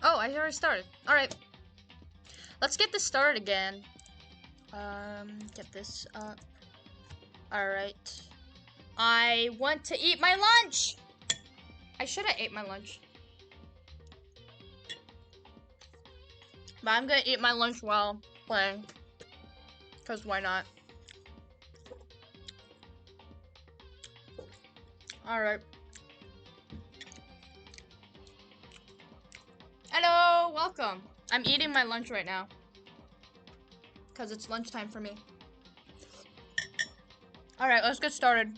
Oh, I already started. Alright. Let's get this started again. Get this up. Alright. I want to eat my lunch! I should have ate my lunch. But I'm gonna eat my lunch while playing. Because why not? Alright. Hello, welcome. I'm eating my lunch right now. Because it's lunchtime for me. Alright, let's get started.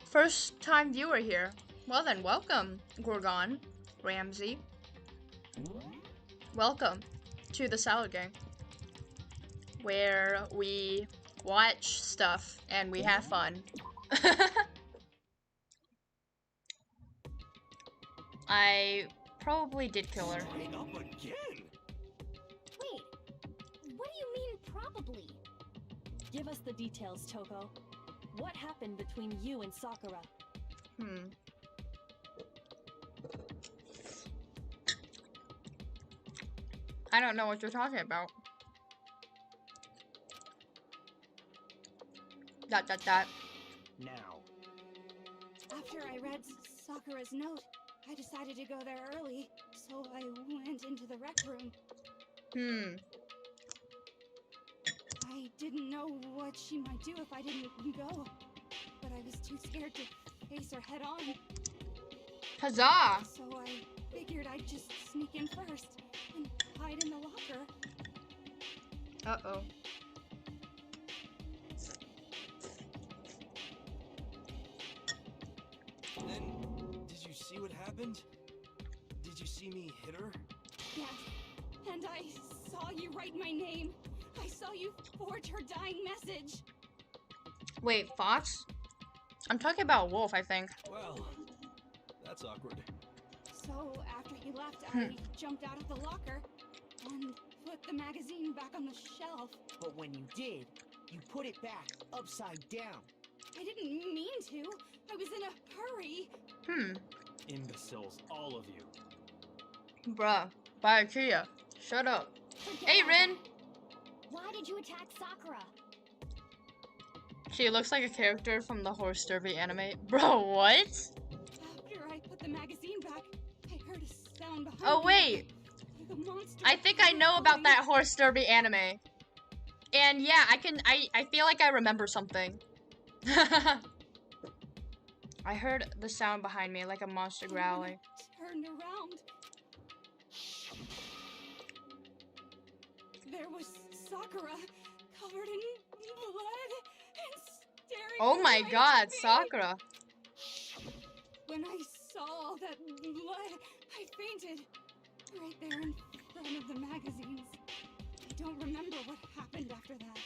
First time viewer here. Well then, welcome, Gorgon, Ramsey. Welcome to the Salad Gang, where we watch stuff and we have fun. I probably did kill her. Wait, what do you mean probably? Give us the details, Toko. What happened between you and Sakura? I don't know what you're talking about. Dot. Now. After I read Sakura's note, I decided to go there early, so I went into the rec room. I didn't know what she might do if I didn't go, but I was too scared to face her head on. Huzzah! So I figured I'd just sneak in first and hide in the locker. Uh-oh. Then, did you see what happened? Did you see me hit her? Yes, and I saw you write my name. I saw you forge her dying message. Wait, Fox? I'm talking about Wolf, I think. Well, that's awkward. So after he left, I jumped out of the locker and put the magazine back on the shelf. But when you did, you put it back upside down. I didn't mean to. I was in a hurry. Imbeciles, all of you. Bruh. Byakuya. Shut up. Hey, Rin! Why did you attack Sakura? She looks like a character from the Horse Derby anime. Bro, what? After I put the magazine back, I heard a sound behind me. Oh, wait. Like a monster I think I know about that Horse Derby anime. And yeah, I feel like I remember something. I heard the sound behind me, like a monster growling. Turned around. There was Sakura, covered in blood and staring. Oh my right god, at me. Sakura. When I saw all that blood, I fainted. Right there in front of the magazines. I don't remember what happened after that.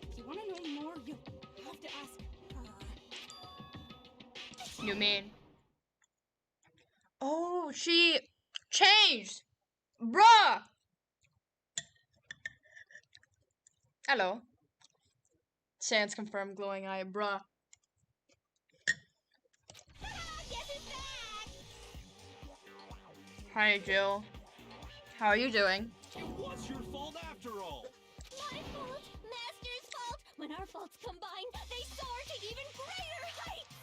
If you want to know more, you'll have to ask her. You mean? Oh, she changed! Bruh! Hello. Sans confirmed glowing eye, bruh. Hi, Jill. How are you doing? It was your fault after all. My fault, Master's fault. When our faults combine, they soar to even greater heights.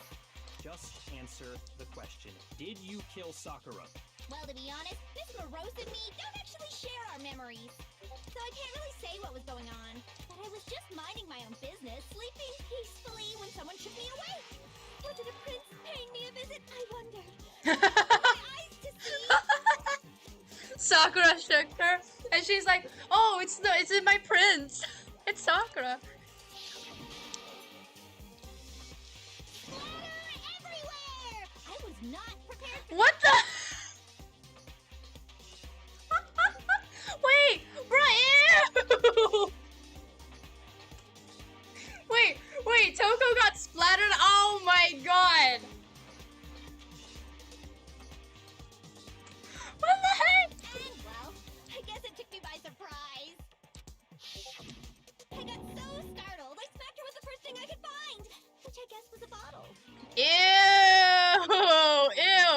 Just answer the question. Did you kill Sakura? Well, to be honest, Miss Morose and me don't actually share our memories. So I can't really say what was going on. But I was just minding my own business, sleeping peacefully when someone shook me awake. Or did a prince paying me a visit? I wondered. My eyes to see. Sakura shook her, and she's like, "Oh, it's my prince. It's Sakura." Splatter everywhere! I was not prepared for What the? Wait, bro, ew! Wait, Toko got splattered? Oh my god! What the heck? And well, I guess it took me by surprise. I got so startled, I smacked her with the first thing I could find, which I guess was a bottle. Ew! Ew!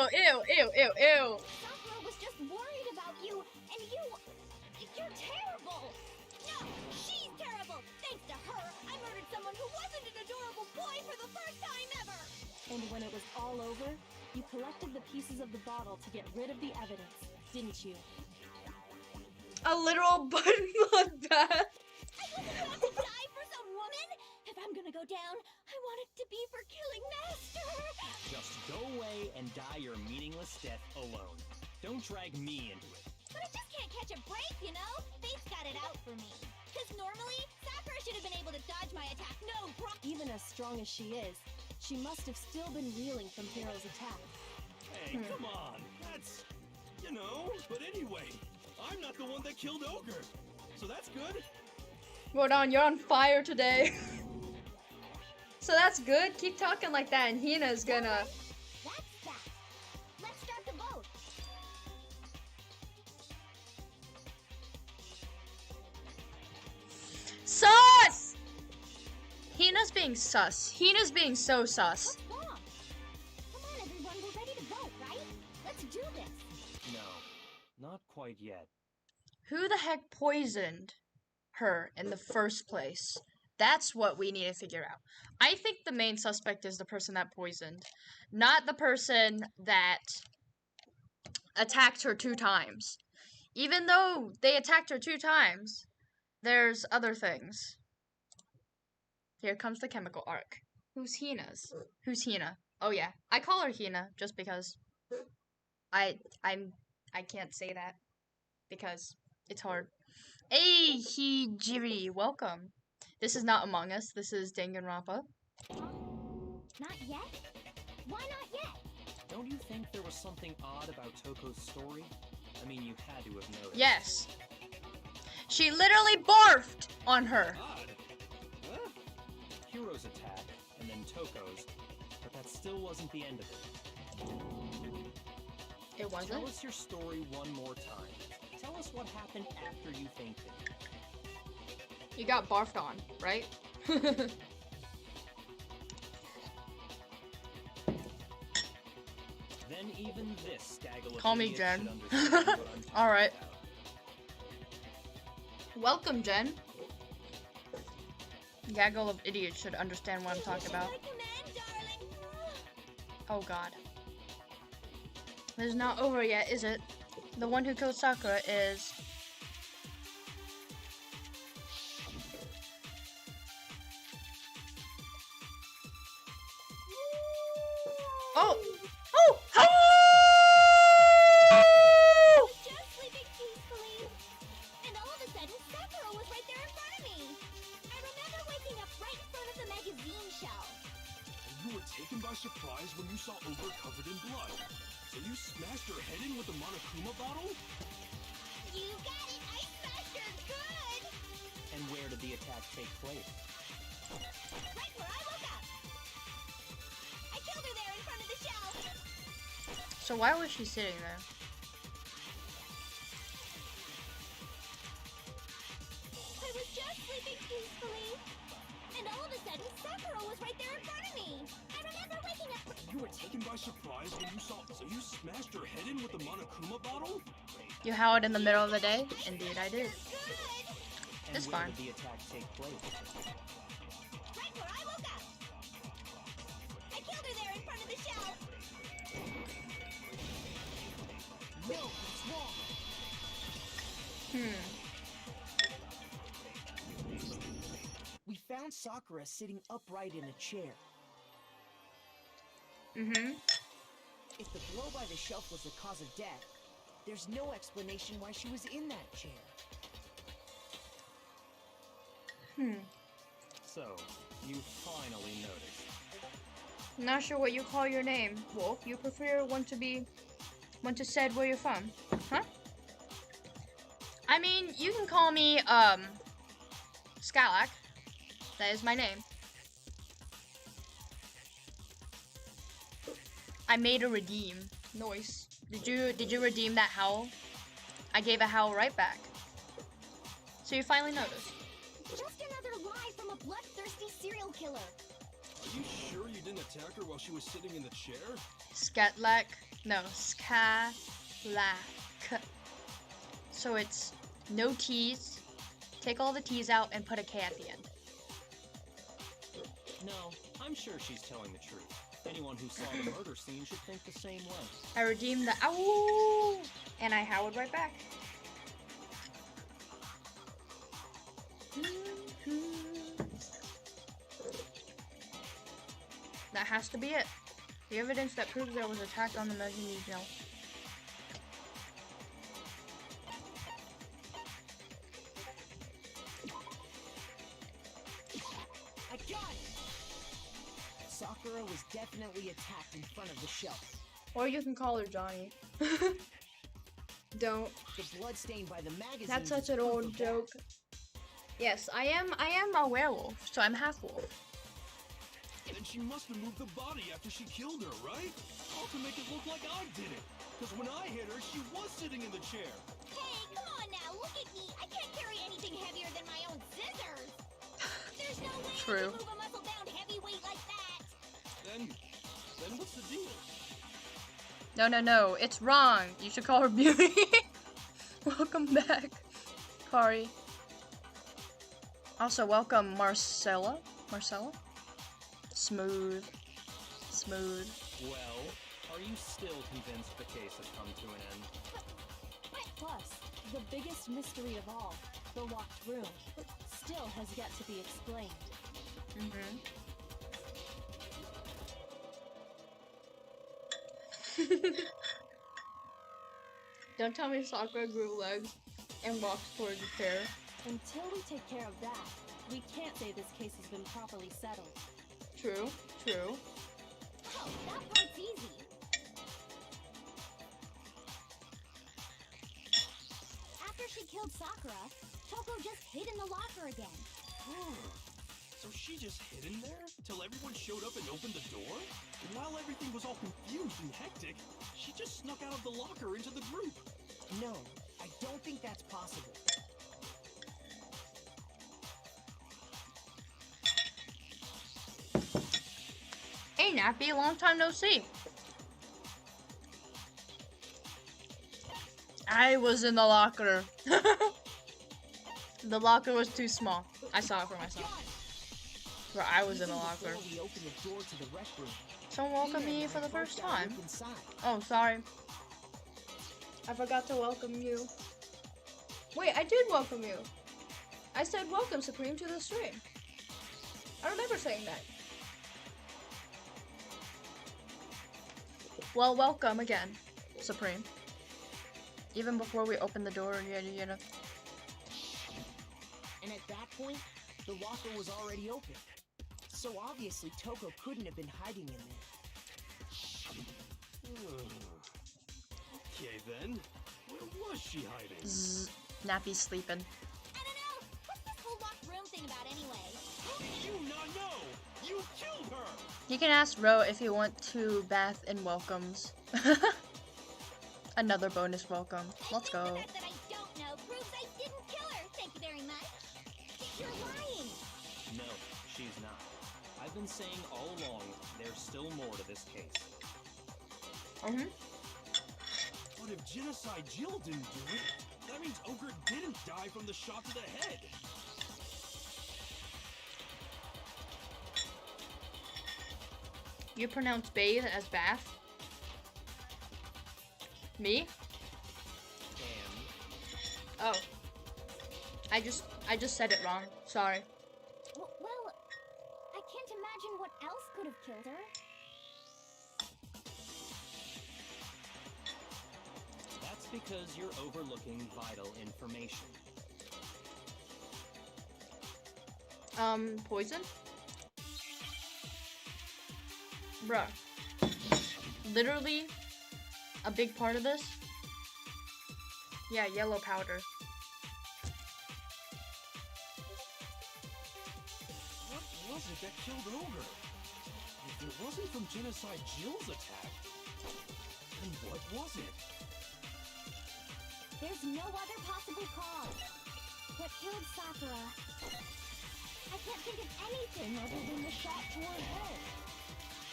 And when it was all over, you collected the pieces of the bottle to get rid of the evidence, didn't you? A literal button blood bath. I wouldn't want to die for some woman! If I'm gonna go down, I want it to be for killing Master! Just go away and die your meaningless death alone. Don't drag me into it. But I just can't catch a break, you know? Fate's got it out for me. Because normally, Sakura should have been able to dodge my attack, no problem. Even as strong as she is, she must have still been reeling from Hero's attack. Hey, come on. That's, you know. But anyway, I'm not the one that killed Ogre. So that's good. Rodon, you're on fire today. So that's good. Keep talking like that, and Hina's gonna. That's that. Let's start the vote. Sus! Hina's being sus. Hina's being so sus. What's wrong? Come on, everyone. We're ready to vote, right? Let's do this. No, not quite yet. Who the heck poisoned her in the first place? That's what we need to figure out. I think the main suspect is the person that poisoned, not the person that attacked her 2 times. Even though they attacked her 2 times, there's other things. Here comes the chemical arc. Who's Hina's? Who's Hina? Oh yeah, I call her Hina just because I can't say that because it's hard. Hey, Hijiri, welcome. This is not Among Us. This is Danganronpa. Not yet? Why not yet? Don't you think there was something odd about Toko's story? I mean, you had to have noticed. Yes. She literally barfed on her. Odd. Huh? Hiro's attack, and then Toko's, but that still wasn't the end of it. It Tell wasn't? us your story one more time. Tell us what happened after you fainted. You got barfed on, right? Then even this gaggle of Call me idiots Jen. should understand what I'm talking Alright. about. Welcome, Jen. Gaggle of idiots should understand what I'm talking about. I command, darling. Oh god. It's not over yet, is it? The one who killed Sakura is... Oh! Oh! I Oh! was just sleeping peacefully, and all of a sudden, Sakura was right there in front of me. I remember waking up right in front of the magazine shelf. You were taken by surprise when you saw Ogre covered in blood. So you smashed her head in with the Monokuma bottle? You got it! I smashed her good! And where did the attack take place? Right where I woke up! I killed her there in front of the shelf! So why was she sitting there? I was just sleeping peacefully, and all of a sudden, Sakura was right there in front of me. I remember waking up. You were taken by surprise when you saw... So you smashed her head in with the Monokuma bottle? You howled in the middle of the day? Indeed I did. Good! And It's where fine. did the attack take place? Right where I woke up! I killed her there in front of the shelf! No, what's wrong? We found Sakura sitting upright in a chair. Mm-hmm. If the blow by the shelf was the cause of death, there's no explanation why she was in that chair. So, you finally noticed. Not sure what you call your name, Wolf. You prefer one to said where you're from, huh? I mean, you can call me, Skylac. That is my name. I made a redeem. Nice. Did you redeem that howl? I gave a howl right back. So you finally noticed. Just another lie from a bloodthirsty serial killer. Are you sure you didn't attack her while she was sitting in the chair? Scatlak. No, Skalak. So it's no T's. Take all the T's out and put a K at the end. No, I'm sure she's telling the truth. Anyone who saw the murder scene should think the same way. I redeemed the ow, and I howled right back. That has to be it. The evidence that proves there was attack on the mezzanine jail. I got it! Sakura was definitely attacked in front of the shelf. Or you can call her Johnny. Don't. The blood stain by the magazine. That's such an old joke. Yes, I am a werewolf, so I'm half wolf. And she must have moved the body after she killed her, right? All to make it look like I did it. Because when I hit her, she was sitting in the chair. Hey, come on now, look at me. I can't carry anything heavier than my own scissors. There's no way True. I can move a muscle-bound heavyweight like that. Then what's the deal? No, it's wrong. You should call her Beauty. Welcome back, Kari. Also, welcome Marcella. Smooth. Well, are you still convinced the case has come to an end? Plus, the biggest mystery of all, the locked room, still has yet to be explained. Don't tell me Sakura grew legs and walked towards the chair. Until we take care of that, we can't say this case has been properly settled. True. Oh, that part's easy. After she killed Sakura, Toko just hid in the locker again. So she just hid in there till everyone showed up and opened the door? And while everything was all confused and hectic, she just snuck out of the locker into the group. No, I don't think that's possible. Hey, Nappy, long time no see. I was in the locker. The locker was too small. I saw it for myself. Where I was in the locker. Before we opened the door to the rec room, Someone welcome Tina me and for I the both first got a time. look inside. Oh, sorry. I forgot to welcome you. Wait, I did welcome you. I said welcome, Supreme, to the stream. I remember saying that. Well, welcome again, Supreme. Even before we opened the door, you know. And at that point, the locker was already open. So obviously Toko couldn't have been hiding in there. Okay then, where was she hiding? Nappy's sleeping. I don't know. What's this whole locked room thing about anyway? How did you not know? You killed her! You can ask Ro if you want to bath in welcomes. Another bonus welcome. Let's go. The fact that I don't know proves I didn't kill her. Thank you very much. You're lying. No, she's not. I've been saying all along, there's still more to this case. But if Genocide Jill didn't do it, that means Ogre didn't die from the shot to the head. You pronounce bathe as bath? Me? And Oh. I just said it wrong. Sorry. Well, I can't imagine what else could have killed her. that's because you're overlooking vital information. Poison? Bruh. Literally, a big part of this? Yeah, yellow powder. What was it that killed Ogre? If it wasn't from Genocide Jill's attack, then what was it? There's no other possible cause. What killed Sakura? I can't think of anything other than the shot to her head.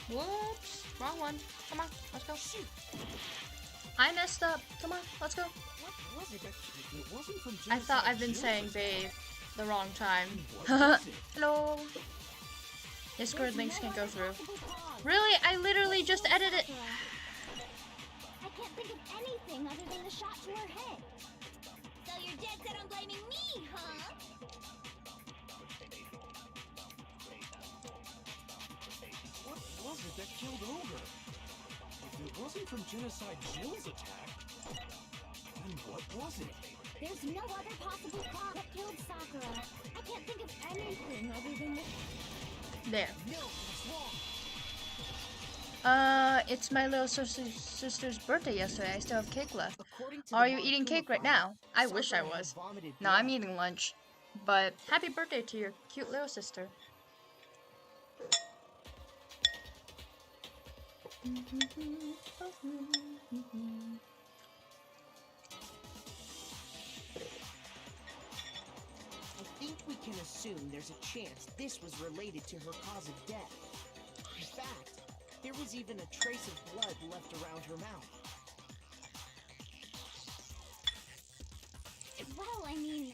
Whoops. Wrong one. Come on, let's go. Shoot. I messed up. Come on, let's go. What was it that if it wasn't from I thought Genocide I've been Jill's saying attack, babe the wrong time. then what was it? Hello. Discord There's links no can go other through. possible cause. Really? I literally just edited. I can't think of anything other than the shot to her head. So you're dead set on blaming me, huh? What was it that killed Ogre? If it wasn't from Genocide Jill's attack, then what was it? There's no other possible cause that killed Sakura. I can't think of anything other than the... There. No, it's wrong. It's my little sister's birthday yesterday. I still have cake left. According to Are the you eating Monokuma cake right Flower, now? I wish I Sakura had was. vomited No, I'm blood. eating lunch. But happy birthday to your cute little sister. I think we can assume there's a chance this was related to her cause of death. In fact, there was even a trace of blood left around her mouth. Well, I mean,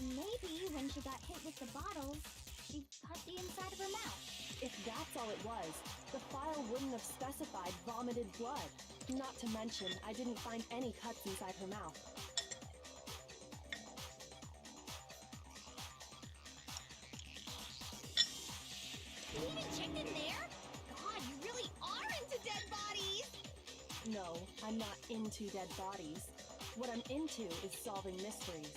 maybe when she got hit with the bottles, she cut the inside of her mouth. If that's all it was, the file wouldn't have specified vomited blood. Not to mention, I didn't find any cuts inside her mouth. You even checked in there? God, you really are into dead bodies! No, I'm not into dead bodies. What I'm into is solving mysteries.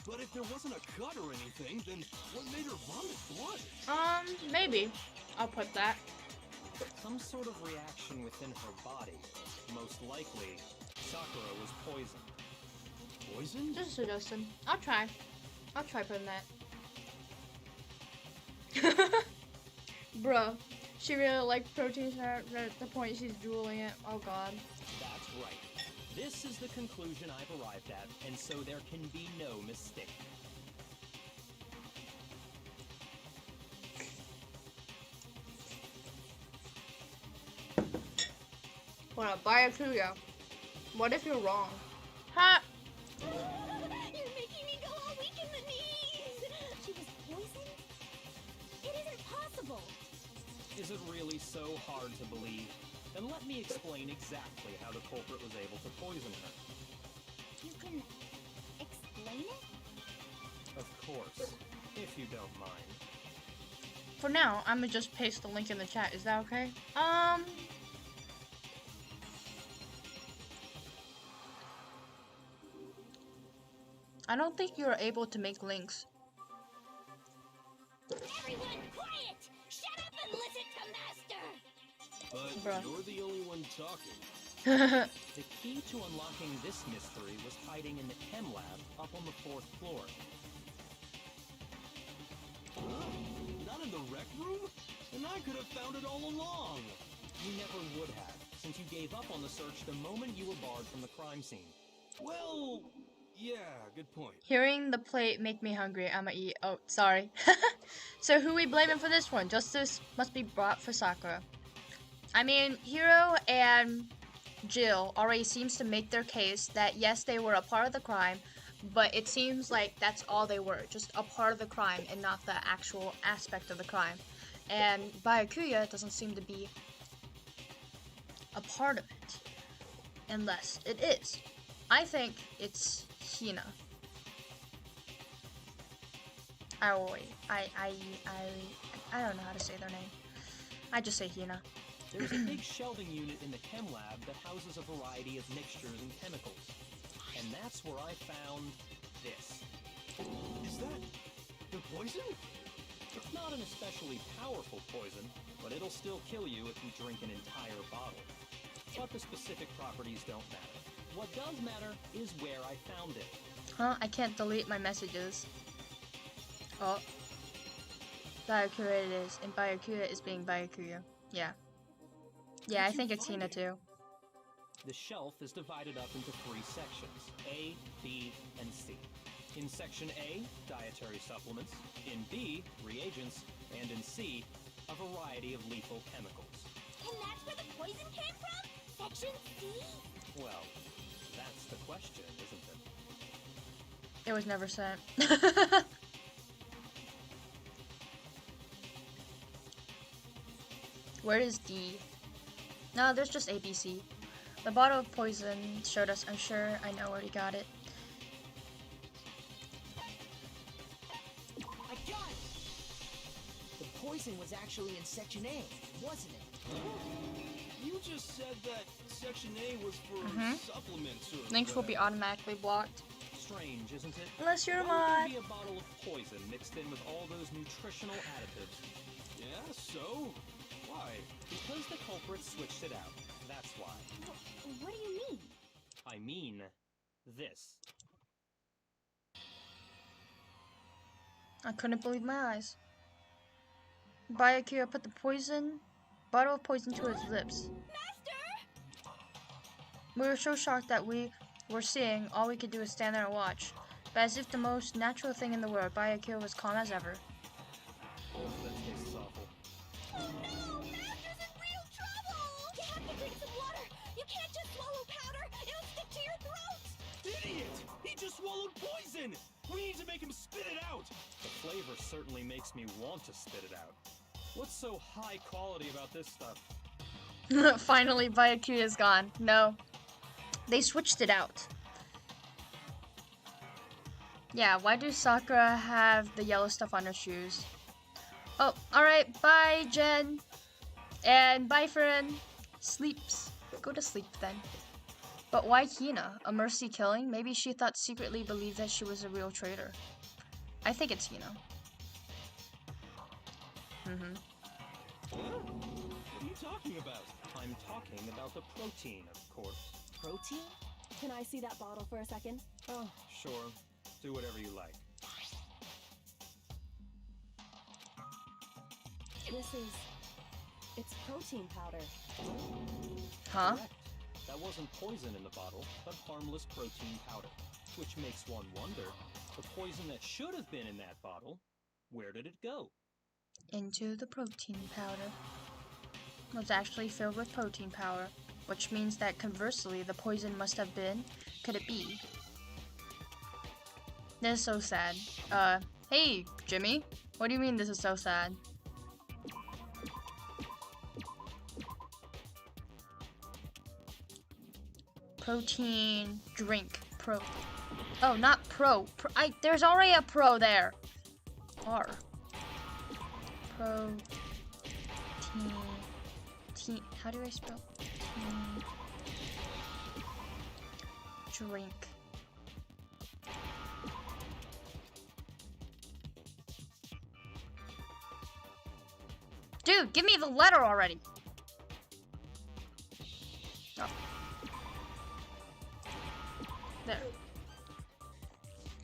But if there wasn't a cut or anything, then what made her vomit blood? Maybe. I'll put that. Some sort of reaction within her body. Most likely, Sakura was poisoned. Poison? Just a suggestion. I'll try putting that. Bruh. She really liked protein at the point she's drooling it. Oh god. That's right. This is the conclusion I've arrived at, and so there can be no mistake. Wanna buy a Kuya? What if you're wrong? Ha! You're making me go all weak in the knees! She was poisoned? It isn't possible! Is it really so hard to believe? Then let me explain exactly how the culprit was able to poison her. You can explain it? Of course, if you don't mind. For now, I'm gonna just paste the link in the chat. Is that okay? I don't think you're able to make links. Everyone quiet! Shut up and listen to Master! But Bruh. you're the only one talking. The key to unlocking this mystery was hiding in the chem lab up on the 4th floor. Huh? Not in the rec room? And I could have found it all along. You never would have, since you gave up on the search the moment you were barred from the crime scene. Well, yeah, good point. Hearing the plate make me hungry. I'ma eat. Oh, sorry. So who we blaming for this one? Justice must be brought for Sakura. I mean, Hiro and Jill already seems to make their case that yes, they were a part of the crime, but it seems like that's all they were, just a part of the crime and not the actual aspect of the crime. And Byakuya doesn't seem to be a part of it, unless it is. I think it's Hina. I don't know how to say their name. I just say Hina. There's a big shelving unit in the chem lab that houses a variety of mixtures and chemicals. And that's where I found this. Is that the poison? It's not an especially powerful poison, but it'll still kill you if you drink an entire bottle. But the specific properties don't matter. What does matter is where I found it. Huh? I can't delete my messages. Oh. Byakuya it is, and Byakuya is being Byakuya. Yeah. Yeah, I think it's Hina too. The shelf is divided up into 3 sections, A, B, and C. In Section A, dietary supplements. In B, reagents. And in C, a variety of lethal chemicals. And that's where the poison came from? Section C? Well, that's the question, isn't it? It was never sent. Where is D? No, there's just ABC. The bottle of poison showed us unsure. I know where he got it. I got it! The poison was actually in Section A, wasn't it? You just said that Section A was for supplements or Links will be automatically blocked. Strange, isn't it? Unless you're a Why would mod. there be a bottle of poison mixed in with all those nutritional additives? Yeah, so? Why? Because the culprit switched it out. That's why. What do you mean? I mean, this. I couldn't believe my eyes. Byakuya put the bottle of poison to his lips. Master! We were so shocked that we were seeing, all we could do was stand there and watch. But as if the most natural thing in the world, Byakuya was calm as ever. That tastes awful. Oh no! Master's in real trouble! You have to drink some water! You can't just swallow powder! It'll stick to your throat! Idiot! He just swallowed poison! We need to make him spit it out! The flavor certainly makes me want to spit it out. What's so high quality about this stuff? Finally, Byakuya is gone. No. They switched it out. Yeah, why do Sakura have the yellow stuff on her shoes? Oh, alright, bye, Jen. And bye, friend. Sleeps. Go to sleep then. But why Hina? A mercy killing? Maybe she thought secretly believed that she was a real traitor. I think it's Hina. What are you talking about? I'm talking about the protein, of course. Protein? Can I see that bottle for a second? Oh, sure. Do whatever you like. It's protein powder. Huh? Correct. That wasn't poison in the bottle, but harmless protein powder. Which makes one wonder, the poison that should have been in that bottle, where did it go? Into the protein powder. It was actually filled with protein powder, which means that conversely, the poison must have been. Could it be? This is so sad. Hey, Jimmy. What do you mean this is so sad? Protein drink. Pro. Oh, not pro. There's already a pro there. R. Protein. How do I spell? Drink. Dude, give me the letter already. Oh. There.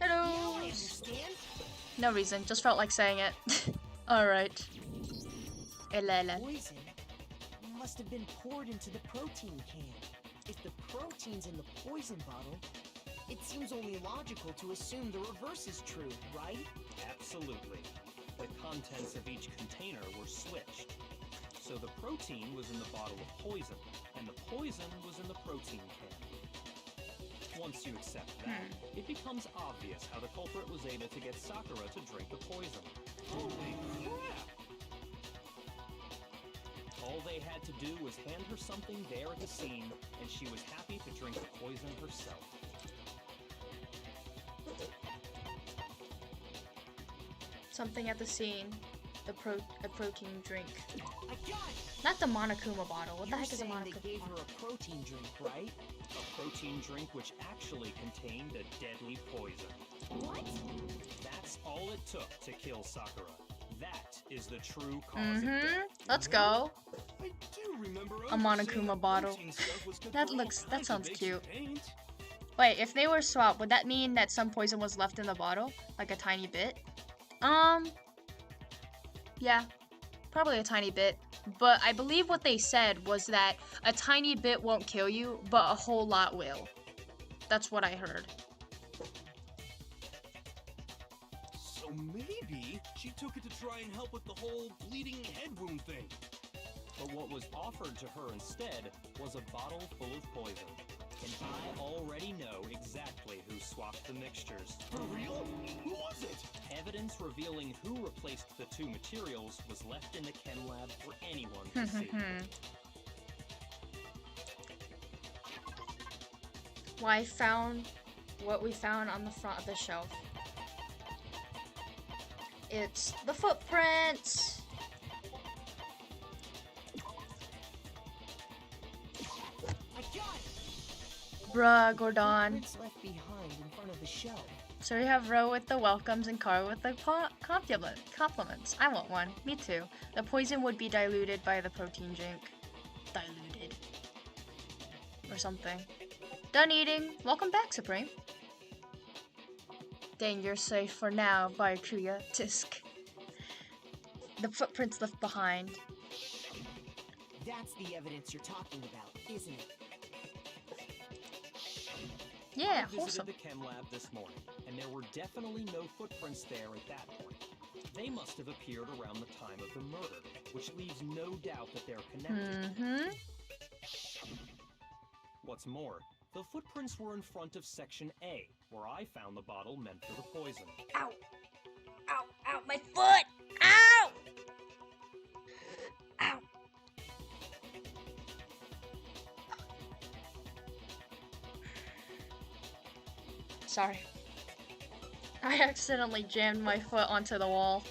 Hello. I understand. No reason, just felt like saying it. Alright. Elele. Poison must have been poured into the protein can. If the protein's in the poison bottle, it seems only logical to assume the reverse is true, right? Absolutely. The contents of each container were switched. So the protein was in the bottle of poison, and the poison was in the protein can. Once you accept that, it becomes obvious how the culprit was able to get Sakura to drink the poison. Holy crap! All they had to do was hand her something there at the scene, and she was happy to drink the poison herself. Something at the scene. A protein drink. I got it! Not the Monokuma bottle. What the You're heck is a saying Monokuma they gave her bottle? a protein drink, right? A protein drink which actually contained a deadly poison. What? That's all it took to kill Sakura. That is the true cause of death. Let's go. I do remember A Monokuma bottle. That sounds cute. Wait, if they were swapped, would that mean that some poison was left in the bottle? Like a tiny bit? Yeah, probably a tiny bit. But I believe what they said was that a tiny bit won't kill you, but a whole lot will. That's what I heard. So maybe she took it to try and help with the whole bleeding head wound thing. But what was offered to her instead was a bottle full of poison. And I already know exactly who swapped the mixtures. For real? Who was it? Evidence revealing who replaced the two materials was left in the chem lab for anyone to see. Well, I found what we found on the front of the shelf. It's the footprints. Bruh, Gordon. Footprints left behind in front of the shelf. So we have Ro with the welcomes and Car with the compliments. I want one. Me too. The poison would be diluted by the protein drink. Diluted. Or something. Done eating. Welcome back, Supreme. Dang, you're safe for now, Byakuya. Tisk. The footprints left behind. That's the evidence you're talking about, isn't it? Yeah, I wholesome. visited the chem lab this morning, and there were definitely no footprints there at that point. They must have appeared around the time of the murder, which leaves no doubt that they're connected. What's more, the footprints were in front of Section A, where I found the bottle meant for the poison. Ow! Ow! Ow! My foot! Ow! Ow! Sorry. I accidentally jammed my foot onto the wall.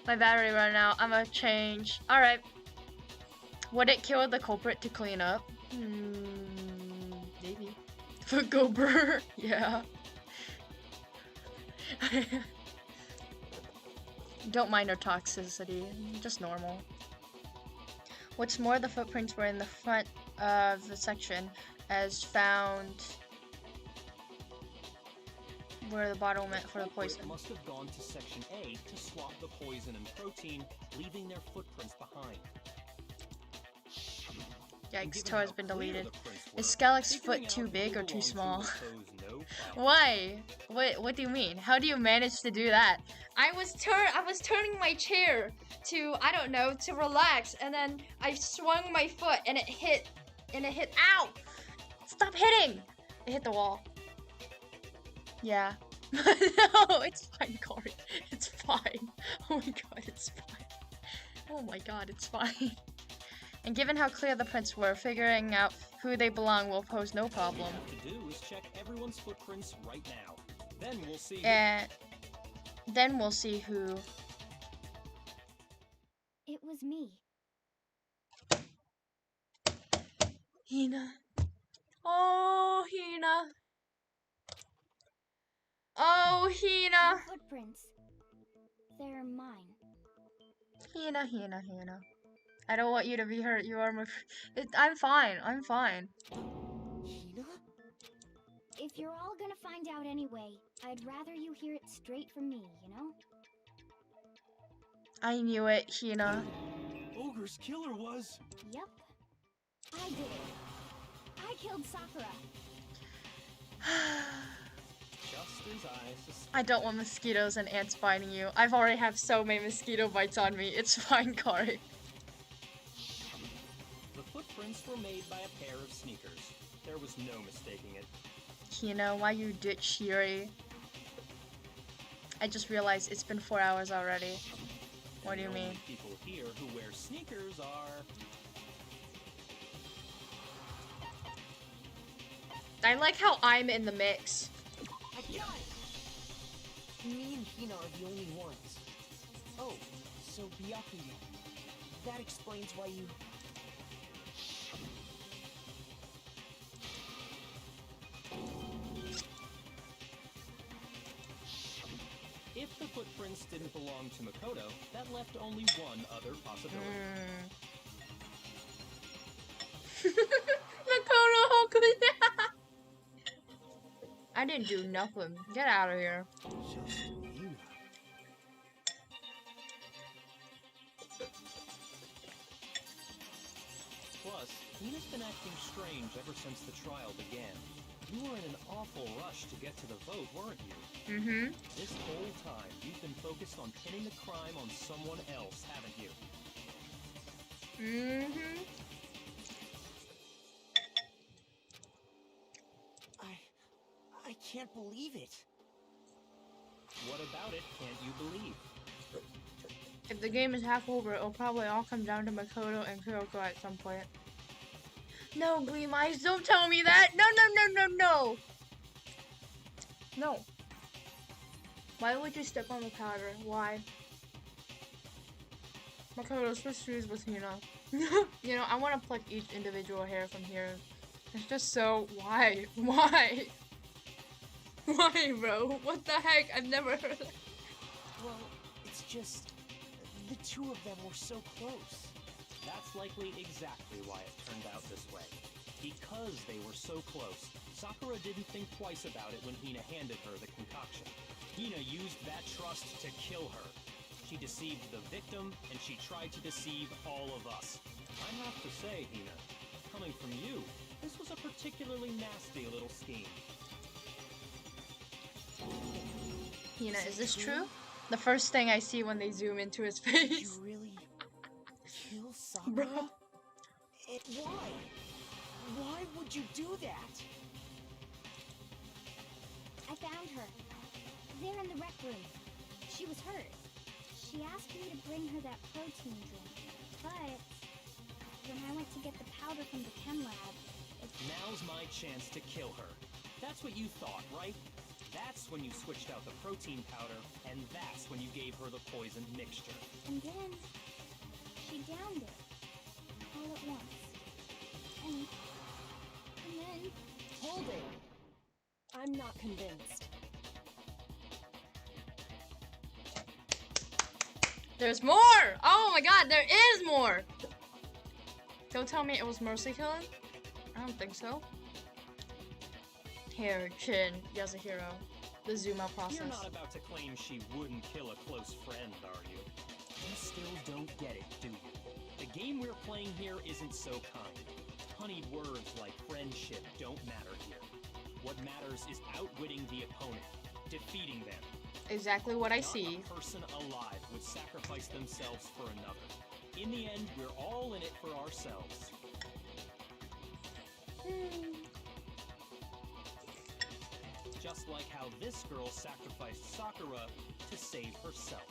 My battery ran out. I'm gonna change. Alright. Would it kill the culprit to clean up? Maybe. Foot go brr. Yeah. Don't mind our toxicity. Just normal. What's more, the footprints were in the front of the section as found where the bottle meant for the poison. Must have gone to Section A to swap the poison and protein, leaving their footprints behind. Yikes, toe has been deleted. Is Skellig's foot too big or too small? No Why? What do you mean? How do you manage to do that? I was turning my chair to, I don't know, to relax, and then I swung my foot and it hit, ow! Stop hitting! It hit the wall. Yeah. No, it's fine, Corey. It's fine. Oh my god, it's fine. Oh my god, it's fine. And given how clear the prints were, figuring out who they belong will pose no problem. All we have to do is check everyone's footprints right now. Then we'll see. And then we'll see who. It was me. Hina. Oh, Hina. Oh, Hina. The footprints. They're mine. Hina. I don't want you to be hurt. You are my. I'm fine. Hina? If you're all gonna find out anyway, I'd rather you hear it straight from me, you know? I knew it, Hina. Ogre's killer was... Yep. I did it. I killed Sakura. Just as I suspected. I don't want mosquitoes and ants biting you. I've already have so many mosquito bites on me. It's fine, Kari. The footprints were made by a pair of sneakers. There was no mistaking it. Hina, why you ditch Shiri? I just realized it's been 4 hours already. What do you The mean? only people here who wear sneakers are... I like how I'm in the mix. I got it! Me and Hina are the only ones. Oh, so Byakuya. That explains why you... If the footprints didn't belong to Makoto, that left only one other possibility. Makoto Hokuya! I didn't do nothing. Get out of here. Just Hina. Plus, Hina's been acting strange ever since the trial began. You were in an awful rush to get to the vote, weren't you? Mm-hmm. This whole time, you've been focused on pinning the crime on someone else, haven't you? Mm-hmm. I can't believe it. What about it can't you believe? If the game is half over, it'll probably all come down to Makoto and Kuroko at some point. No, Gleam Eyes, don't tell me that! No, no, no, no, no! No. Why would you step on the powder? Why? Makoto, switch shoes with Hina. You know, I want to pluck each individual hair from here. It's just so... Why? Why? Why, bro? What the heck? I've never heard that. Well, it's just... the two of them were so close. That's likely exactly why it turned out this way. Because they were so close, Sakura didn't think twice about it when Hina handed her the concoction. Hina used that trust to kill her. She deceived the victim, and she tried to deceive all of us. I have to say, Hina, coming from you, this was a particularly nasty little scheme. Hina, is this true? The first thing I see when they zoom into his Did you face. really kill Sakura? Bro. Why? Why would you do that? I found her. There in the rec room. She was hurt. She asked me to bring her that protein drink. But when I went to get the powder from the chem lab, Now's my chance to kill her. That's what you thought, right? That's when you switched out the protein powder, and that's when you gave her the poisoned mixture. and then she downed it all at once. And then Hold it. I'm not convinced. There's more! Oh my god, there is more! Don't tell me it was mercy killing? I don't think so. Here, Chin, Yasuhiro. The zoom out process. You're not about to claim she wouldn't kill a close friend, are you? You still don't get it, do you? The game we're playing here isn't so kind. Honeyed words like friendship don't matter here. What matters is outwitting the opponent, defeating them. Exactly what I Not see. a person alive would sacrifice themselves for another. In the end, we're all in it for ourselves. Just like how this girl sacrificed Sakura to save herself.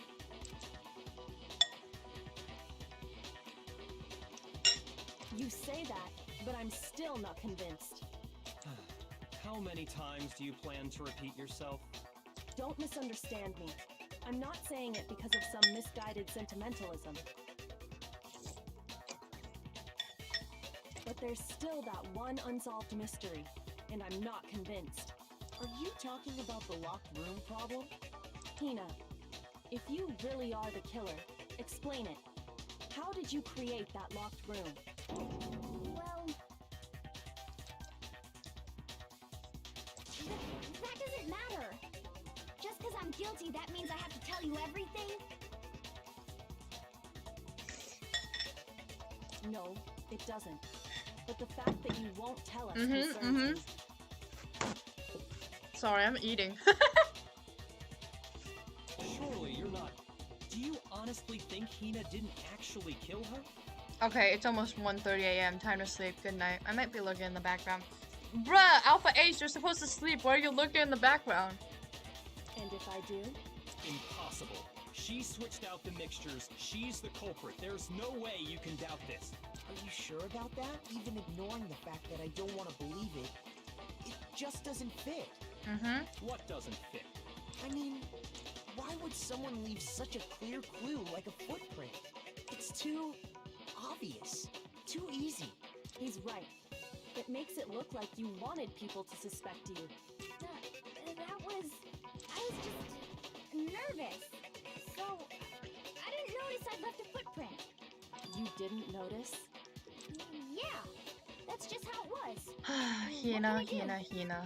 You say that, but I'm still not convinced. How many times do you plan to repeat yourself? Don't misunderstand me. I'm not saying it because of some misguided sentimentalism. But there's still that one unsolved mystery, and I'm not convinced. Are you talking about the locked room problem? Hina, if you really are the killer, explain it. How did you create that locked room? well, that doesn't matter. Just because I'm guilty, that means I have to tell you everything? No, it doesn't. But the fact that you won't tell us concerns me. Sorry, I'm eating. Surely you're not... Do you honestly think Hina didn't actually kill her? Okay, it's almost 1:30 a.m. Time to sleep. Good night. I might be looking in the background. Bruh, Alpha Ace, you're supposed to sleep. Why are you looking in the background? And if I do? Impossible. She switched out the mixtures. She's the culprit. There's no way you can doubt this. Are you sure about that? Even ignoring the fact that I don't want to believe it, it just doesn't fit. What doesn't fit? I mean, why would someone leave such a clear clue like a footprint? It's too obvious. Too easy. He's right. It makes it look like you wanted people to suspect you. I was just nervous. So, I didn't notice I'd left a footprint. You didn't notice? Yeah, that's just how it was. Hina, Hina.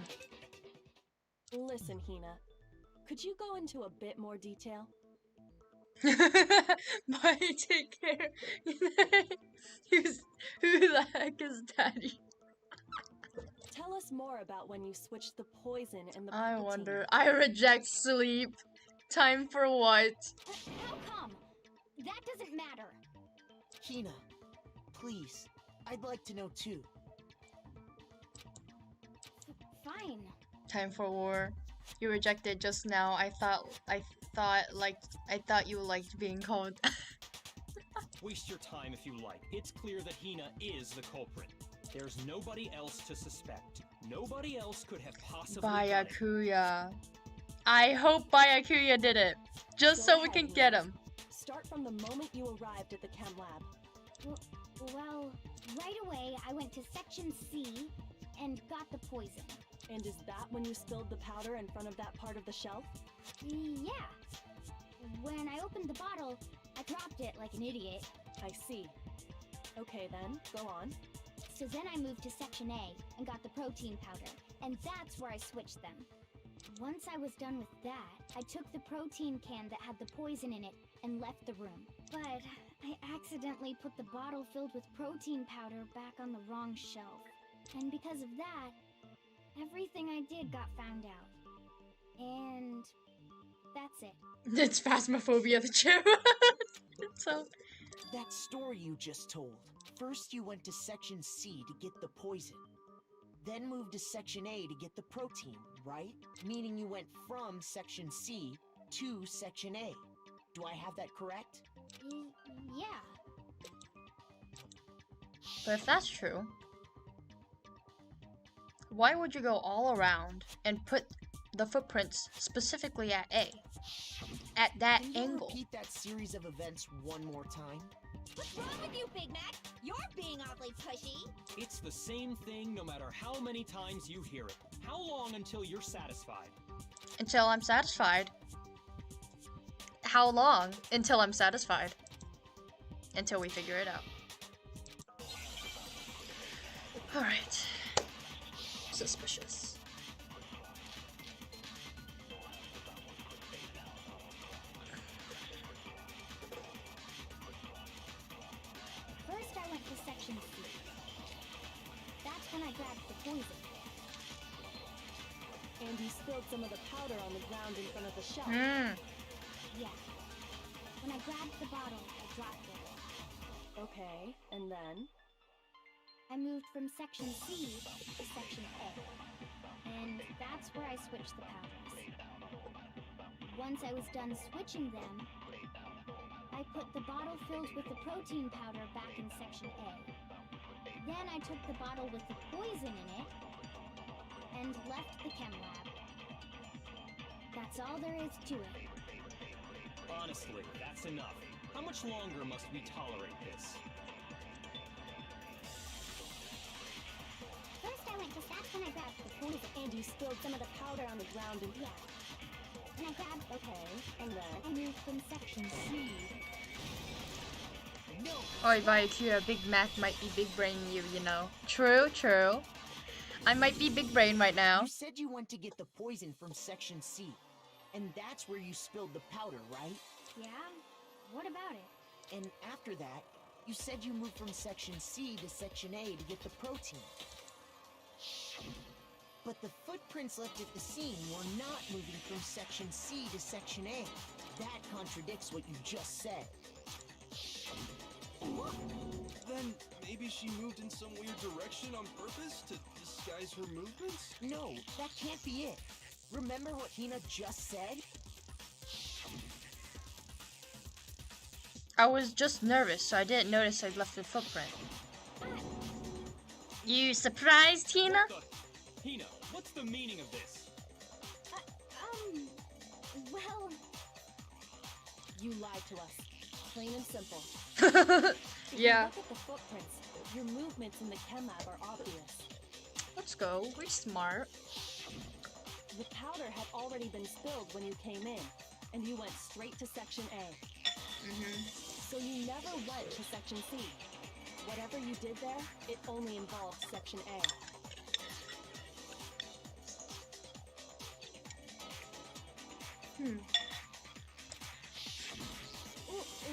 Listen, Hina. Could you go into a bit more detail? Bye, take care. Who the heck is Daddy? Tell us more about when you switched the poison and the I protein. wonder. I reject sleep. Time for what? How come? That doesn't matter. Hina, please. I'd like to know too. Fine. Time for war. You rejected just now. I thought you liked being called. Waste your time if you like. It's clear that Hina is the culprit. There's nobody else to suspect. Nobody else could have possibly done it. Byakuya. I hope Byakuya did it. Just so we can get him. Start from the moment you arrived at the chem lab. Well, right away I went to section C and got the poison. And is that when you spilled the powder in front of that part of the shelf? Yeah. When I opened the bottle, I dropped it like an idiot. I see. Okay then, go on. So then I moved to section A and got the protein powder, and that's where I switched them. Once I was done with that, I took the protein can that had the poison in it and left the room. But I accidentally put the bottle filled with protein powder back on the wrong shelf. And because of that, everything I did got found out. And that's it. It's Phasmophobia the chip. So That story you just told. First you went to section C to get the poison. Then moved to section A to get the protein, right? Meaning you went from section C to section A. Do I have that correct? Yeah. but if that's true, why would you go all around and put the footprints specifically at A? At that Can you angle? repeat that series of events one more time? What's wrong with you, Big Mac? You're being awfully pushy. It's the same thing no matter how many times you hear it. How long until you're satisfied? Until I'm satisfied. How long until I'm satisfied? Until we figure it out. Alright. Suspicious. First, I went to section C. That's when I grabbed the poison. And you spilled some of the powder on the ground in front of the shelf. Yeah. When I grabbed the bottle, I dropped it. Okay, and then? I moved from section C to section A. And that's where I switched the powders. Once I was done switching them, I put the bottle filled with the protein powder back in section A. Then I took the bottle with the poison in it and left the chem lab. That's all there is to it. Honestly, that's enough. How much longer must we tolerate this? First I went to that's when I grabbed the poison. And you spilled some of the powder on the ground and Yeah. And I grabbed Okay, and then? I moved from section C. Oi, Vaikia, Big Mac might be big braining you, you know. True, true. I might be big brain right now. You said you went to get the poison from section C. And that's where you spilled the powder, right? Yeah? What about it? And after that, you said you moved from section C to section A to get the protein. But the footprints left at the scene were not moving from section C to section A. That contradicts what you just said. Then maybe she moved in some weird direction on purpose to disguise her movements? No, that can't be it. Remember what Hina just said? I was just nervous, so I didn't notice I'd left a footprint. You surprised, Hina? Hina, what's the meaning of this? Well, You lied to us. Plain and simple. If Yeah. you look at the footprints, your movements in the chem lab are obvious. Let's go. We're smart. The powder had already been spilled when you came in, and you went straight to section A. So you never went to section C. Whatever you did there, it only involved section A.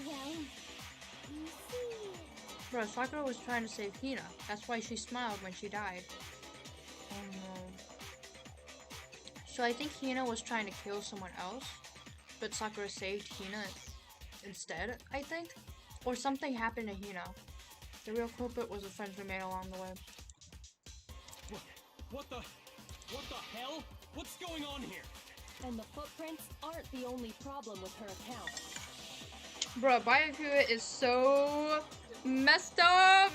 well, you see... Bro, Sakura was trying to save Hina. That's why she smiled when she died. Oh no. So I think Hina was trying to kill someone else, but Sakura saved Hina instead, I think? Or something happened to Hina. The real culprit was the friends we made along the way. What the hell? What's going on here? And the footprints aren't the only problem with her account. Bro, Byakuya is so messed up.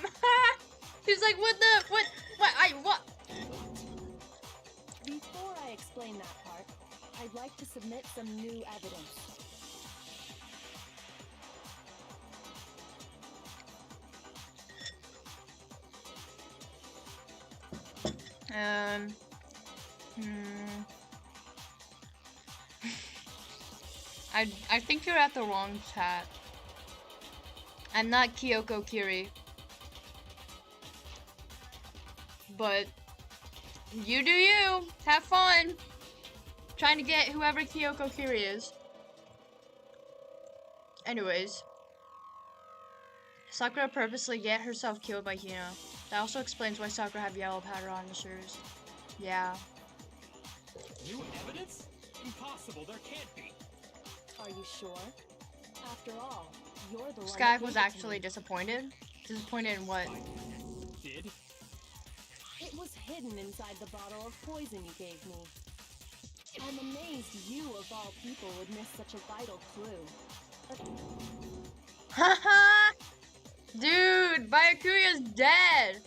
He's like, what? Before I explain that part, I'd like to submit some new evidence. I think you're at the wrong chat. I'm not Kyoko Kiri. But you do you. Have fun. Trying to get whoever Kyoko Kiri is. Anyways. Sakura purposely get herself killed by Hina. That also explains why Sakura have yellow powder on the shoes. Yeah. New evidence? Impossible, there can't be. Are you sure? After all, you're the one. Sky that was gave it to actually me. disappointed. Disappointed in what? Did? It was hidden inside the bottle of poison you gave me. I'm amazed you, of all people, would miss such a vital clue. Haha! Dude, Byakuya's dead!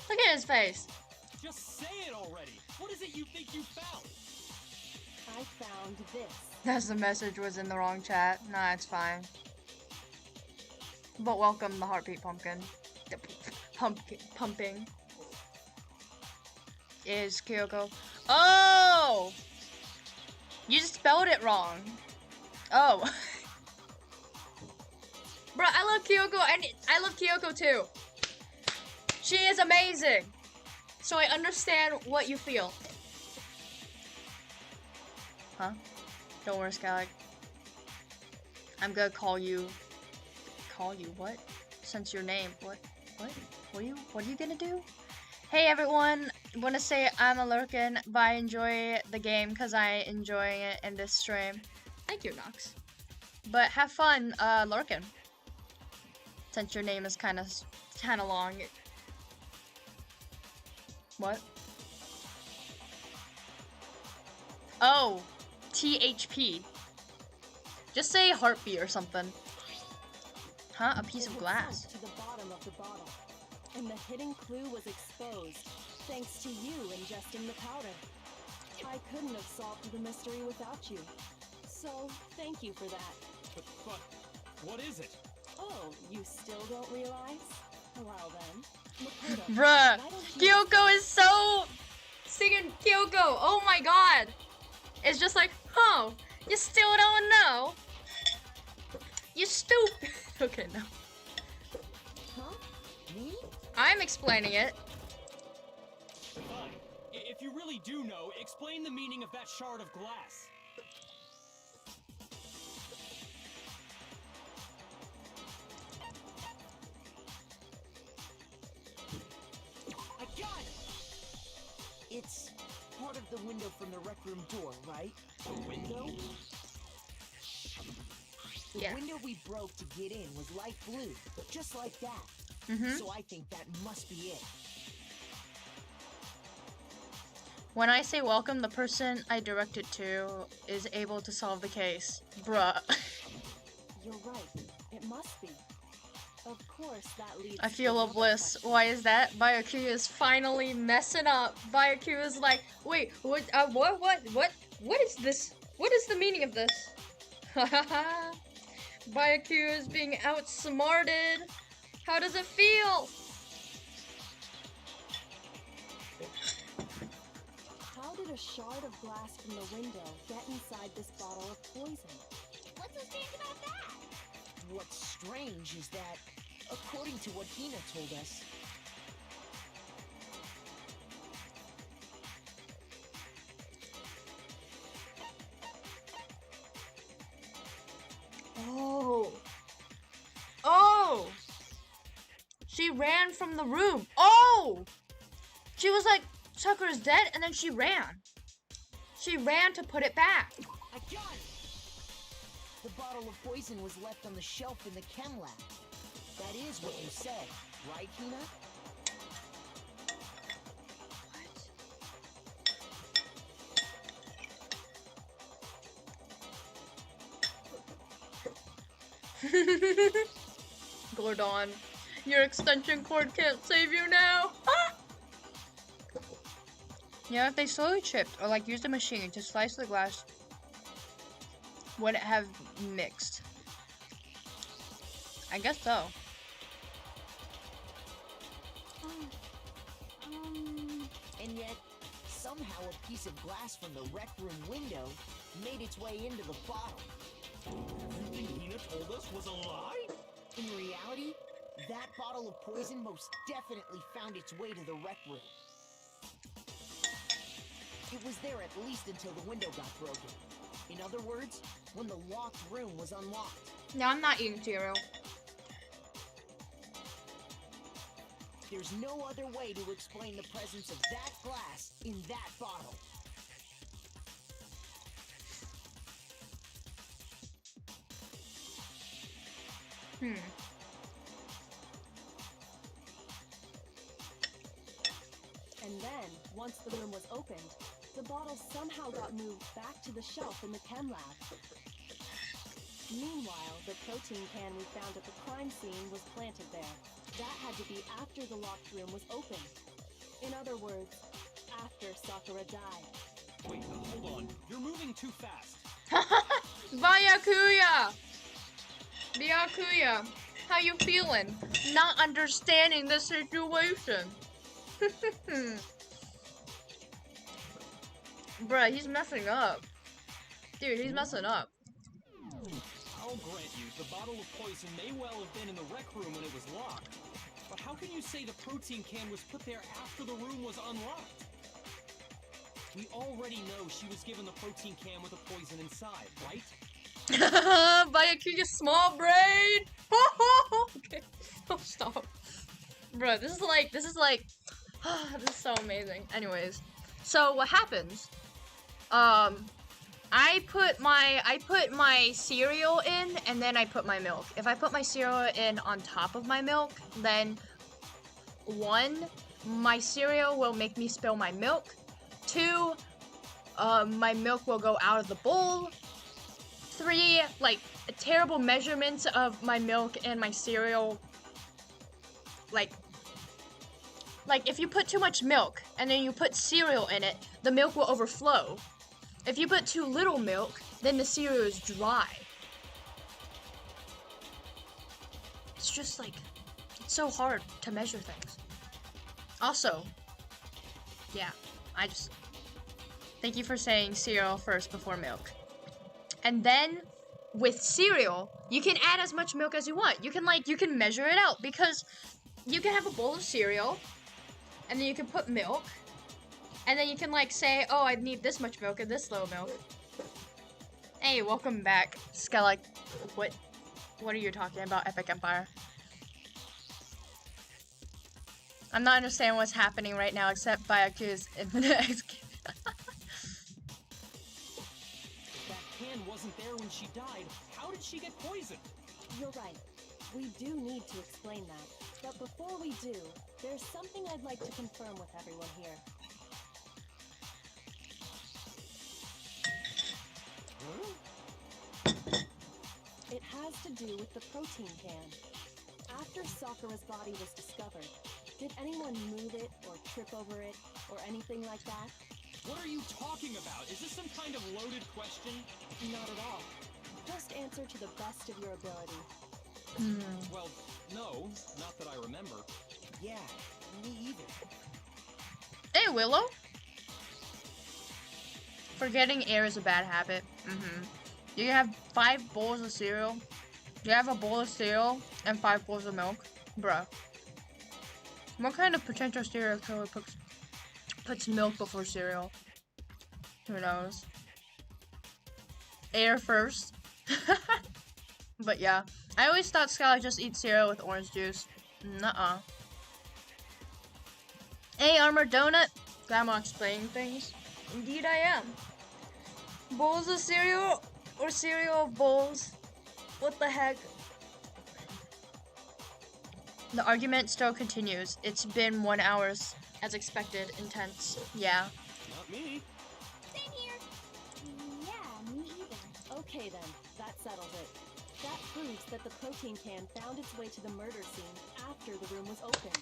Look at his face. Just say it already. What is it you think you found? I found this. That's the message was in the wrong chat. Nah, it's fine. But welcome the heartbeat pumpkin. The pumping. Is Kyoko. Oh! You just spelled it wrong. Oh. Bro, I love Kyoko and I love Kyoko too. She is amazing. So I understand what you feel. Huh? Don't worry, Skylight. I'm gonna call you. Call you what? Since your name. What? What are you gonna do? Hey everyone. Wanna say I'm a lurkin, but I enjoy the game because I enjoying it in this stream. Thank you, Nox. But have fun, lurkin. Since your name is kind of long. What? Oh, THP. Just say heartbeat or something. Huh? A piece It of had glass. sunk to the bottom of the bottle, and the hidden clue was exposed, thanks to you ingesting the powder. I couldn't have solved the mystery without you. So, thank you for that. But what is it? Oh, you still don't realize? Well then, Makoto, Bruh, why don't you Kyoko is so singing Kyoko. Oh my god. It's just like, oh, you still don't know? You stupid. Okay, no. Huh? Me? I'm explaining it. Fine. If you really do know, explain the meaning of that shard of glass. I got it! It's part of the window from the rec room door, right? The window? The Yeah. window we broke to get in was light blue, just like that. Mm-hmm. So I think that must be it. When I say welcome, the person I direct it to is able to solve the case. Bruh. You're right. It must be. Of course, that leads I to feel a another bliss. question. Why is that? Byakuya is finally messing up. Byakuya is like, wait, what is this? What is the meaning of this? Hahaha. Byakuya is being outsmarted. How does it feel? How did a shard of glass from the window get inside this bottle of poison? What's so strange about that? What's strange is that, according to what Hina told us, Oh! She ran from the room. Oh! She was like, Sakura's dead, and then she ran. She ran to put it back. I got it! The bottle of poison was left on the shelf in the chem lab. That is what you said, right, Hina? Gordon, your extension cord can't save you now. Yeah, if they slowly chipped or like used a machine to slice the glass, would it have mixed? I guess so. And yet, somehow a piece of glass from the rec room window made its way into the bottle. Everything Hina told us was a lie? In reality, that bottle of poison most definitely found its way to the rec room. It was there at least until the window got broken. In other words, when the locked room was unlocked. No, I'm not eating cereal. There's no other way to explain the presence of that glass in that bottle. And then, once the room was opened, the bottle somehow got moved back to the shelf in the chem lab. Meanwhile, the protein can we found at the crime scene was planted there. That had to be after the locked room was opened. In other words, after Sakura died. Wait, hold on. You're moving too fast. Byakuya! Byakuya, how you feeling? Not understanding the situation. Bruh, he's messing up. Dude, he's messing up. I'll grant you, the bottle of poison may well have been in the rec room when it was locked. But how can you say the protein can was put there after the room was unlocked? We already know she was given the protein can with the poison inside, right? Byakuya's small brain! Okay, oh, stop. Bruh, this is like, this is so amazing. Anyways, so what happens, I put my cereal in, and then I put my milk. If I put my cereal in on top of my milk, then 1, my cereal will make me spill my milk. 2, my milk will go out of the bowl. 3, like, terrible measurements of my milk and my cereal. Like if you put too much milk and then you put cereal in it, the milk will overflow. If you put too little milk, then the cereal is dry. It's just like, it's so hard to measure things. Also, yeah, thank you for saying cereal first before milk. And then, with cereal, you can add as much milk as you want. You can measure it out, because you can have a bowl of cereal, and then you can put milk, and then you can say, oh, I need this much milk and this little milk. Hey, welcome back, Skella. What are you talking about, Epic Empire? I'm not understanding what's happening right now, except Byakuya's infinite execution. That can wasn't there when she died. How did she get poisoned? You're right. We do need to explain that. But before we do, there's something I'd like to confirm with everyone here. It has to do with the protein can. After Sakura's body was discovered, did anyone move it or trip over it or anything like that? What are you talking about? Is this some kind of loaded question? Not at all. Just answer to the best of your ability. Well, no, not that I remember. Yeah, me either. Hey, Willow. Forgetting air is a bad habit. You can have 5 bowls of cereal. You have a bowl of cereal and 5 bowls of milk. Bruh. What kind of potential serial killer puts milk before cereal? Who knows? Air first. But yeah. I always thought Skylar just eats cereal with orange juice. Nuh-uh. Hey, Armored Donut. I'm explaining things. Indeed I am. Bowls of cereal or cereal bowls? What the heck? The argument still continues. It's been 1 hour, as expected. Intense. Yeah. Not me. Same here. Yeah, me either. Okay then, that settles it. That proves that the protein can found its way to the murder scene after the room was opened.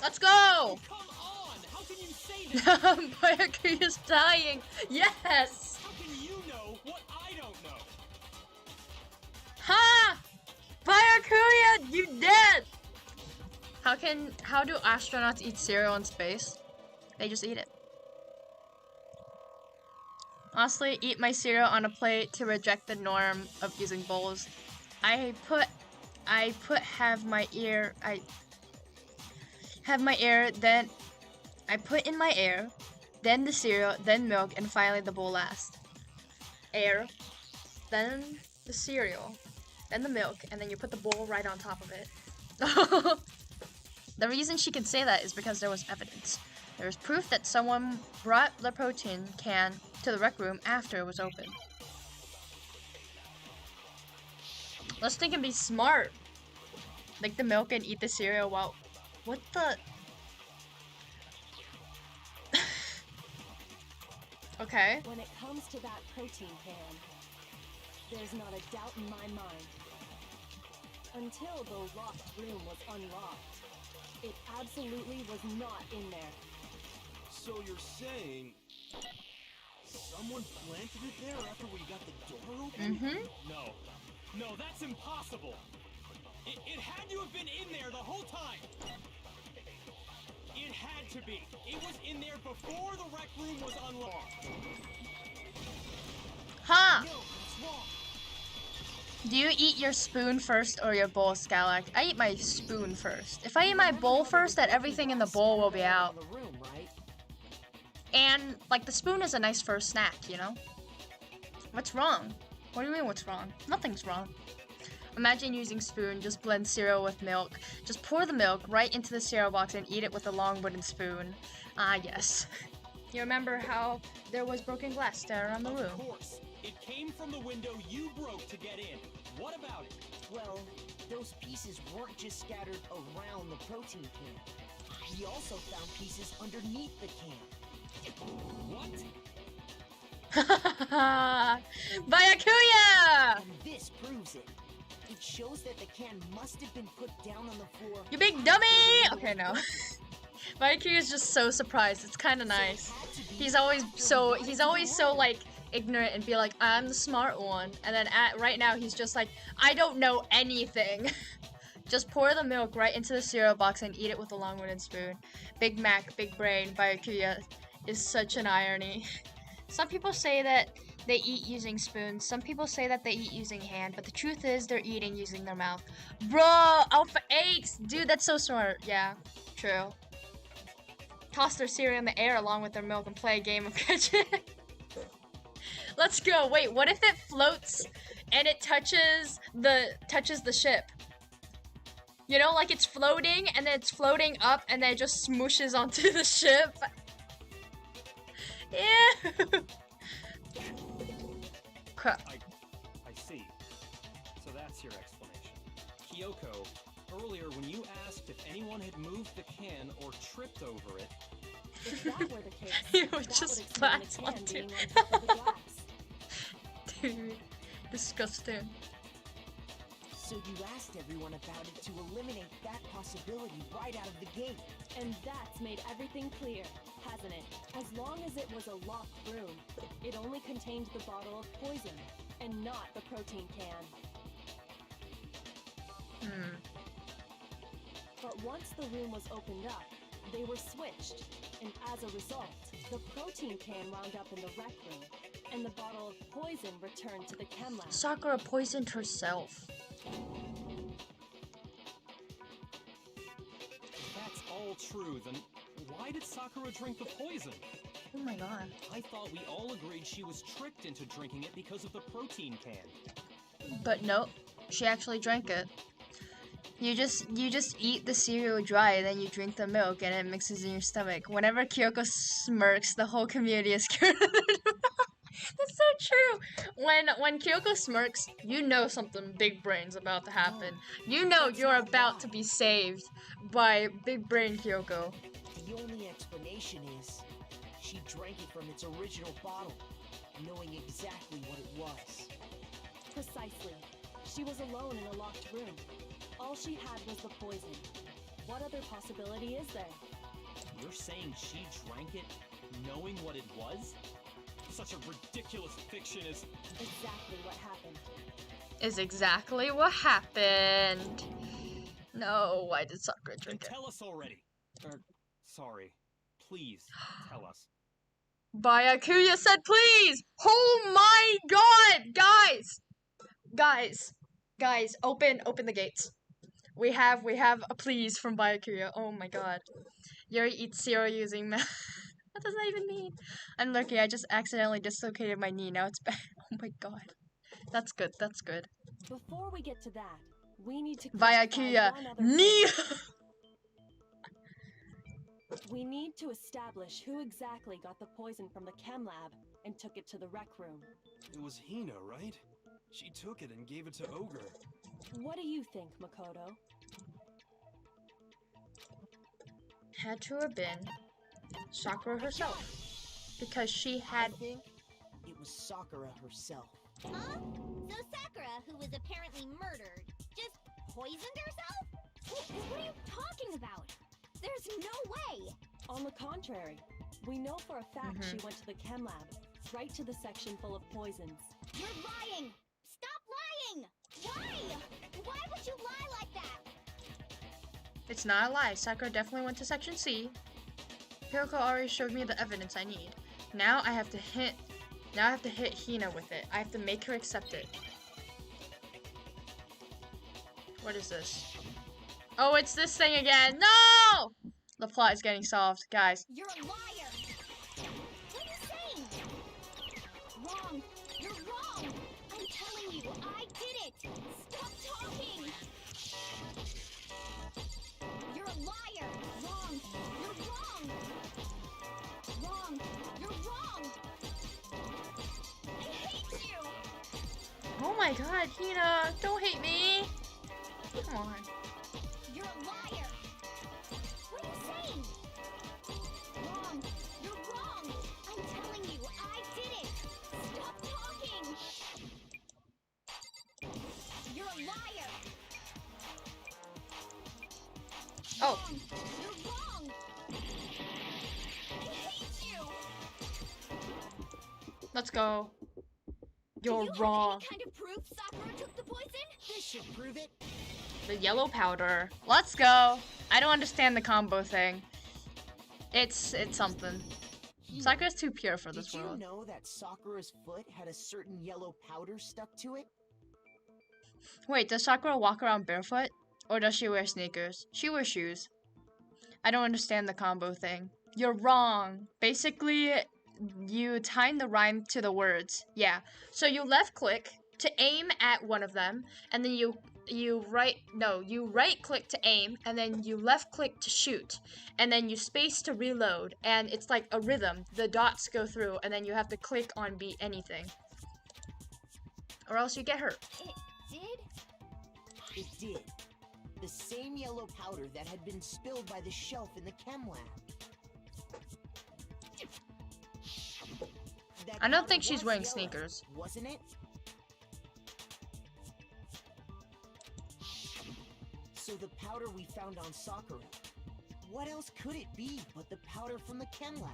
Let's go! Come on! How can you say that? Byakuya's dying! Yes! How can you know what I don't know? Ha! Byakuya, you dead! How do astronauts eat cereal in space? They just eat it. Honestly, eat my cereal on a plate to reject the norm of using bowls. Have my ear, then I put in my air, then the cereal, then milk, and finally the bowl last. Air, then the cereal, then the milk, and then you put the bowl right on top of it. The reason she can say that is because there was evidence. There was proof that someone brought the protein can to the rec room after it was open. Let's think and be smart. Lick the milk and eat the cereal while... What the... Okay. When it comes to that protein can, there's not a doubt in my mind. Until the locked room was unlocked, it absolutely was not in there. So you're saying someone planted it there after we got the door open? Mm-hmm. No, that's impossible. It had to have been in there the whole time. It had to be. It was in there before the rec room was unlocked. Huh! No, it's wrong. Do you eat your spoon first or your bowl, Scalac? I eat my spoon first. If I eat my bowl first, then everything in the bowl will be out. And, like, the spoon is a nice first snack, you know? What's wrong? What do you mean what's wrong? Nothing's wrong. Imagine using spoon, just blend cereal with milk. Just pour the milk right into the cereal box and eat it with a long wooden spoon. Ah, yes. You remember how there was broken glass there around the room? Of course. It came from the window you broke to get in. What about it? Well, those pieces weren't just scattered around the protein can. We also found pieces underneath the can. What? Byakuya! And this proves it. It shows that the can must have been put down on the floor. You big dummy! Okay, no. Byakuya's just so surprised. It's kind of nice. He's always so like ignorant and be like, I'm the smart one. And then right now he's just like, I don't know anything. Just pour the milk right into the cereal box and eat it with a long wooden spoon. Big Mac, big brain, Byakuya is such an irony. Some people say that they eat using spoons. Some people say that they eat using hand. But the truth is they're eating using their mouth. Bro, Alpha 8! Dude, that's so smart. Yeah, true. Toss their cereal in the air along with their milk and play a game of catch it. Let's go. Wait, what if it floats and it touches the ship? You know, like it's floating and then it's floating up and then it just smooshes onto the ship. Ew. Crap. I see. So that's your explanation. Kyoko, earlier when you asked if anyone had moved the can or tripped over it, If that were the case, You that just would explain the splats can onto being on top of the glass. Dude, disgusting. So you asked everyone about it to eliminate that possibility right out of the gate. And that's made everything clear, hasn't it? As long as it was a locked room, it only contained the bottle of poison, and not the protein can. But once the room was opened up, they were switched, and as a result, the protein can wound up in the rec room, and the bottle of poison returned to the chem lab. Sakura poisoned herself. if that's all true, then why did Sakura drink the poison? Oh my god. I thought we all agreed she was tricked into drinking it because of the protein can. But nope, she actually drank it. You just eat the cereal dry, then you drink the milk, and it mixes in your stomach. Whenever Kyoko smirks, the whole community is cured. That's so true. When Kyoko smirks, you know something big brain's about to happen. You know you're about to be saved by big brain Kyoko. The only explanation is she drank it from its original bottle, knowing exactly what it was. Precisely. She was alone in a locked room. All she had was the poison. What other possibility is there? You're saying she drank it knowing what it was? Such a ridiculous fiction is... Exactly what happened. Is exactly what happened. No, why did Sakura Then drink it? tell us already. Sorry. Please, tell us. Byakuya said please! Oh my god! Guys, open the gates. We have a please from Byakuya. Oh my god. Yuri eats cereal using math. What does that even mean? I'm lucky, I just accidentally dislocated my knee, now it's back. Oh my god. That's good. Before we get to that, we need to Byakuya, clarify one other knee! thing. We need to establish who exactly got the poison from the chem lab and took it to the rec room. It was Hina, right? She took it and gave it to Ogre. What do you think, Makoto? Had to have been Sakura herself. Because she I had... think it was Sakura herself. Huh? So Sakura, who was apparently murdered, just poisoned herself? What are you talking about? There's no way! On the contrary, we know for a fact she went to the chem lab, right to the section full of poisons. You're lying! Stop lying! Why? Why would you lie like that? It's not a lie. Sakura definitely went to Section C. Hiroko already showed me the evidence I need. Now I have to hit Hina with it. I have to make her accept it. What is this? Oh, it's this thing again. No! The plot is getting solved, guys. You're a liar! What are you saying? Wrong! You're wrong! I'm telling you, I did it! Stop talking! You're a liar! Wrong! You're wrong! Wrong! You're wrong! I hate you! Oh my god, Hina, don't hate me. Come on. You're a liar! What are you saying? Wrong! You're wrong! I'm telling you, I did it! Stop talking! You're a liar! Oh. Wrong! You're wrong! I hate you! Let's go. You're Do you wrong. have any kind of proof Sakura took the poison? This should prove it. The yellow powder. Let's go. I don't understand the combo thing. It's something. Hina, Sakura's too pure for this did you world. know that Sakura's foot had a certain yellow powder stuck to it? Wait, does Sakura walk around barefoot? Or does she wear sneakers? She wears shoes. I don't understand the combo thing. You're wrong. Basically, you time the rhyme to the words. Yeah. So you left click to aim at one of them, and then you right click to aim, and then you left click to shoot, and then you space to reload, and it's like a rhythm. The dots go through, and then you have to click on beat anything, or else you get hurt. It did? It did. The same yellow powder that had been spilled by the shelf in the chem lab. That I don't powder think she's was wearing yellow, sneakers. wasn't it? So the powder we found on Sakura. What else could it be but the powder from the chem lab?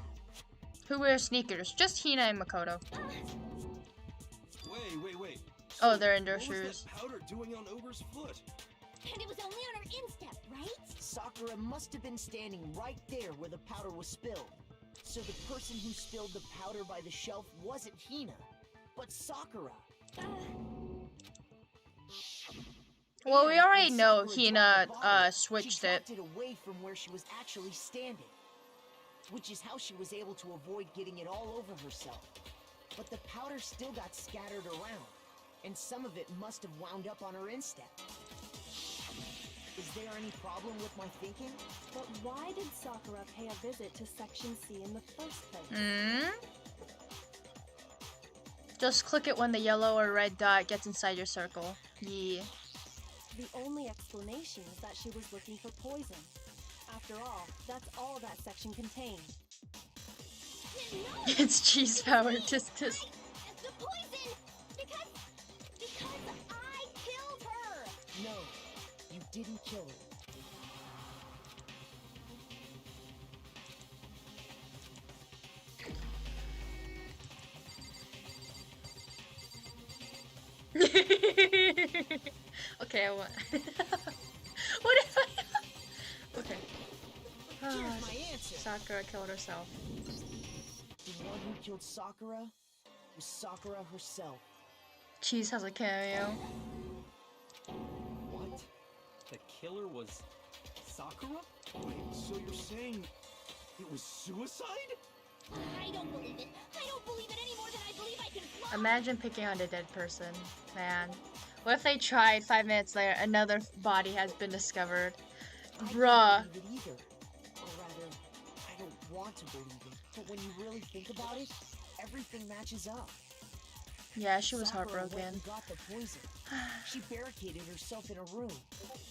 Who wears sneakers? Just Hina and Makoto. Wait. Oh, they're in their What was shoes. that powder doing on Ogre's foot? And it was only on her instep, right? Sakura must have been standing right there where the powder was spilled. So the person who spilled the powder by the shelf wasn't Hina, but Sakura. Well, we And already when know Sakura Hina dropped the bottle, switched she it. dropped it away from where she was actually standing, which is how she was able to avoid getting it all over herself. But the powder still got scattered around, and some of it must have wound up on her instep. Is there any problem with my thinking? But why did Sakura pay a visit to Section C in the first place? Just click it when the yellow or red dot gets inside your circle. Yeah. The only explanation is that she was looking for poison. After all, that's all that section contained. No! It's cheese power. Just. The poison! Because I killed No, you didn't kill her. Okay, I want. What if I? Okay. Here's my answer. Sakura killed herself. The one who killed Sakura was Sakura herself. Cheese has a cameo. What? The killer was Sakura? Wait, so you're saying it was suicide? I don't believe it. I don't believe it any more than I believe I can fly. Imagine picking on a dead person, man. What if they tried 5 minutes later, another body has been discovered? Bruh. I don't believe it either. Or rather, I don't want to believe it. But when you really think about it, everything matches up. Yeah, she was Sakura heartbroken. went and got the poison. She barricaded herself in a room,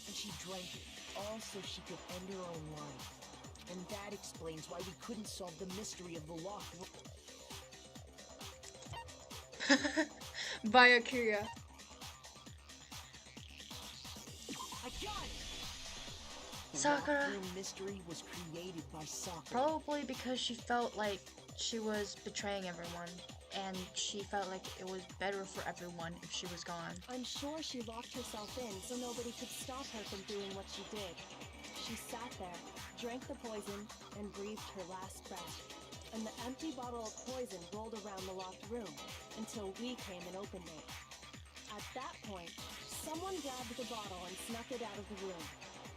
and she drank it, all so she could end her own life. And that explains why we couldn't solve the mystery of the locked room. Biocuria. I got it! The Sakura. locked room mystery was created by Sakura. Probably because she felt like she was betraying everyone, and she felt like it was better for everyone if she was gone. I'm sure she locked herself in so nobody could stop her from doing what she did. She sat there, drank the poison, and breathed her last breath. And the empty bottle of poison rolled around the locked room until we came and opened it. At that point, someone grabbed the bottle and snuck it out of the room.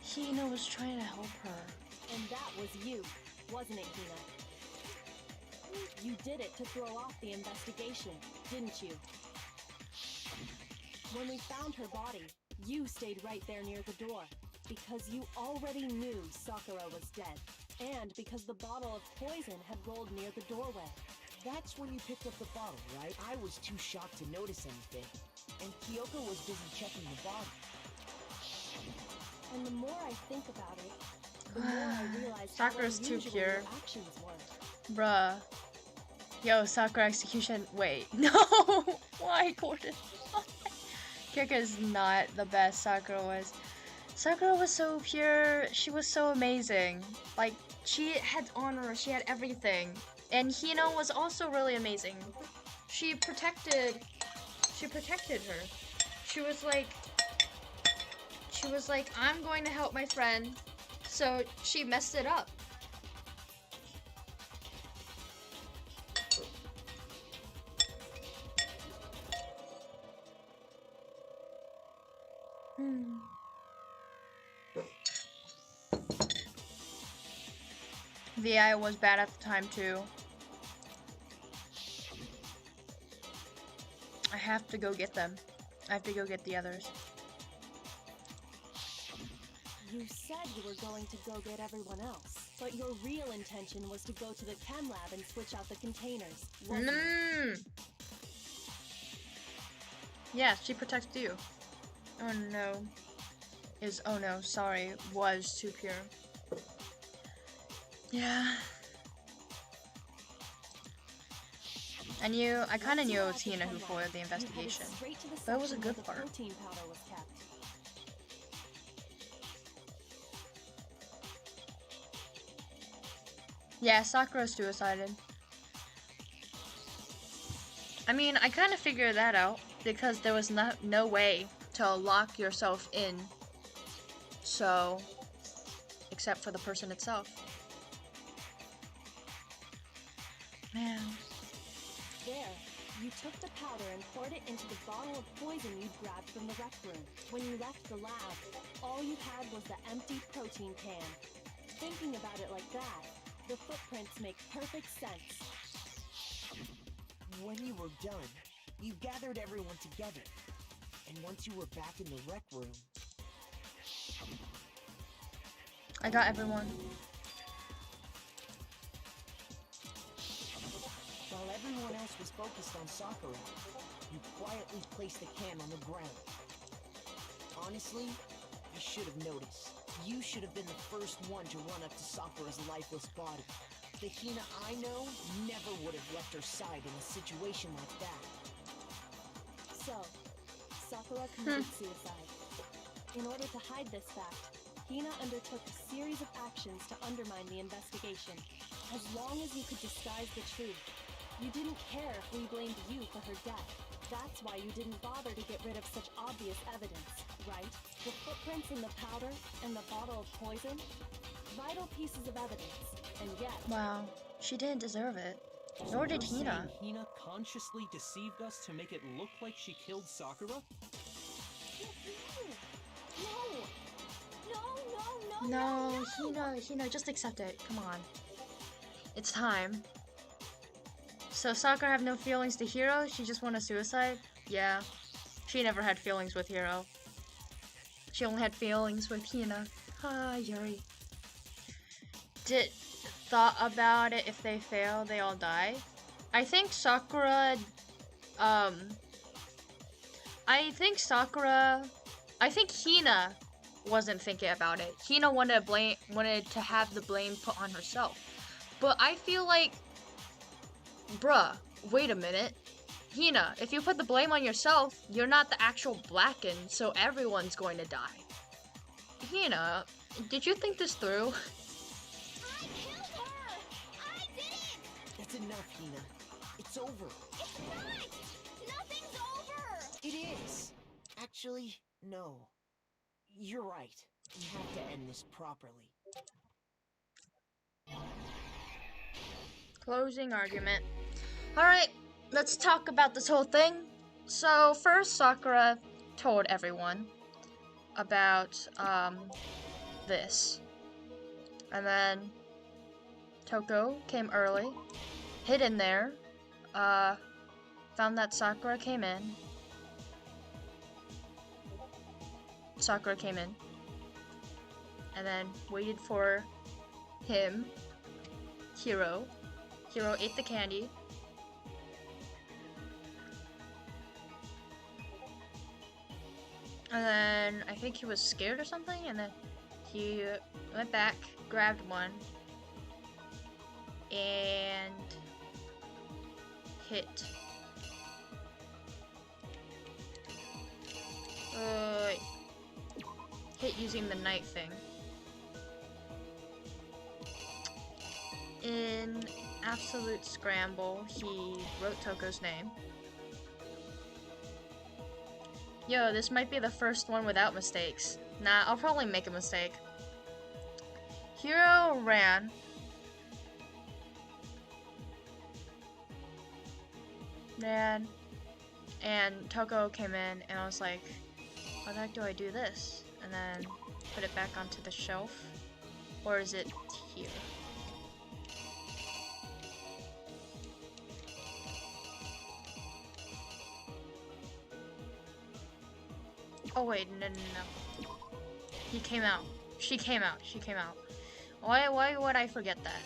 Hina was trying to help her. And that was you, wasn't it, Hina? You did it to throw off the investigation, didn't you? When we found her body, you stayed right there near the door, because you already knew Sakura was dead, and because the bottle of poison had rolled near the doorway. That's when you picked up the bottle, right? I was too shocked to notice anything, and Kyoko was busy checking the bottle. And the more I think about it, the more I realize Sakura's how too unusual pure. your actions were. Bruh. Yo, Sakura execution. Wait, no! Why, Gordon? Kyoko is not the best Sakura was. Sakura was so pure. She was so amazing. Like, she had honor, she had everything. And Hina was also really amazing. She protected her. She was like, I'm going to help my friend. So she messed it up. VI was bad at the time too. I have to go get them. I have to go get the others. You said you were going to go get everyone else, but your real intention was to go to the chem lab and switch out the containers, wasn't it? Yeah, she protects you. Oh no. Oh no, sorry, was too pure. Yeah. I kinda knew it was Hina who foiled the investigation. But it was a good part. Protein powder was kept. Yeah, Sakura suicided. I mean, I kind of figured that out because there was no way to lock yourself in. So, except for the person itself. Man. There, you took the powder and poured it into the bottle of poison you'd grabbed from the rec room. When you left the lab, all you had was the empty protein can. Thinking about it like that, the footprints make perfect sense. When you were done, you gathered everyone together. And once you were back in the rec room... I got everyone. While everyone else was focused on Sakura, you quietly placed the can on the ground. Honestly, I should have noticed. You should have been the first one to run up to Sakura's lifeless body. The Hina I know never would have left her side in a situation like that. So, Sakura committed suicide. In order to hide this fact, Hina undertook a series of actions to undermine the investigation. As long as you could disguise the truth, you didn't care if we blamed you for her death. That's why you didn't bother to get rid of such obvious evidence, right? The footprints in the powder and the bottle of poison? Vital pieces of evidence, and yet... Wow, she didn't deserve it. Nor did You're Hina. saying Hina consciously deceived us to make it look like she killed Sakura? No, Hina, just accept it. Come on. It's time. So Sakura have no feelings to Hiro? She just wanted suicide? Yeah. She never had feelings with Hiro. She only had feelings with Hina. Ah, Yuri. Thought about it, if they fail, they all die? I think Sakura, I think Hina wasn't thinking about it. Hina wanted to have the blame put on herself. But I feel like, bruh, wait a minute. Hina, if you put the blame on yourself, you're not the actual Blacken, so everyone's going to die. Hina, did you think this through? I killed her! I did it! That's enough, Hina. It's over. It's not! Nothing's over! It is. Actually, no. You're right. We have to end this properly. Closing argument. Alright, let's talk about this whole thing. So, first Sakura told everyone about, this. And then Toko came early, hid in there, found that Sakura came in. Sakura came in. And then waited for him, Hiro. Hiro ate the candy. And then I think he was scared or something, and then he went back, grabbed one, and hit. Hit using the knife thing. In absolute scramble, he wrote Toko's name. Yo, this might be the first one without mistakes. Nah, I'll probably make a mistake. Hiro ran. And Toko came in, and I was like, how the heck do I do this? And then put it back onto the shelf. Or is it here? Oh wait, no. He came out. She came out. Why would I forget that?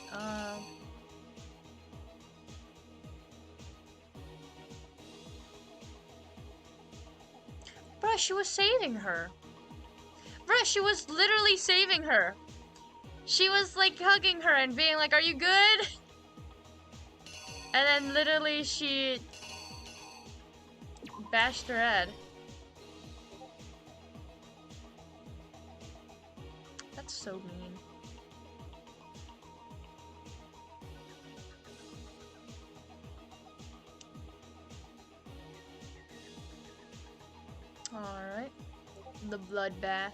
Bruh, she was saving her. Bruh, she was literally saving her. She was like hugging her and being like, "Are you good?" And then literally she bashed her head. That's so mean. Alright. The bloodbath.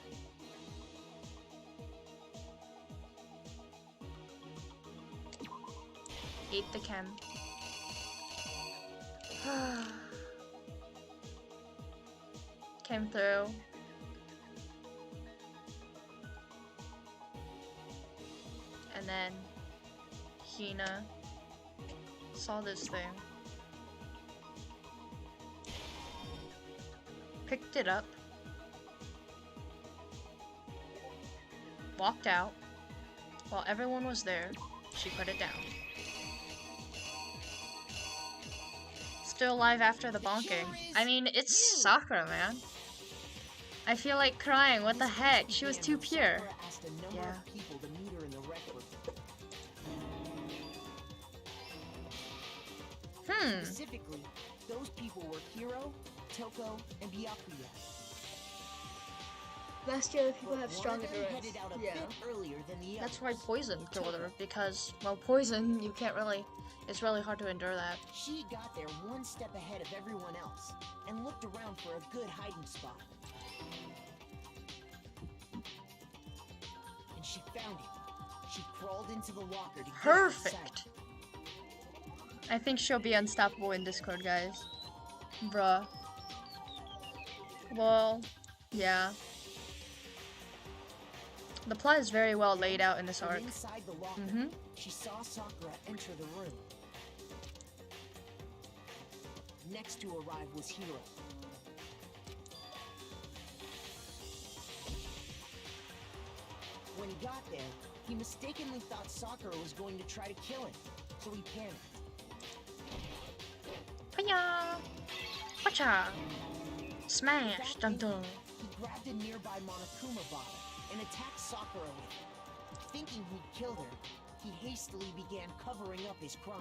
Ate the chem. Came through. And then Hina saw this thing. Picked it up. Walked out. While everyone was there, she put it down. Still alive after the bonking. I mean, it's Sakura, man. I feel like crying. What the heck? She was too pure. Yeah. Specifically, those people were Hiro, Toko, and Byakuya. Vascular people But have one strong of them endurance. headed out a Yeah. bit earlier than the That's others. why poison killed her, because, well, poison, you can't really, it's really hard to endure that. She got there one step ahead of everyone else and looked around for a good hiding spot. And she found it. She crawled into the locker to get inside. Perfect! I think she'll be unstoppable in Discord, guys. Bruh. Well, yeah. The plot is very well laid out in this From arc. inside the locker, Mm-hmm. she saw Sakura enter the room. Next to arrive was Hiro. When he got there, he mistakenly thought Sakura was going to try to kill him, so he panicked. Hiya! Wacha! Smash! Dun dun! He grabbed a nearby Monokuma bottle and attacked Sakura with it. Thinking he'd killed her, he hastily began covering up his crime.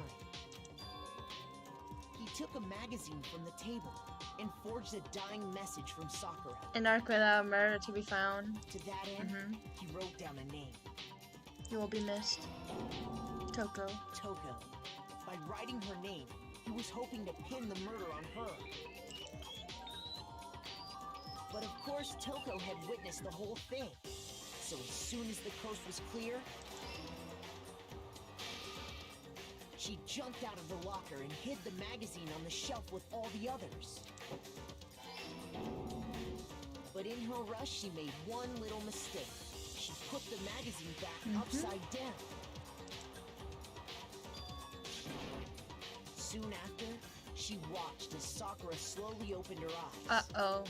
He took a magazine from the table and forged a dying message from Sakura. An arc without murder to be found. To that end, Mm-hmm. he wrote down a name, You will be missed. Toko. Toko. By writing her name, he was hoping to pin the murder on her. But of course, Toko had witnessed the whole thing. So as soon as the coast was clear, she jumped out of the locker and hid the magazine on the shelf with all the others. But in her rush, she made one little mistake. She put the magazine back upside down. Soon after, she watched as Sakura slowly opened her eyes. Uh-oh.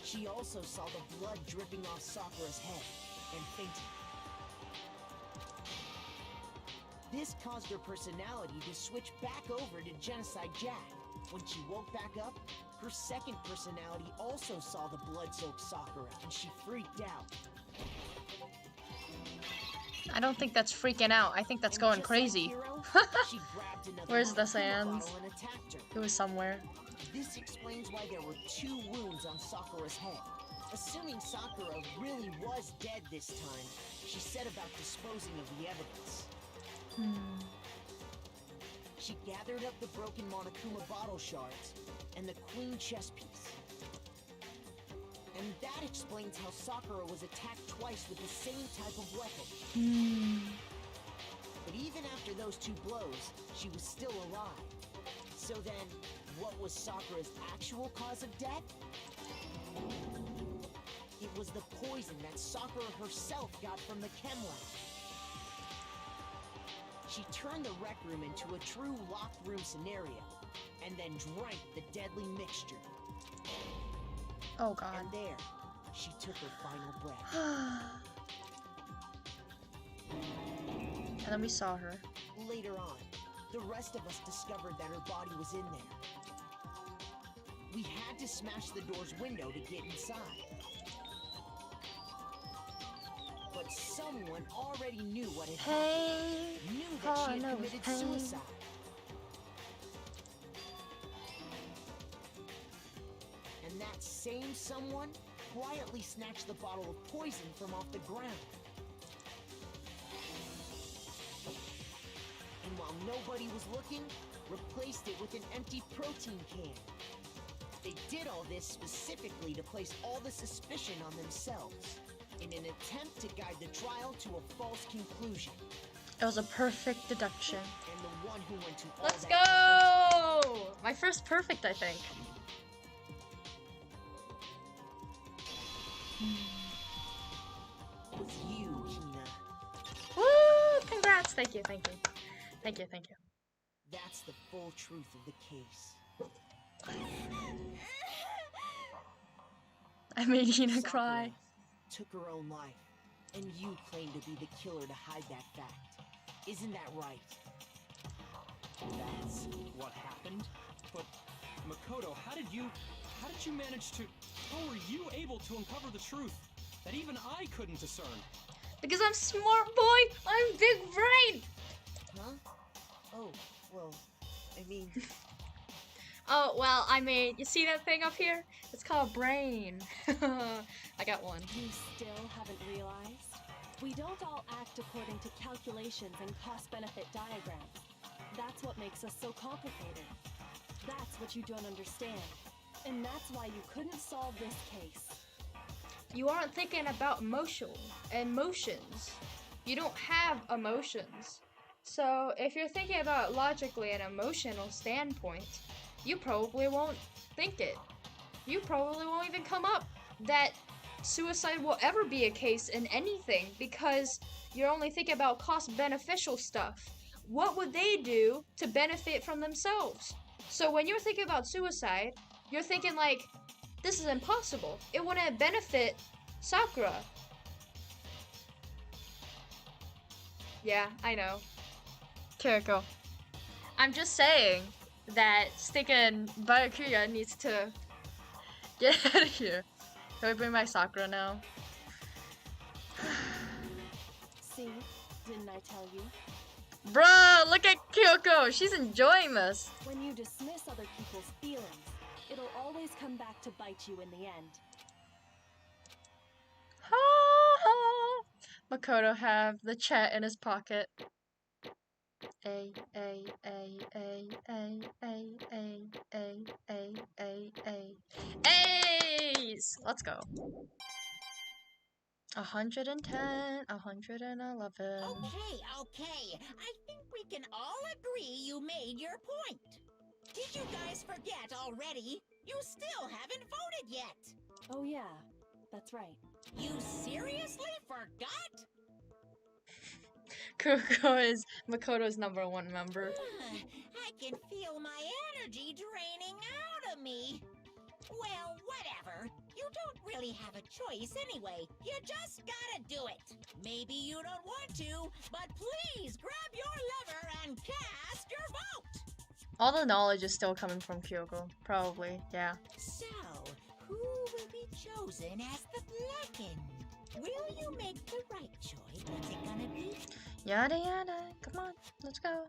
She also saw the blood dripping off Sakura's head and fainted. This caused her personality to switch back over to Genocide Jack. When she woke back up, her second personality also saw the blood-soaked Sakura, and she freaked out. I don't think that's freaking out. I think that's And going just like crazy. Hiro, she grabbed another Where's the Monokuma sands? bottle and attacked her. It was somewhere. This explains why there were 2 wounds on Sakura's head. Assuming Sakura really was dead this time, she set about disposing of the evidence. She gathered up the broken Monokuma bottle shards and the queen chess piece. And that explains how Sakura was attacked twice with the same type of weapon. But even after those 2 blows, she was still alive. So then, what was Sakura's actual cause of death? It was the poison that Sakura herself got from the chem lab. She turned the rec room into a true locked room scenario, and then drank the deadly mixture. Oh god. And there, she took her final breath. And then we saw her. Later on, the rest of us discovered that her body was in there. We had to smash the door's window to get inside. But someone already knew what had happened. Hey, Knew that all she I know had is committed pain. suicide. And that same someone quietly snatched the bottle of poison from off the ground. And while nobody was looking, replaced it with an empty protein can. They did all this specifically to place all the suspicion on themselves, in an attempt to guide the trial to a false conclusion. It was a perfect deduction. And the one who went to all Let's that go! My first perfect, I think. effort was you, Hina. Woo! Congrats! Thank you, thank you. Thank you, thank you. That's the full truth of the case. I made Hina Sakura cry. took her own life, and you claim to be the killer to hide that fact. Isn't that right? That's what happened? But, Makoto, how did you manage to... How were you able to uncover the truth that even I couldn't discern? Because I'm smart, boy! I'm big brain! Huh? Oh, well, I mean... Oh, well, I mean, you see that thing up here? It's called brain. I got one. You still haven't realized? We don't all act according to calculations and cost-benefit diagrams. That's what makes us so complicated. That's what you don't understand. And that's why you couldn't solve this case. You aren't thinking about emotions. You don't have emotions. So if you're thinking about it logically and emotional standpoint, you probably won't think it. You probably won't even come up that suicide will ever be a case in anything because you're only thinking about cost-beneficial stuff. What would they do to benefit from themselves? So when you're thinking about suicide, you're thinking like, this is impossible. It wouldn't benefit Sakura. Yeah, I know. Kiriko. I'm just saying that stinking Byakuya needs to get out of here. Can we bring back Sakura now? See? Didn't I tell you? Bruh, look at Kyoko. She's enjoying this. When you dismiss other people's feelings, it'll always come back to bite you in the end. Makoto have the chat in his pocket. A, A, A, A, A, A, A, A, A, A, A. Ace! Let's go. 110, 111. Okay. I think we can all agree you made your point. Did you guys forget already? You still haven't voted yet. Oh yeah, that's right. You seriously forgot? Kuko is Makoto's #1 member. I can feel my energy draining out of me. Well, whatever. You don't really have a choice anyway. You just gotta do it. Maybe you don't want to, but please grab your lever and cast your vote. All the knowledge is still coming from Kyoko. Probably, yeah. So, who will be chosen as the Blackened? Will you make the right choice? What's it gonna be? Yada yada. Come on, let's go.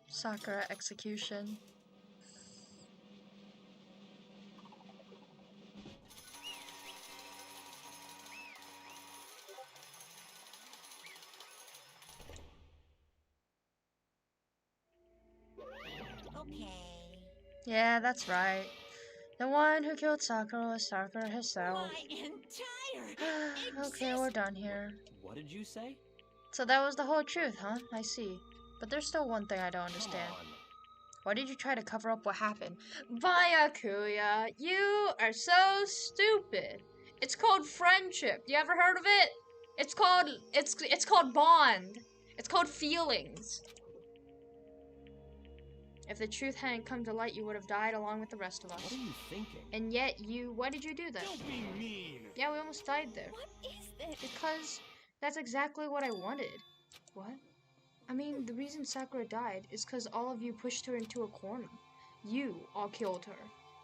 Sakura execution. Okay. Yeah, that's right. The one who killed Sakura was Sakura herself. My entire Okay, we're done here. What did you say? So that was the whole truth, huh? I see. But there's still one thing I don't understand. Come on. Why did you try to cover up what happened? Byakuya, you are so stupid. It's called friendship. You ever heard of it? It's called bond. It's called feelings. If the truth hadn't come to light, you would have died along with the rest of us. What are you thinking? And yet why did you do that? Don't be mean. Yeah, we almost died there. What is this? Because that's exactly what I wanted. What? I mean, the reason Sakura died is because all of you pushed her into a corner. You all killed her.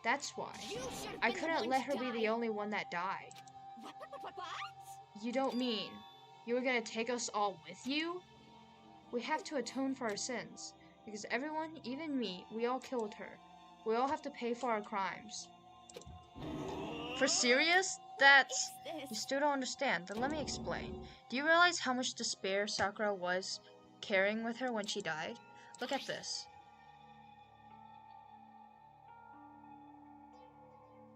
That's why. You should've I been the couldn't one let to her be the die. only one that died. What? You don't mean you were gonna take us all with you? We have to atone for our sins. Because everyone, even me, we all killed her. We all have to pay for our crimes. For serious? That's... You still don't understand, then let me explain. Do you realize how much despair Sakura was carrying with her when she died? Look at this.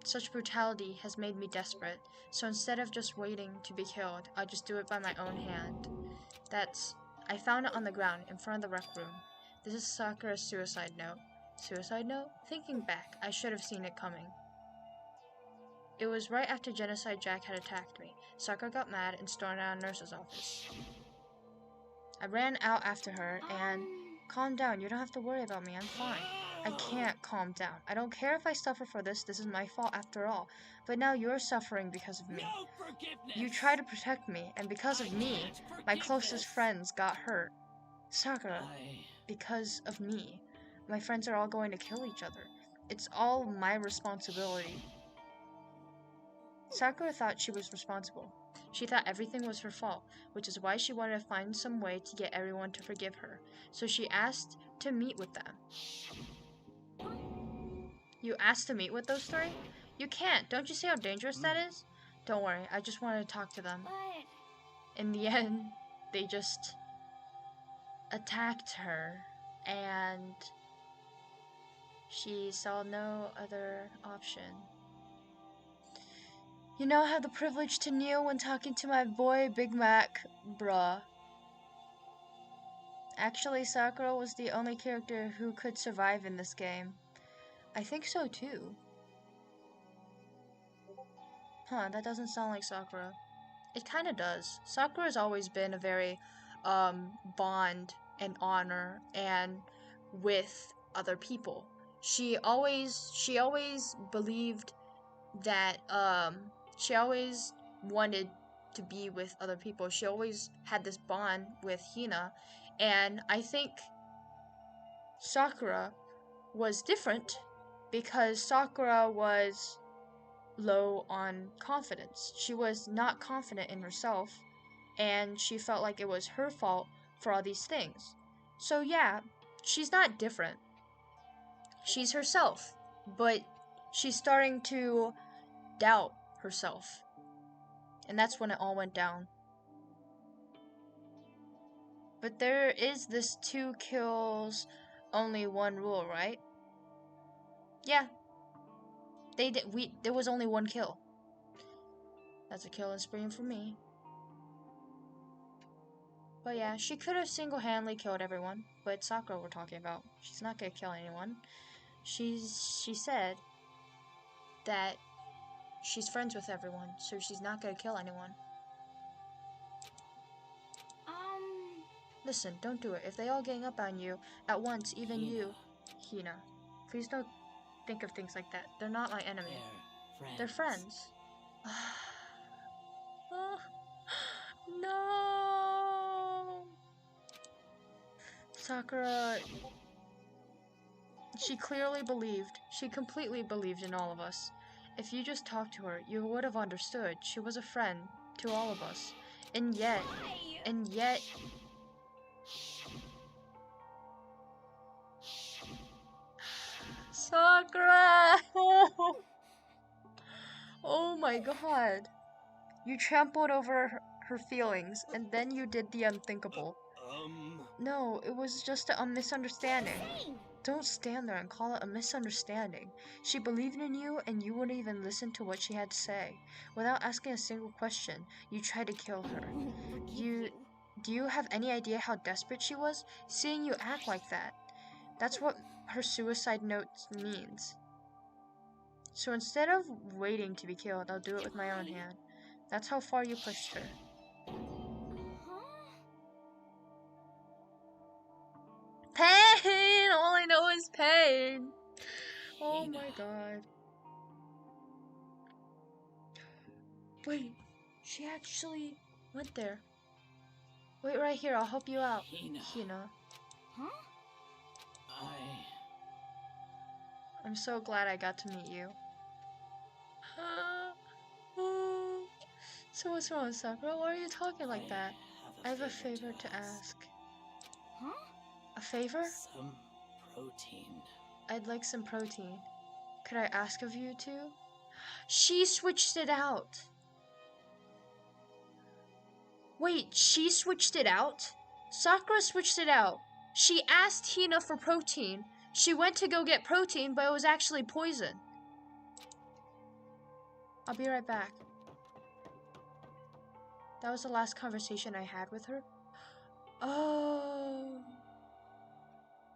Such brutality has made me desperate, so instead of just waiting to be killed, I'll just do it by my own hand. I found it on the ground in front of the rec room. This is Sakura's suicide note. Suicide note? Thinking back, I should have seen it coming. It was right after Genocide Jack had attacked me. Sakura got mad and stormed out of the nurse's office. I ran out after her and... Calm down, you don't have to worry about me, I'm fine. I can't calm down. I don't care if I suffer for this is my fault after all. But now you're suffering because of me. No forgiveness. You tried to protect me, and because of me, my closest friends got hurt. Sakura, because of me, my friends are all going to kill each other. It's all my responsibility. Sakura thought she was responsible. She thought everything was her fault, which is why she wanted to find some way to get everyone to forgive her. So she asked to meet with them. You asked to meet with those three? You can't. Don't you see how dangerous that is? Don't worry, I just wanted to talk to them. But In the end, they just attacked her, and she saw no other option. You now have the privilege to kneel when talking to my boy Big Mac, bruh. Actually, Sakura was the only character who could survive in this game. I think so too. Huh, that doesn't sound like Sakura. It kinda does. Sakura's always been a very, bond and honor and with other people. She always believed that, she always wanted to be with other people. She always had this bond with Hina, and I think Sakura was different because Sakura was low on confidence. She was not confident in herself, and she felt like it was her fault for all these things. So yeah, she's not different. She's herself, but she's starting to doubt herself. And that's when it all went down. But there is this 2 kills, only 1 rule, right? Yeah. There was only 1 kill. That's a killing spree for me. But yeah, she could have single-handedly killed everyone, but Sakura we're talking about. She's not gonna kill anyone. She said that she's friends with everyone, so she's not gonna kill anyone. Listen, don't do it. If they all gang up on you at once, even you, Hina, please don't think of things like that. They're not my enemy. They're friends. No! Sakura, she clearly believed, she completely believed in all of us. If you just talked to her, you would have understood. She was a friend to all of us. And yet, Sakura! Oh my god. You trampled over her feelings, and then you did the unthinkable. No, it was just a misunderstanding. Don't stand there and call it a misunderstanding. She believed in you, and you wouldn't even listen to what she had to say. Without asking a single question, you tried to kill her. Do you have any idea how desperate she was? Seeing you act like that. That's what her suicide note means. So instead of waiting to be killed, I'll do it with my own hand. That's how far you pushed her. Pain! All I know is pain! Oh my god. Wait, she actually went there. Wait right here, I'll help you out. Hina. I'm so glad I got to meet you. So what's wrong, Sakura? Why are you talking like that? I have a favor to ask. A favor? Some protein. I'd like some protein. Could I ask of you too? She switched it out. Wait, she switched it out? Sakura switched it out. She asked Hina for protein. She went to go get protein, but it was actually poison. I'll be right back. That was the last conversation I had with her. Oh.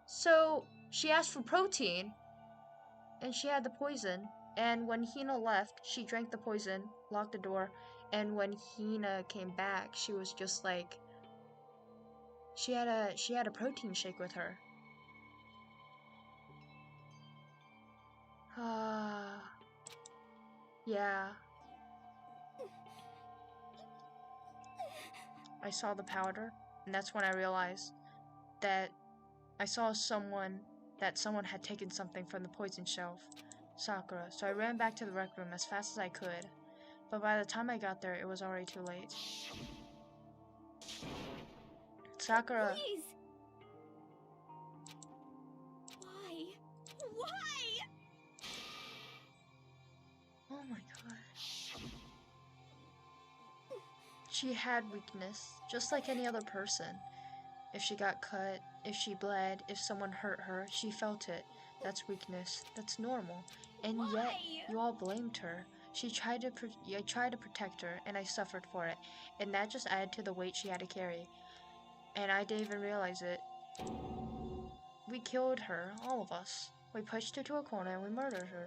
So, she asked for protein, and she had the poison. And when Hina left, she drank the poison, locked the door, and when Hina came back, she was just like, she had a protein shake with her. Yeah. I saw the powder, and that's when I realized that I saw someone had taken something from the poison shelf. Sakura. So I ran back to the rec room as fast as I could. But by the time I got there, it was already too late. Sakura. Please. Why? She had weakness, just like any other person. If she got cut, if she bled, if someone hurt her, she felt it. That's weakness. That's normal. And yet, you all blamed her. I tried to protect her, and I suffered for it. And that just added to the weight she had to carry. And I didn't even realize it. We killed her, all of us. We pushed her to a corner and we murdered her.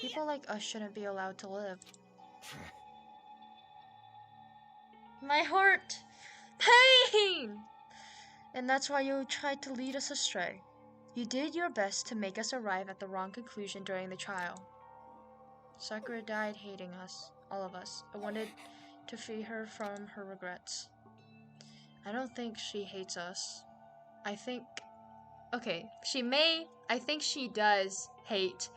People like us shouldn't be allowed to live. My heart! Pain! And that's why you tried to lead us astray. You did your best to make us arrive at the wrong conclusion during the trial. Sakura died hating us, all of us. I wanted to free her from her regrets. I don't think she hates us. I think she does hate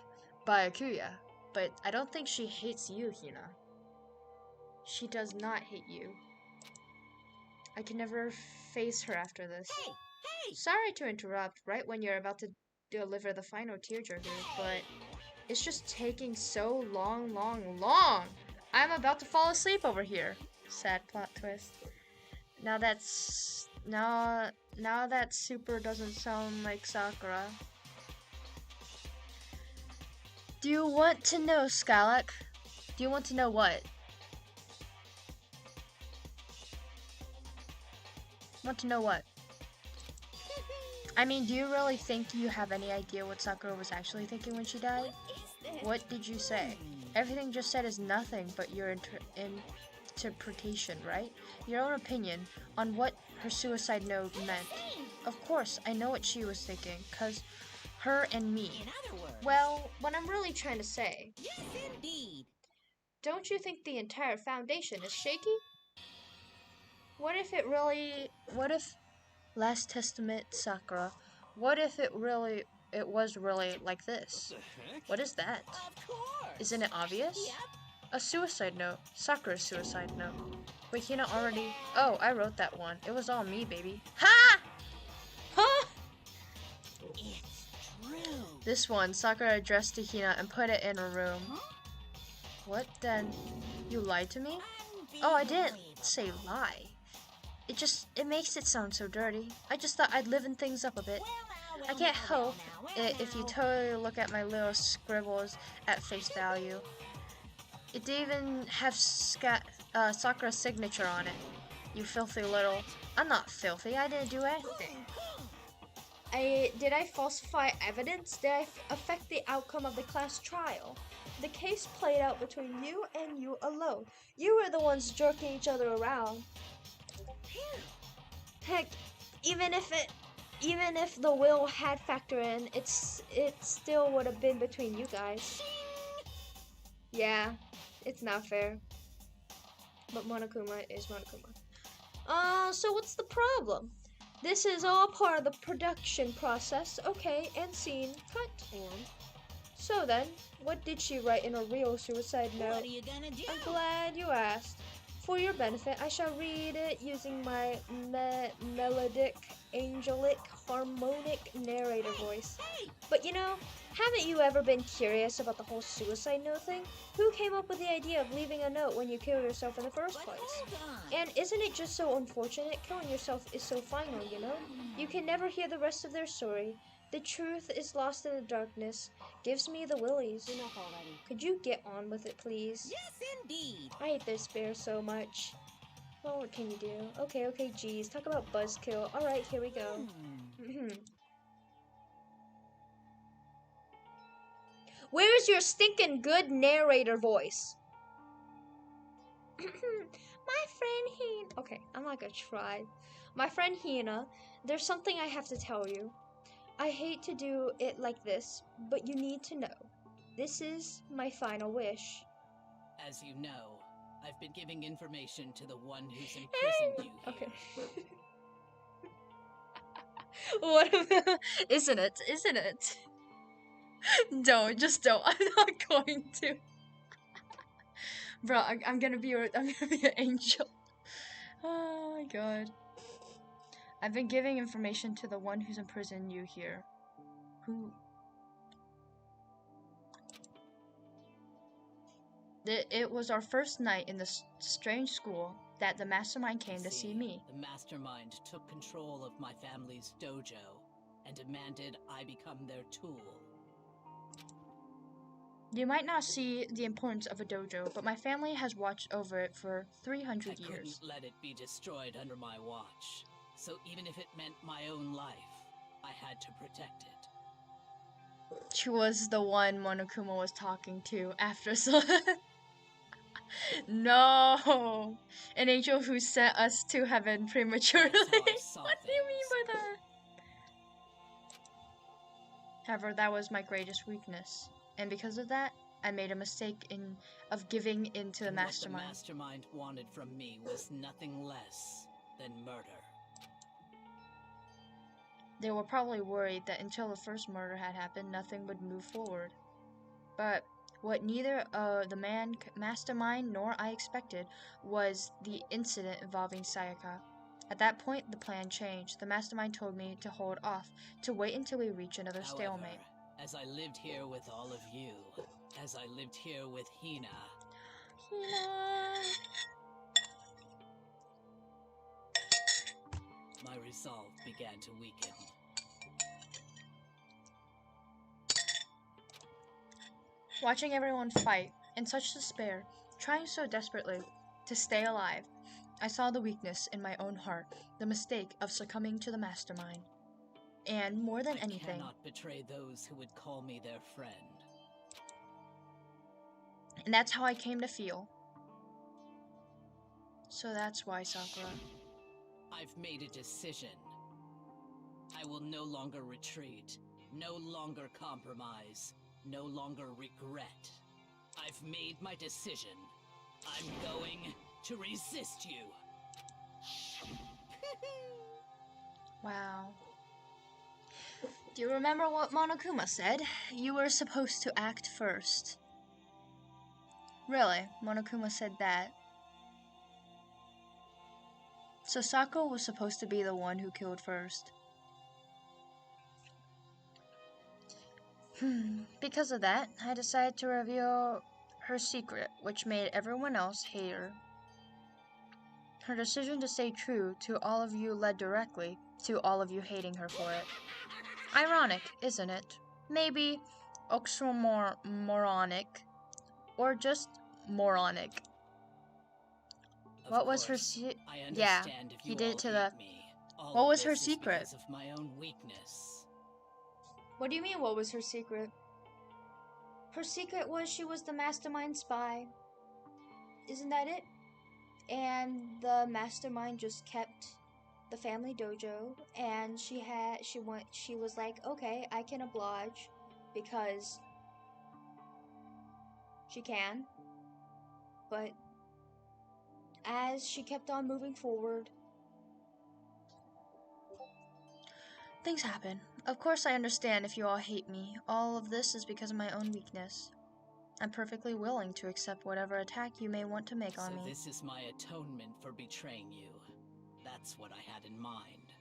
Byakuya, but I don't think she hates you, Hina. She does not hate you. I can never face her after this. Hey! Sorry to interrupt right when you're about to deliver the final tearjerker, but it's just taking so long. I'm about to fall asleep over here. Sad plot twist. Now that super doesn't sound like Sakura. Do you want to know, Skylark? Do you want to know what? Want to know what? I mean, do you really think you have any idea what Sakura was actually thinking when she died? What did you say? Everything you just said is nothing but your interpretation, right? Your own opinion on what her suicide note meant. Of course, I know what she was thinking, 'cause her and me. In other words, Well, what I'm really trying to say, yes, indeed. don't you think the entire foundation is shaky? What if Last Testament Sakura, what if it was really like this? What the heck? What is that? Of course. Isn't it obvious? Yep. A suicide note. Sakura's suicide note. Wait, Hina already... Oh, I wrote that one. It was all me, baby. Ha! Huh? It's true. This one, Sakura addressed to Hina and put it in her room. Huh? What then? You lied to me? Unbelievable. Oh, I didn't say lie. It makes it sound so dirty. I just thought I'd liven things up a bit. I can't help it if you totally look at my little scribbles at face value. It didn't even have Sakura's signature on it. You filthy little... I'm not filthy, I didn't do anything. Did I falsify evidence? Did I affect the outcome of the class trial? The case played out between you and you alone. You were the ones jerking each other around. Heck, even if the will had factor in, it still would have been between you guys. Yeah, it's not fair. But Monokuma is Monokuma. So what's the problem? This is all part of the production process. Okay, and scene, cut. So then, what did she write in a real suicide note? What are you gonna do? I'm glad you asked. For your benefit, I shall read it using my melodic, angelic, harmonic narrator voice. Hey! But you know, haven't you ever been curious about the whole suicide note thing? Who came up with the idea of leaving a note when you kill yourself in the first But place? hold on. And isn't it just so unfortunate? Killing yourself is so final, you know? You can never hear the rest of their story. The truth is lost in the darkness. Gives me the willies. Enough already. Could you get on with it, please? Yes, indeed. I hate this bear so much. Well, what can you do? Okay, geez. Talk about buzzkill. Alright, here we go. Where's your stinking good narrator voice? My friend Hina. Okay, I'm not gonna try. My friend Hina, there's something I have to tell you. I hate to do it like this, but you need to know. This is my final wish. As you know, I've been giving information to the one who's imprisoned you here. Okay. What about... Isn't it? Don't. I'm not going to. Bro, I'm gonna be an angel. Oh my god. I've been giving information to the one who's imprisoned you here. Who? It was our first night in this strange school that the mastermind came to see me. The mastermind took control of my family's dojo and demanded I become their tool. You might not see the importance of a dojo, but my family has watched over it for 300 I years. couldn't let it be destroyed under my watch. So even if it meant my own life, I had to protect it. She was the one Monokuma was talking to after No! An angel who sent us to heaven prematurely. That's how I saw What do you mean things. by that? However, that was my greatest weakness. And because of that, I made a mistake of giving in to the And mastermind. What the mastermind wanted from me was nothing less than murder. They were probably worried that until the first murder had happened, nothing would move forward. But what neither the mastermind nor I expected was the incident involving Sayaka. At that point, the plan changed. The mastermind told me to hold off, to wait until we reach another stalemate. However, as I lived here with all of you, as I lived here with Hina, my resolve began to weaken. Watching everyone fight in such despair, trying so desperately to stay alive, I saw the weakness in my own heart, the mistake of succumbing to the mastermind. And more than anything, I cannot betray those who would call me their friend. And that's how I came to feel. So that's why, Sakura. I've made a decision. I will no longer retreat, no longer compromise, no longer regret. I've made my decision. I'm going to resist you. Wow. Do you remember what Monokuma said? You were supposed to act first. Really, Monokuma said that. So Sako was supposed to be the one who killed first. Because of that, I decided to reveal her secret, which made everyone else hate her. Her decision to stay true to all of you led directly to all of you hating her for it. Ironic, isn't it? Maybe oxymoronic, or just moronic. What was her Yeah, he did it to the... What was her secret? Because of my own weakness. What do you mean, what was her secret? Her secret was she was the mastermind spy. Isn't that it? And the mastermind just kept the family dojo, and she was like, okay, I can oblige because she can. But as she kept on moving forward, things happen. Of course I understand if you all hate me. All of this is because of my own weakness. I'm perfectly willing to accept whatever attack you may want to make on me. So this is my atonement for betraying you. That's what I had in mind.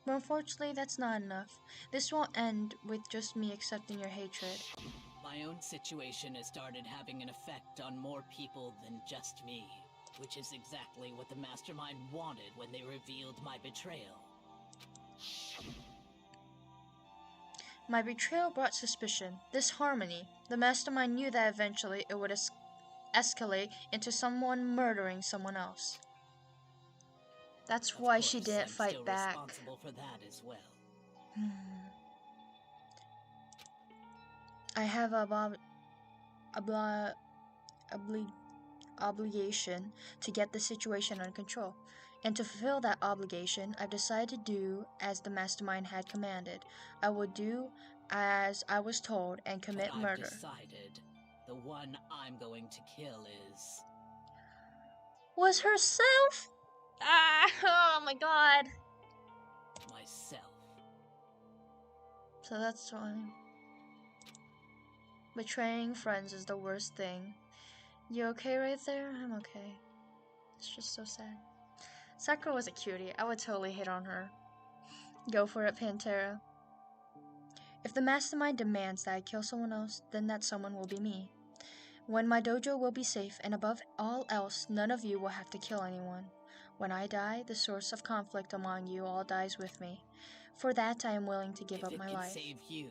But unfortunately, that's not enough. This won't end with just me accepting your hatred. My own situation has started having an effect on more people than just me, which is exactly what the mastermind wanted when they revealed my betrayal. My betrayal brought suspicion, disharmony. The mastermind knew that eventually it would escalate into someone murdering someone else. That's why she didn't fight back. Responsible for that as well. I have obligation to get the situation under control. And to fulfill that obligation, I've decided to do as the mastermind had commanded. I will do as I was told and commit murder. I've decided the one I'm going to kill is... Was herself? Oh my god. myself. So that's why. Betraying friends is the worst thing. You okay right there? I'm okay. It's just so sad. Sakura was a cutie. I would totally hit on her. Go for it, Pantera. If the mastermind demands that I kill someone else, then that someone will be me. When my dojo will be safe, and above all else, none of you will have to kill anyone. When I die, the source of conflict among you all dies with me. For that, I am willing to give up my life. If it could save you,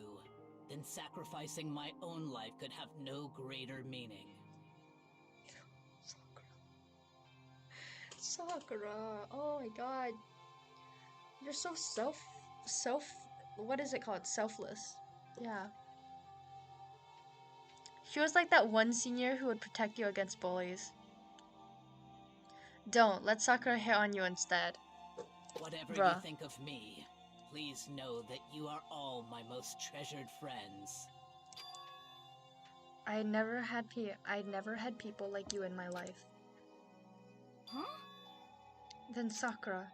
then sacrificing my own life could have no greater meaning. Sakura, oh my god. You're so what is it called? Selfless. Yeah. She was like that one senior who would protect you against bullies. Don't, let Sakura hit on you instead. Whatever Bruh. you think of me, please know that you are all my most treasured friends. I never had people like you in my life. Huh? Then Sakura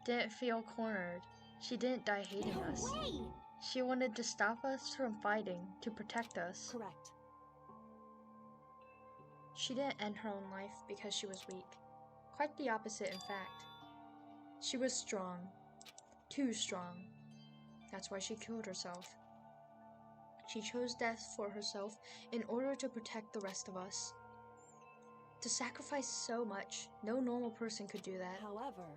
didn't feel cornered. She didn't die hating us. Way! She wanted to stop us from fighting, to protect us. Correct. She didn't end her own life because she was weak. Quite the opposite, in fact. She was strong. Too strong. That's why she killed herself. She chose death for herself in order to protect the rest of us. To sacrifice so much, no normal person could do that. However,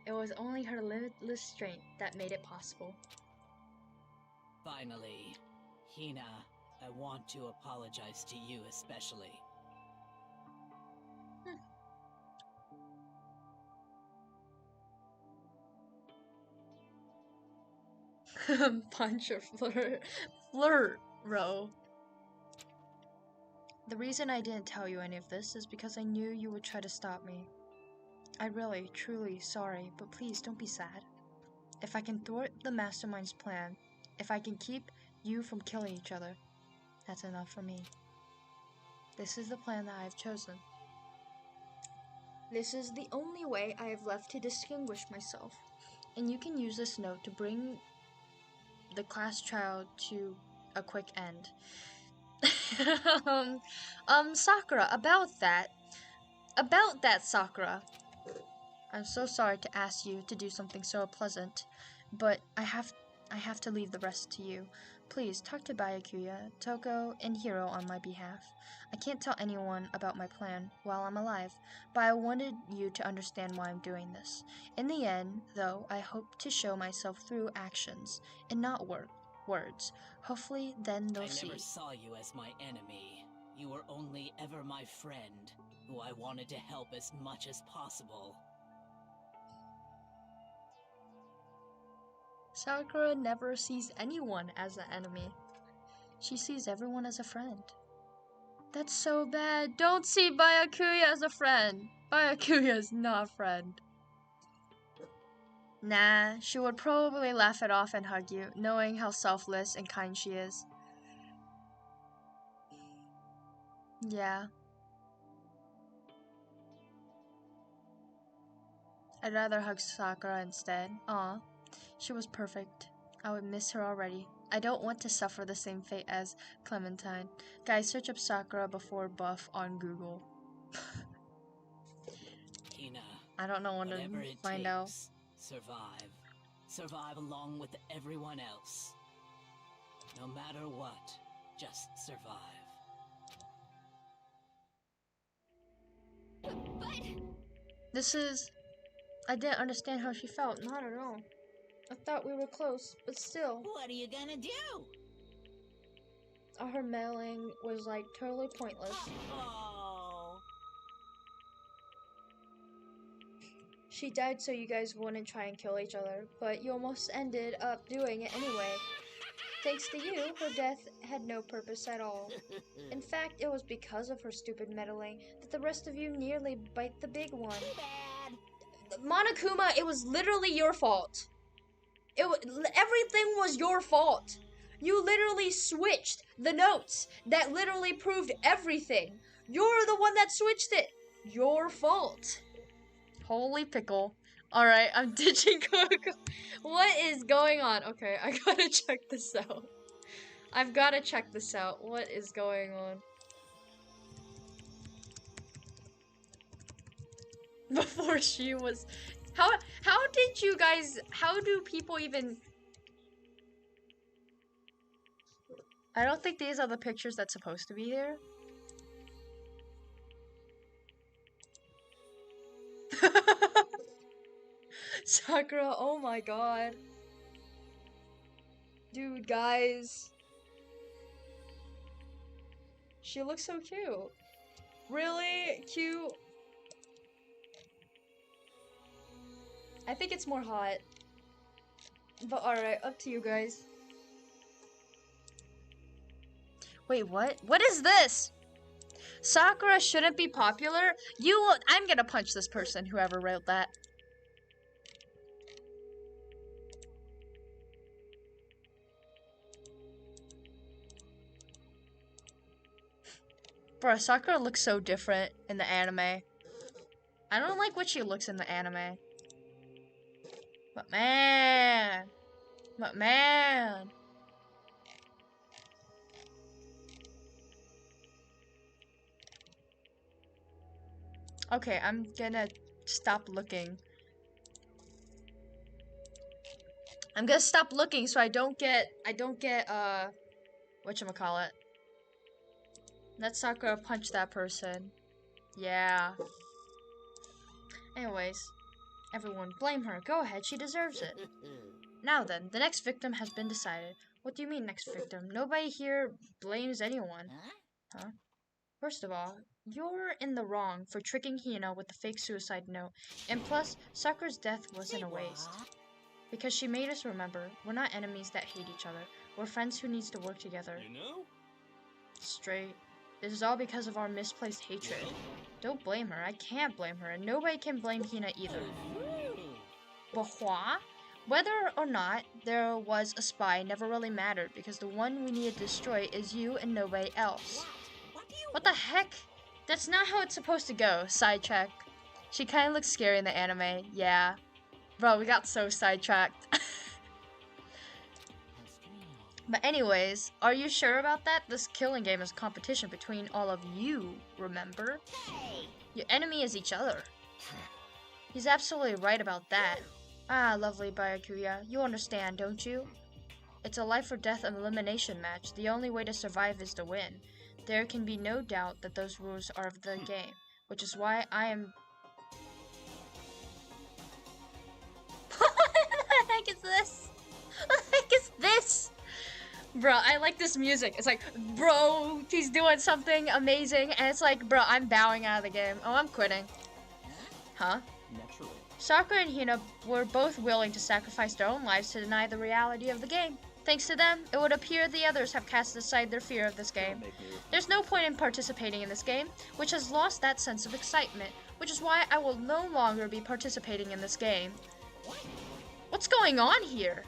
It was only her limitless strength that made it possible. Finally, Hina, I want to apologize to you especially. Punch or flirt, row. The reason I didn't tell you any of this is because I knew you would try to stop me. I'm really, truly sorry, but please don't be sad. If I can thwart the mastermind's plan, if I can keep you from killing each other, that's enough for me. This is the plan that I have chosen. This is the only way I have left to distinguish myself. And you can use this note to bring the class trial to a quick end. Sakura, about that, Sakura. I'm so sorry to ask you to do something so unpleasant, but I have to leave the rest to you. Please talk to Byakuya, Toko, and Hiro on my behalf. I can't tell anyone about my plan while I'm alive, but I wanted you to understand why I'm doing this. In the end, though, I hope to show myself through actions and not words. Hopefully, then they'll see. I never saw you as my enemy. You were only ever my friend, who I wanted to help as much as possible. Sakura never sees anyone as an enemy. She sees everyone as a friend. That's so bad. Don't see Byakuya as a friend. Byakuya is not a friend. Nah, she would probably laugh it off and hug you, knowing how selfless and kind she is. Yeah. I'd rather hug Sakura instead. Aw. She was perfect. I would miss her already. I don't want to suffer the same fate as Clementine. Guys, search up Sakura before buff on Google. Hina, I don't know when to whatever it find takes, out. survive. Survive along with everyone else. No matter what, just survive. But I didn't understand how she felt. Not at all. I thought we were close, but still. what are you gonna do? Her mailing was like totally pointless. Oh. She died so you guys wouldn't try and kill each other, but you almost ended up doing it anyway. Thanks to you, her death had no purpose at all. In fact, it was because of her stupid meddling that the rest of you nearly bite the big one. Too bad. Monokuma, it was literally your fault. Everything was your fault. You literally switched the notes that literally proved everything. You're the one that switched it. Your fault. Holy pickle. Alright, I'm ditching Coco. What is going on? Okay, I gotta check this out. I've gotta check this out. What is going on? Before she was... How did you guys... How do people even... I don't think these are the pictures that's supposed to be here. Sakura, oh my god. Dude, guys. She looks so cute. Really cute. I think it's more hot. But alright, up to you guys. Wait, what? What is this? Sakura shouldn't be popular? I'm gonna punch this person, whoever wrote that. Bro, Sakura looks so different in the anime. I don't like what she looks in the anime. But man. Okay, I'm gonna stop looking. I'm gonna stop looking so I don't get whatchamacallit. Let Sakura punch that person. Yeah. Anyways, everyone blame her. Go ahead, she deserves it. Now then, the next victim has been decided. What do you mean, next victim? Nobody here blames anyone. Huh? First of all, you're in the wrong for tricking Hina with the fake suicide note. And plus, Sakura's death wasn't a waste. Because she made us remember, we're not enemies that hate each other. We're friends who needs to work together. You know? Straight. This is all because of our misplaced hatred. Don't blame her. I can't blame her, and nobody can blame Hina either. Bahua? Whether or not there was a spy never really mattered, because the one we need to destroy is you and nobody else. What the heck? That's not how it's supposed to go. Sidetrack. She kind of looks scary in the anime. Yeah. Bro, we got so sidetracked. But anyways, are you sure about that? This killing game is competition between all of you, remember? Your enemy is each other. He's absolutely right about that. Ah, lovely Byakuya. You understand, don't you? It's a life or death elimination match. The only way to survive is to win. There can be no doubt that those rules are of the game, which is why I am... What the heck is this? What the heck is this? Bro, I like this music. It's like, bro, he's doing something amazing, and it's like, bro, I'm bowing out of the game. Oh, I'm quitting. Huh? Naturally. Sakura and Hina were both willing to sacrifice their own lives to deny the reality of the game. Thanks to them, it would appear the others have cast aside their fear of this game. There's no point in participating in this game, which has lost that sense of excitement, which is why I will no longer be participating in this game. What's going on here?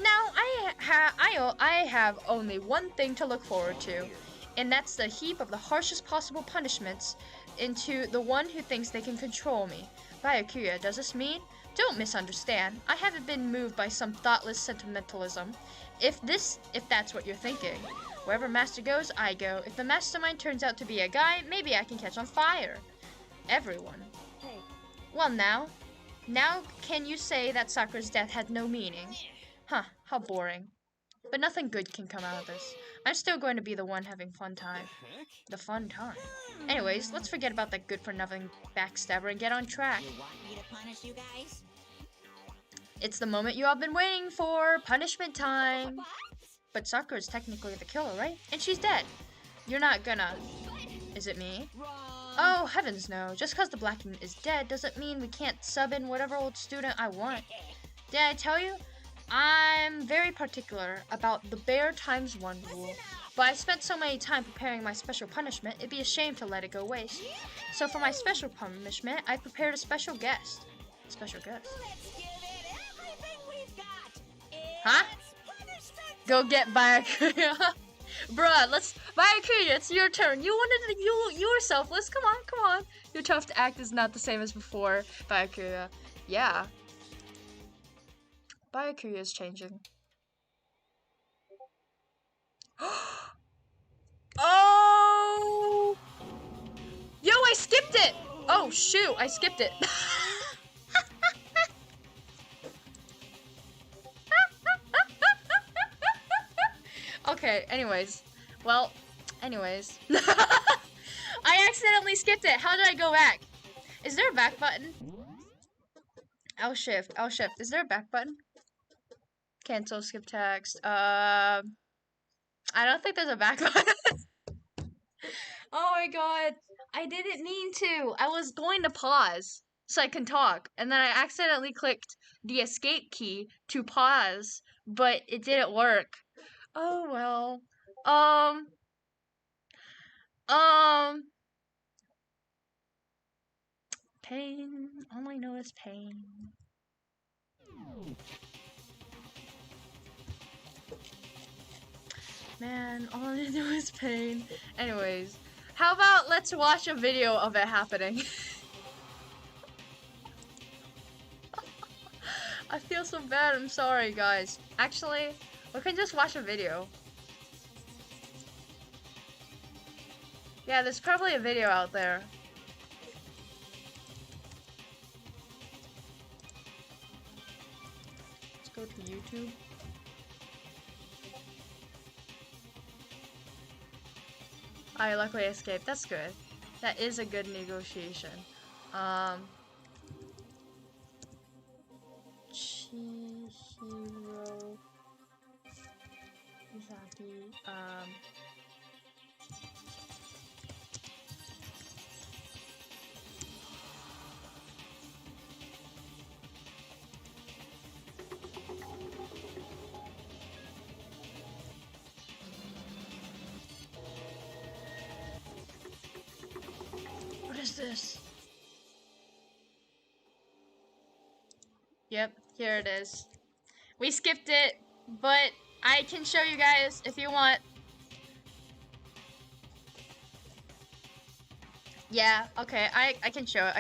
Now, I have only one thing to look forward to, and that's the heap of the harshest possible punishments into the one who thinks they can control me. Byakuya, does this mean? Don't misunderstand. I haven't been moved by some thoughtless sentimentalism. If that's what you're thinking. Wherever master goes, I go. If the mastermind turns out to be a guy, maybe I can catch on fire. Everyone. Hey, Well, now can you say that Sakura's death had no meaning? Huh, how boring. But nothing good can come out of this. I'm still going to be the one having fun time. Heck? The fun time. Anyways, let's forget about that good-for-nothing backstabber and get on track. You want me to punish you guys? It's the moment you all been waiting for. Punishment time. But Sakura's technically the killer, right? And she's dead. You're not gonna... Is it me? Oh, heavens no. Just because the black is dead doesn't mean we can't sub in whatever old student I want. Did I tell you? I'm very particular about the bare times 1 rule. But I spent so many time preparing my special punishment, it'd be a shame to let it go waste. So for my special punishment, I prepared a special guest. Special guest? Let's give it everything we've got. Huh? It's punishment. Go get Byakuya. Bruh, Byakuya, it's your turn. You wanted to, you were selfless. Come on. Your tough to act is not the same as before, Byakuya. Yeah. Byakuya is changing. Oh! Yo, I skipped it! Oh, shoot, I skipped it. Okay, anyways. Well, anyways. I accidentally skipped it. How did I go back? Is there a back button? I'll shift. Is there a back button? Cancel, skip text. I don't think there's a back button. Oh my god. I didn't mean to. I was going to pause so I can talk. And then I accidentally clicked the escape key to pause, but it didn't work. Oh well. Pain. All I know is pain. Man, all I know is pain. Anyways, how about let's watch a video of it happening? I feel so bad, I'm sorry guys. Actually, we can just watch a video. Yeah, there's probably a video out there. Let's go to YouTube. I luckily escaped. That's good. That is a good negotiation. Chihiro Izaki. What is this? Yep, here it is. We skipped it, but I can show you guys if you want. Yeah, okay, I can show it.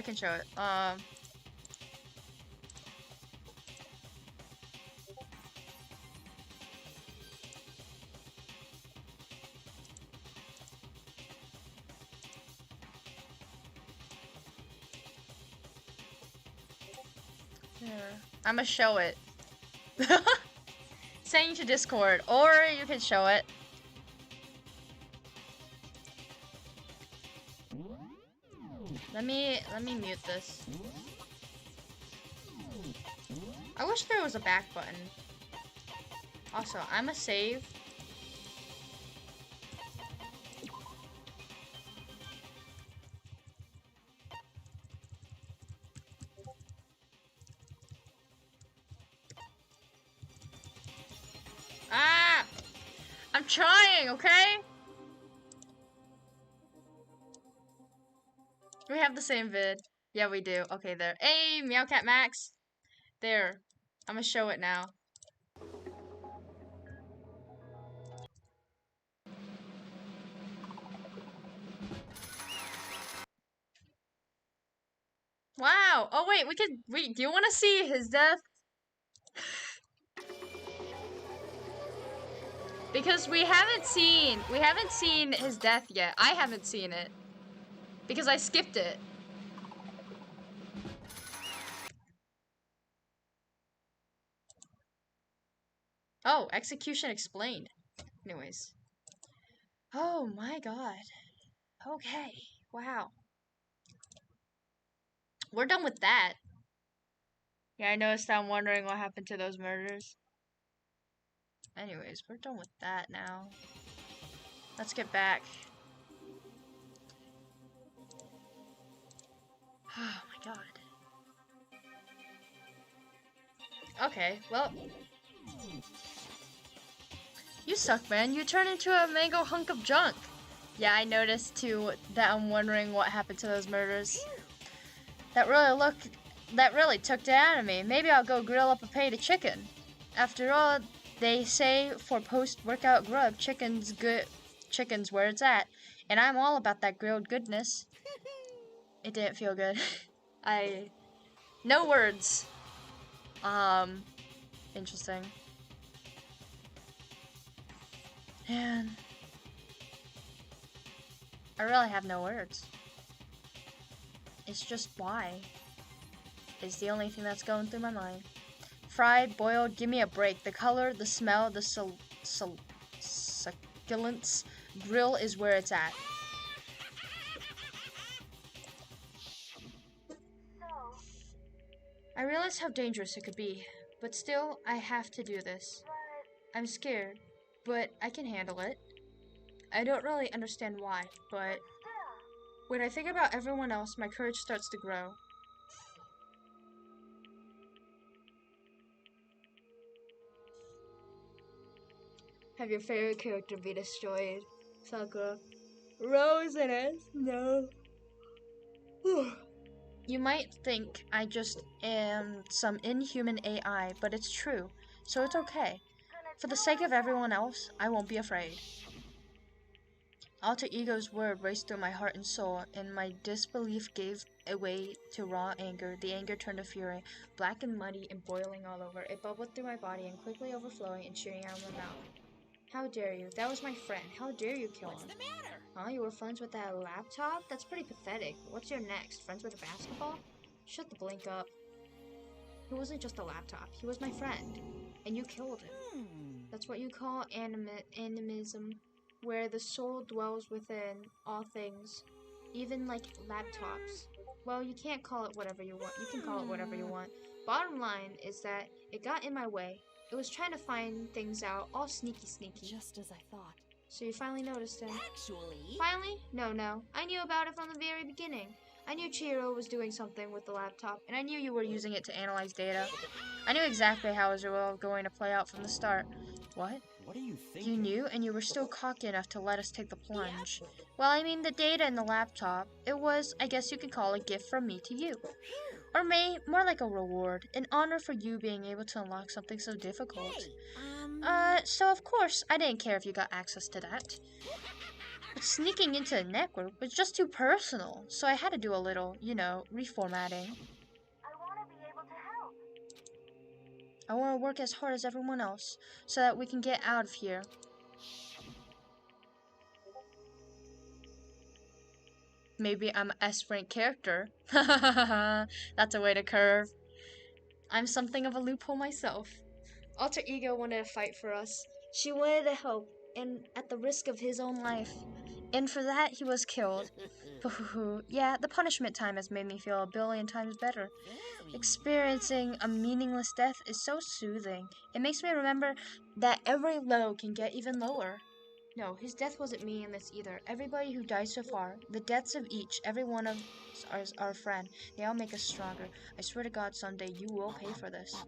There. I'ma show it. Send to Discord, or you can show it. Let me mute this. I wish there was a back button. Also, I'ma save. Ah! I'm trying, okay? We have the same vid. Yeah, we do. Okay, there. Hey, Meowcat Max. There. I'm gonna show it now. Wow. Oh wait, do you want to see his death? Because we haven't seen his death yet. I haven't seen it. Because I skipped it. Oh, execution explained. Anyways. Oh my god. Okay. Wow. We're done with that. Yeah, I noticed I'm wondering what happened to those murders. Anyways, we're done with that now. Let's get back. Oh my god. Okay, well. You suck, man. You turned into a mango hunk of junk. Yeah, I noticed too that I'm wondering what happened to those murders. That really took it out of me. Maybe I'll go grill up a plate of chicken. After all, they say for post-workout grub, chicken's where it's at. And I'm all about that grilled goodness. It didn't feel good. No words. Interesting. Man. I really have no words. It's just why. Is the only thing that's going through my mind. Fried, boiled, give me a break. The color, the smell, the masculine's grill is where it's at. I realize how dangerous it could be, but still, I have to do this. I'm scared, but I can handle it. I don't really understand why, but when I think about everyone else, my courage starts to grow. Have your favorite character be destroyed? Sakura. Rose in it? No. You might think I just am some inhuman AI, but it's true, so it's okay. For the sake of everyone else, I won't be afraid. Alter Ego's word raced through my heart and soul, and my disbelief gave way to raw anger. The anger turned to fury, black and muddy and boiling all over. It bubbled through my body and quickly overflowing and shooting out of my mouth. How dare you? That was my friend. How dare you kill him? What's the matter? Huh? You were friends with that laptop? That's pretty pathetic. What's your next? Friends with a basketball? Shut the blink up. He wasn't just a laptop. He was my friend. And you killed him. That's what you call animism, where the soul dwells within all things, even like laptops. Well, you can't call it whatever you want. You can call it whatever you want. Bottom line is that it got in my way. It was trying to find things out, all sneaky. Just as I thought. So you finally noticed him. Actually... Finally? No. I knew about it from the very beginning. I knew Chihiro was doing something with the laptop, and I knew you were using it to analyze data. I knew exactly how it was going to play out from the start. What? What are you thinking? You knew, and you were still cocky enough to let us take the plunge. Well, I mean, the data in the laptop, it was, I guess you could call a gift from me to you. Or more like a reward, an honor for you being able to unlock something so difficult. So of course, I didn't care if you got access to that. But sneaking into the network was just too personal, so I had to do a little, reformatting. I want to work as hard as everyone else, so that we can get out of here. Maybe I'm an S-rank character. That's a way to curve. I'm something of a loophole myself. Alter Ego wanted to fight for us. She wanted to help, and at the risk of his own life. And for that, he was killed. Yeah, the punishment time has made me feel a billion times better. Experiencing a meaningless death is so soothing. It makes me remember that every low can get even lower. No, his death wasn't meaningless either. Everybody who died so far, the deaths of each, every one of us, our friend, they all make us stronger. I swear to God, someday you will pay for this.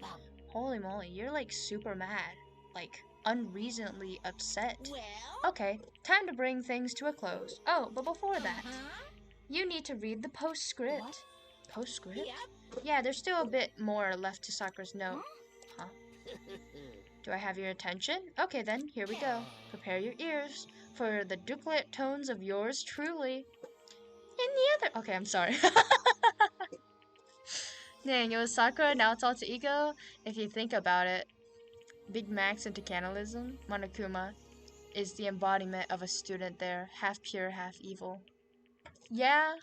Holy moly, you're like super mad. Like, unreasonably upset. Well? Okay, time to bring things to a close. Oh, but before that, you need to read the postscript. What? Postscript? Yep. Yeah, there's still a bit more left to Sakura's note. Huh? Do I have your attention? Okay then, here we go. Prepare your ears for the duclet tones of yours truly. In the other... Okay, I'm sorry. Dang, it was Sakura, now it's Alter Ego. If you think about it, Big Max into cannibalism, Monokuma is the embodiment of a student there, half pure, half evil. Yeah,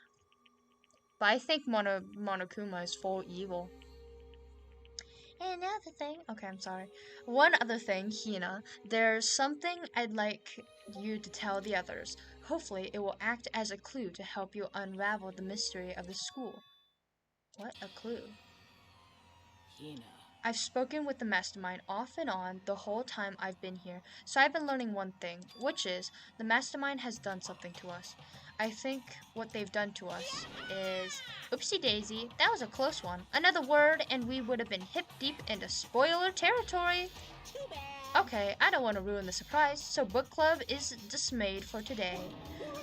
but I think Monokuma is full evil. And another thing, okay, I'm sorry. One other thing, Hina, there's something I'd like you to tell the others. Hopefully, it will act as a clue to help you unravel the mystery of the school. What a clue. Hina. I've spoken with the mastermind off and on the whole time I've been here, so I've been learning one thing, which is the mastermind has done something to us. I think what they've done to us is... Oopsie daisy, that was a close one. Another word and we would have been hip deep into spoiler territory. Too bad. Okay, I don't want to ruin the surprise, so book club is dismayed for today.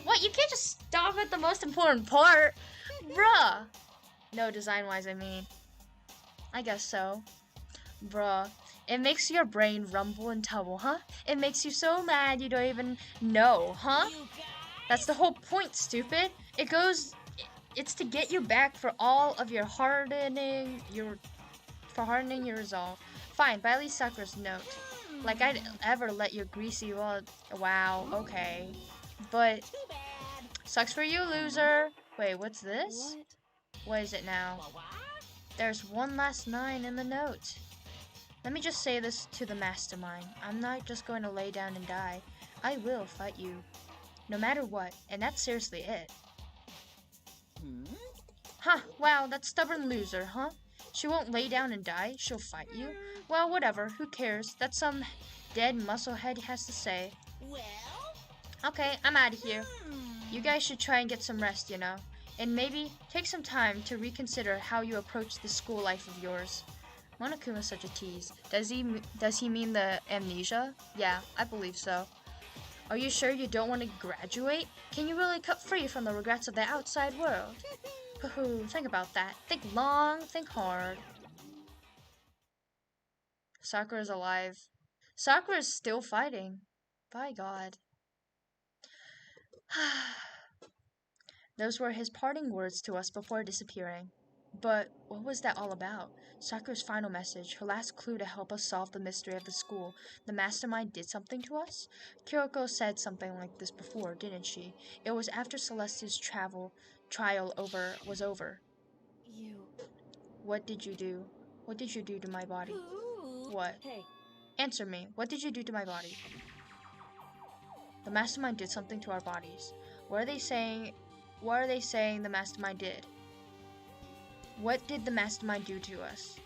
What, you can't just stop at the most important part? Bruh. No, design-wise, I mean. I guess so. Bruh. It makes your brain rumble and tumble, huh? It makes you so mad you don't even know, huh? That's the whole point, stupid. It's to get you back for all of your hardening your resolve. Fine, but at least Sakura's note. Like I'd ever let your greasy wow, okay. But sucks for you, loser. Wait, what's this? What is it now? There's one last 9 in the note. Let me just say this to the mastermind. I'm not just going to lay down and die. I will fight you. No matter what, and that's seriously it. Huh, wow, that stubborn loser, huh? She won't lay down and die, she'll fight you? Well, whatever, who cares? That's some dead musclehead has to say. Well? Okay, I'm out of here. You guys should try and get some rest, you know? And maybe take some time to reconsider how you approach this school life of yours. Monokuma's such a tease. Does he mean the amnesia? Yeah, I believe so. Are you sure you don't want to graduate? Can you really cut free from the regrets of the outside world? Hoo-hoo, think about that. Think long, think hard. Sakura's alive. Sakura's still fighting. By God. Those were his parting words to us before disappearing. But what was that all about? Sakura's final message, her last clue to help us solve the mystery of the school. The mastermind did something to us? Kyoko said something like this before, didn't she? It was after Celeste's trial was over. You... What did you do? What did you do to my body? Ooh. What? Hey, Answer me. What did you do to my body? The mastermind did something to our bodies. What are they saying the mastermind did? What did the mastermind do to us?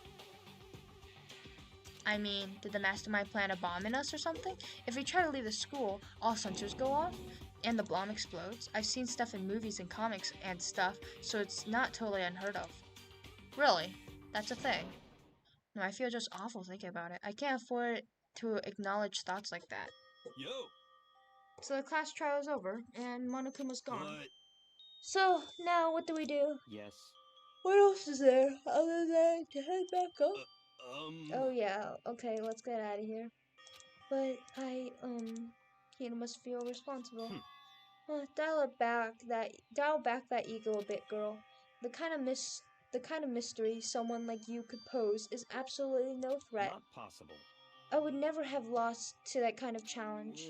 I mean, did the mastermind plant a bomb in us or something? If we try to leave the school, all sensors go off and the bomb explodes. I've seen stuff in movies and comics and stuff, so it's not totally unheard of. Really? That's a thing. No, I feel just awful thinking about it. I can't afford to acknowledge thoughts like that. Yo! So the class trial is over, and Monokuma's gone. What? So, now what do we do? Yes. What else is there other than to head back up? Oh yeah, okay, let's get out of here. But you must feel responsible. Dial back that ego a bit, girl. The kind of mystery someone like you could pose is absolutely no threat. Not possible. I would never have lost to that kind of challenge.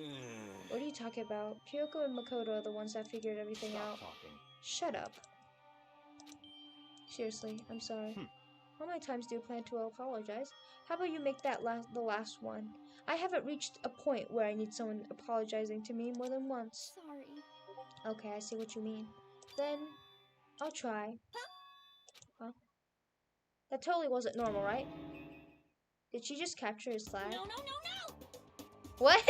What are you talking about? Kyoko and Makoto are the ones that figured everything Stop out. talking. Shut up. Seriously, I'm sorry. How many times do you plan to apologize? How about you make that the last one? I haven't reached a point where I need someone apologizing to me more than once. Sorry. Okay, I see what you mean. Then, I'll try. Huh? That totally wasn't normal, right? Did she just capture his flag? No, no, no, no! What?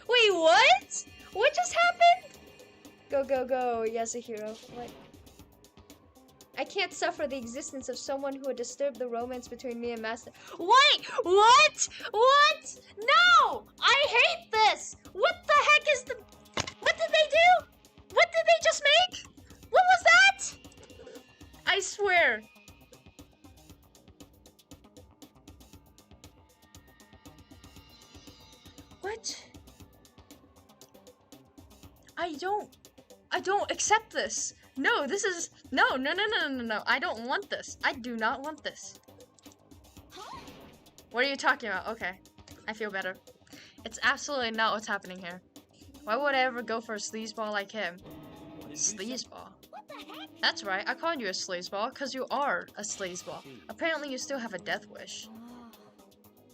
Wait, what? What just happened? Go, go, go, Yasuhiro. What? I can't suffer the existence of someone who would disturb the romance between me and Master. Wait! What? What? No! I hate this! What the heck is the... What did they do? What did they just make? What was that? I swear. What? I don't accept this. No, this is, no. I don't want this. I do not want this. What are you talking about? Okay, I feel better. It's absolutely not what's happening here. Why would I ever go for a sleazeball like him? Sleazeball? That's right, I called you a sleazeball because you are a sleazeball. Apparently you still have a death wish.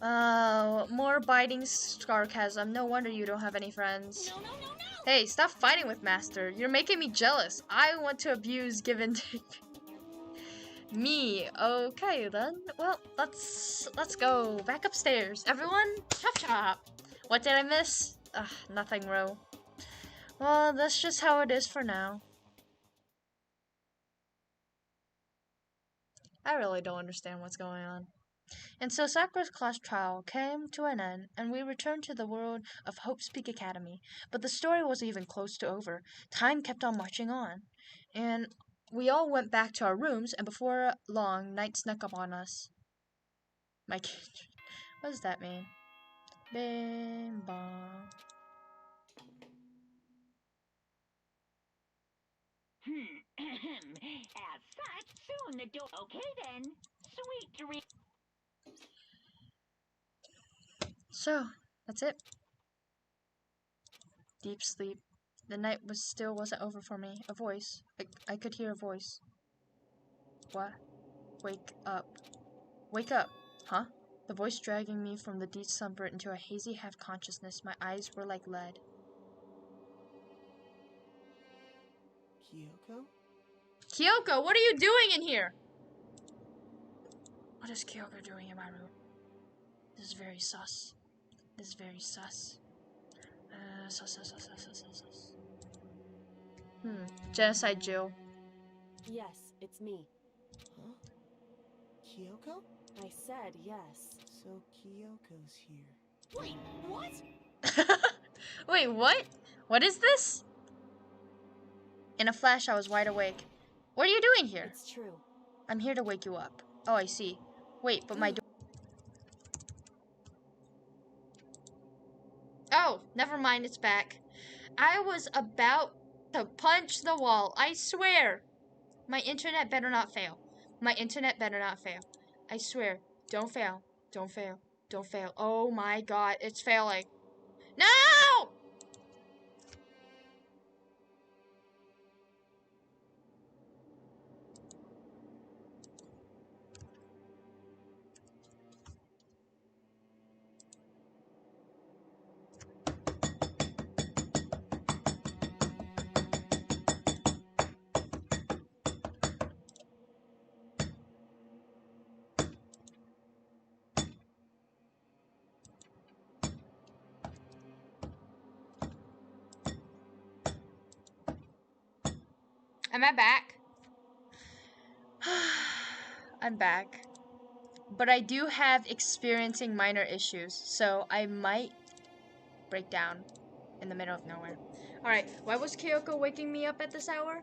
More biting sarcasm. No wonder you don't have any friends. No, no, no, no! Hey, stop fighting with Master. You're making me jealous. I want to abuse given to me. Okay then. Well, let's go back upstairs. Everyone, chop chop. What did I miss? Ugh, nothing, Ro. Well, that's just how it is for now. I really don't understand what's going on. And so Sakura's class trial came to an end, and we returned to the world of Hope's Peak Academy. But the story wasn't even close to over. Time kept on marching on. And we all went back to our rooms, and before long, night snuck up on us. My kid. What does that mean? Bim bong. As such, soon the door. Okay then. Sweet dream. So, that's it. Deep sleep. The night wasn't over for me. A voice. I could hear a voice. What? Wake up. Wake up. Huh? The voice dragging me from the deep slumber into a hazy half-consciousness. My eyes were like lead. Kyoko? Kyoko, what are you doing in here? What is Kyoko doing in my room? This is very sus. This is very sus. Sus. Genocide Jill. Yes, it's me. Huh? Kyoko? I said yes. So Kyoko's here. Wait, what? Wait, what? What is this? In a flash, I was wide awake. What are you doing here? It's true. I'm here to wake you up. Oh, I see. Wait, but my door. Oh, never mind, it's back. I was about to punch the wall, I swear. My internet better not fail. My internet better not fail. I swear. Don't fail. Don't fail. Don't fail. Oh my god, it's failing. No! Am I back? I'm back. But I do have experiencing minor issues, so I might break down in the middle of nowhere. Alright, why was Kyoko waking me up at this hour?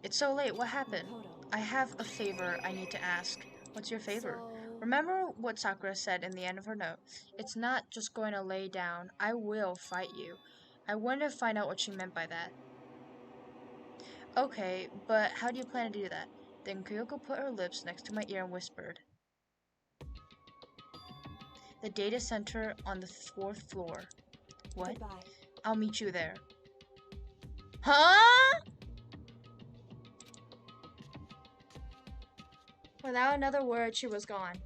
It's so late, what happened? I have a favor I need to ask. What's your favor? Remember what Sakura said in the end of her note? It's not just going to lay down. I will fight you. I wanted to find out what she meant by that. Okay, but how do you plan to do that? Then Kyoko put her lips next to my ear and whispered. The data center on the 4th floor. What? Goodbye. I'll meet you there. Huh? Without another word, she was gone.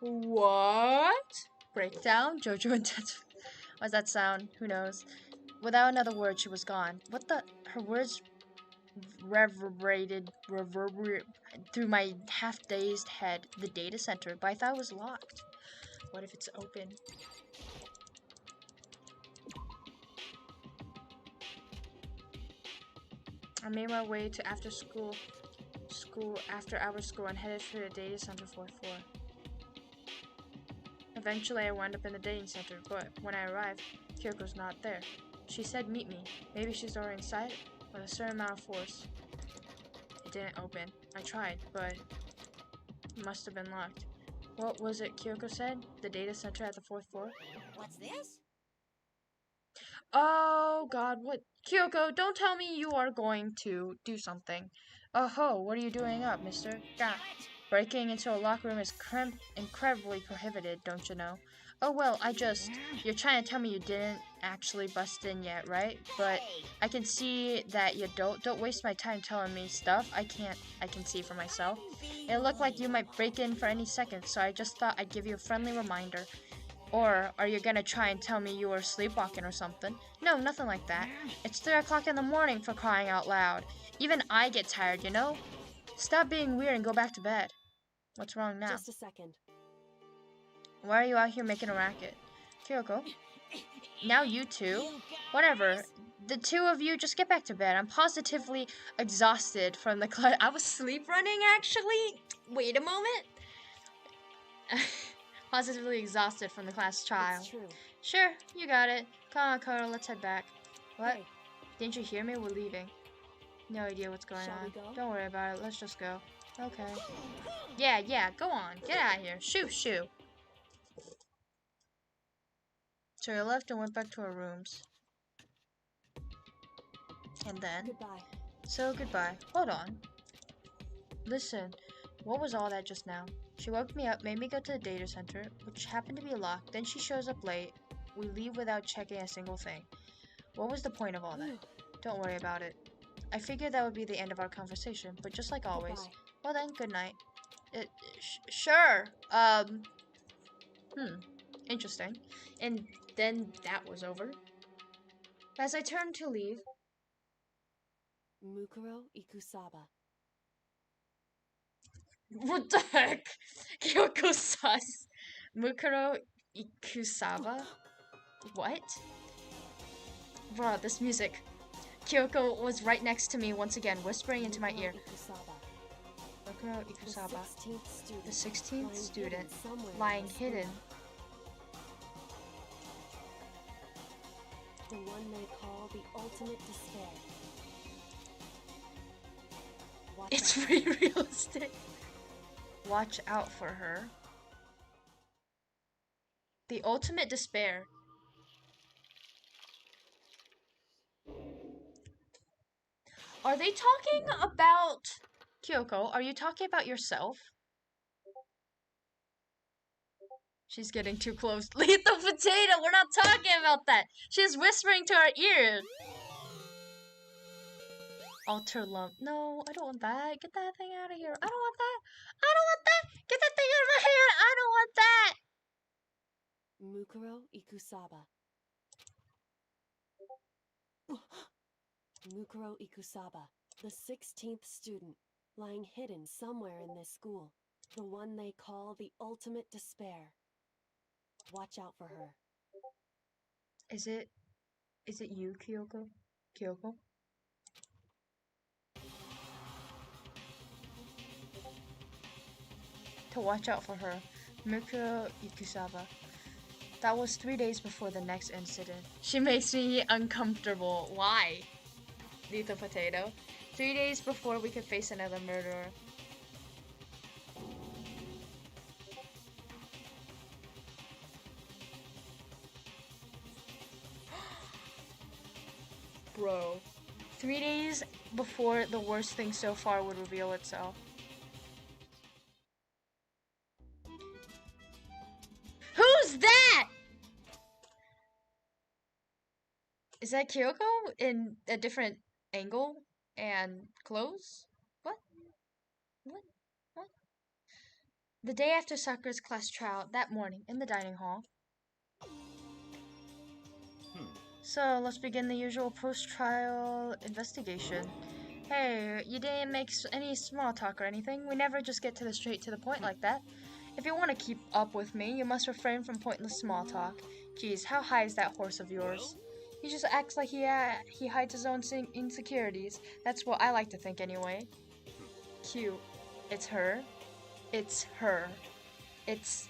What? Breakdown? Jojo intense. What's that sound? Who knows? Without another word, she was gone. What the? Her words reverberated through my half-dazed head. The data center, but I thought it was locked. What if it's open? I made my way to after hour school and headed for the data center 4th floor. Eventually I wound up in the dating center, but when I arrived, Kyoko's not there. She said meet me. Maybe she's already inside with a certain amount of force. It didn't open. I tried, but it must have been locked. What was it Kyoko said? The data center at the 4th floor? What's this? Oh god, what? Kyoko, don't tell me you are going to do something. Oh ho, what are you doing up, mister? God, breaking into a locker room is incredibly prohibited, don't you know? Oh well, you're trying to tell me you didn't actually bust in yet, right? But I can see that you don't waste my time telling me stuff I can see for myself. It looked like you might break in for any second, so I just thought I'd give you a friendly reminder. Or are you gonna try and tell me you were sleepwalking or something? No, nothing like that. It's 3 o'clock in the morning, for crying out loud. Even I get tired, you know? Stop being weird and go back to bed. What's wrong now? Just a second. Why are you out here making a racket? Kyoko? Now you two? Whatever. The two of you just get back to bed. I'm positively exhausted from the class. I was sleep running, actually? Wait a moment. Positively exhausted from the class trial. It's true. Sure, you got it. Come on, Koto, let's head back. What? Hey. Didn't you hear me? We're leaving. No idea what's going Shall on. we go? Don't worry about it. Let's just go. Okay. Yeah, go on. Get out of here. Shoo. So we left and went back to our rooms. And then... Goodbye. So goodbye. Hold on. Listen, what was all that just now? She woke me up, made me go to the data center, which happened to be locked. Then she shows up late. We leave without checking a single thing. What was the point of all that? Don't worry about it. I figured that would be the end of our conversation, but just like always. Goodbye. Well then, good night. Sure. Interesting. And then that was over. As I turned to leave... Mukuro Ikusaba. What the heck? Kyoko sus. Mukuro Ikusaba? What? Bruh, this music. Kyoko was right next to me once again, whispering into my ear. Mukuro Ikusaba. The 16th student lying hidden. The one they call the ultimate despair. It's pretty realistic. Watch out for her. The ultimate despair. Are they talking about... Kyoko, are you talking about yourself? She's getting too close. Lethal potato! We're not talking about that! She's whispering to our ear! Alter lump. No, I don't want that. Get that thing out of here. I don't want that. I don't want that! Get that thing out of my hair! I don't want that! Mukuro Ikusaba. Mukuro Ikusaba, the 16th student, lying hidden somewhere in this school. The one they call the ultimate despair. Watch out for her. Is it you, Kyoko? Kyoko? To watch out for her. Mukuro Ikusaba. That was 3 days before the next incident. She makes me uncomfortable. Why? Lethal potato. 3 days before we could face another murderer. Bro. 3 days before the worst thing so far would reveal itself. Who's that? Is that Kyoko in a different angle and clothes? What? What? The day after Sakura's class trial, that morning, in the dining hall. So, let's begin the usual post-trial investigation. Hey, you didn't make any small talk or anything. We never just get straight to the point like that. If you want to keep up with me, you must refrain from pointless small talk. Geez, how high is that horse of yours? He just acts like he hides his own insecurities. That's what I like to think anyway. Cute. It's her. It's her. It's...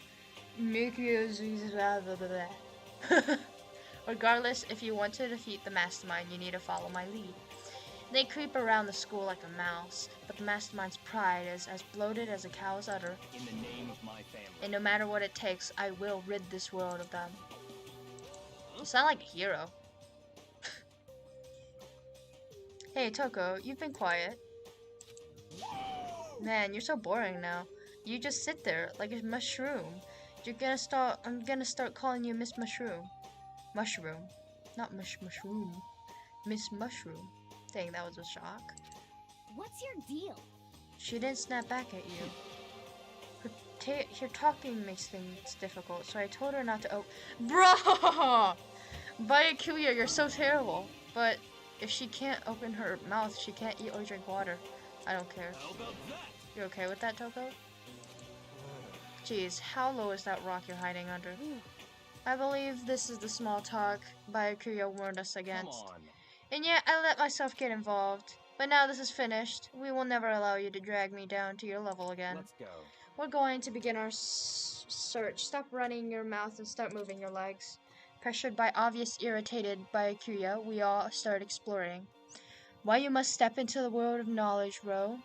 Regardless, if you want to defeat the mastermind, you need to follow my lead. They creep around the school like a mouse, but the mastermind's pride is as bloated as a cow's udder. In the name of my family. And no matter what it takes, I will rid this world of them. You sound like a hero. Hey, Toko, you've been quiet. Man, you're so boring now. You just sit there like a mushroom. I'm gonna start calling you Miss Mushroom. Mushroom. Not mushroom. Miss Mushroom. Dang, that was a shock. What's your deal? She didn't snap back at you. Her talking makes things difficult, so I told her not to Bro! Byakuya, you're so terrible. But if she can't open her mouth, she can't eat or drink water. I don't care. How about that? You okay with that, Toko? Jeez, how low is that rock you're hiding under? I believe this is the small talk Byakuya warned us against. Come on. And yet, I let myself get involved. But now this is finished. We will never allow you to drag me down to your level again. Let's go. We're going to begin our search. Stop running your mouth and start moving your legs. Pressured by obvious irritated Byakuya, we all start exploring. Why you must step into the world of knowledge, Ro.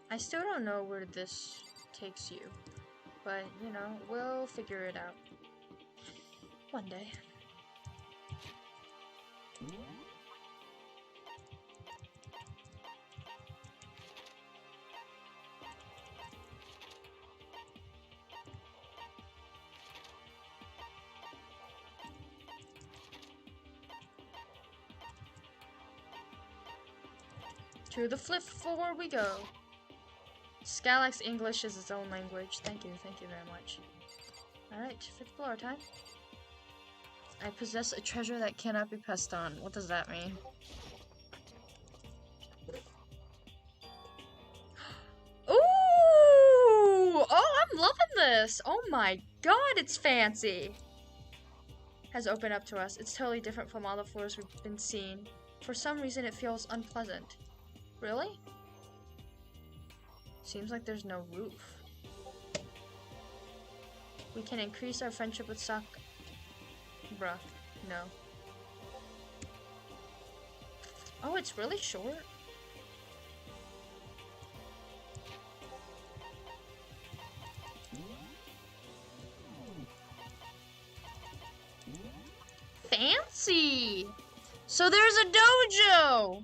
I still don't know where this takes you, but you know, we'll figure it out one day. To the flip floor we go. Scalax English is its own language. Thank you very much. Alright, fifth floor time. I possess a treasure that cannot be passed on. What does that mean? Ooh! Oh, I'm loving this! Oh my god, it's fancy! Has opened up to us. It's totally different from all the floors we've been seeing. For some reason, it feels unpleasant. Really? Seems like there's no roof. We can increase our friendship with Bruh, no. Oh, it's really short. Fancy! So there's a dojo!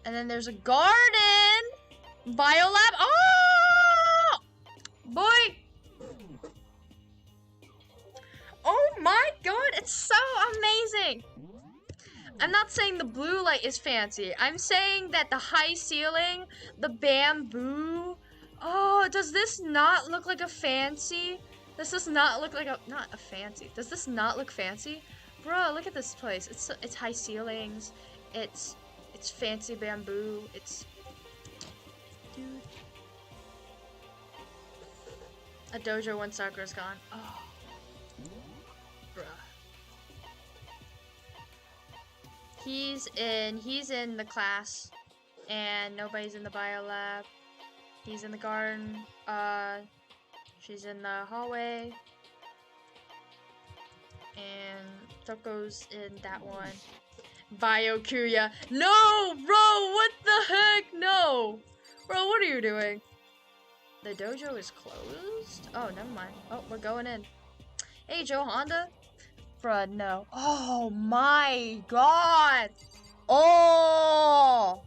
And then there's a garden! Biolab! Oh! Boy! Oh my god, it's so amazing! I'm not saying the blue light is fancy. I'm saying that the high ceiling, the bamboo. Oh, does this not look like a fancy? Does this not look like not a fancy? Does this not look fancy? Bro, look at this place. It's high ceilings. It's fancy bamboo. It's dude. A dojo when Sakura's gone. Oh. Bruh. He's in the class and nobody's in the bio lab. He's in the garden. She's in the hallway. And Toko's in that one. Biokuya. No, bro, what the heck? No. Bro, what are you doing? The dojo is closed? Oh, never mind. Oh, we're going in. Hey, Joe Honda. Bruh, no. Oh my god. Oh.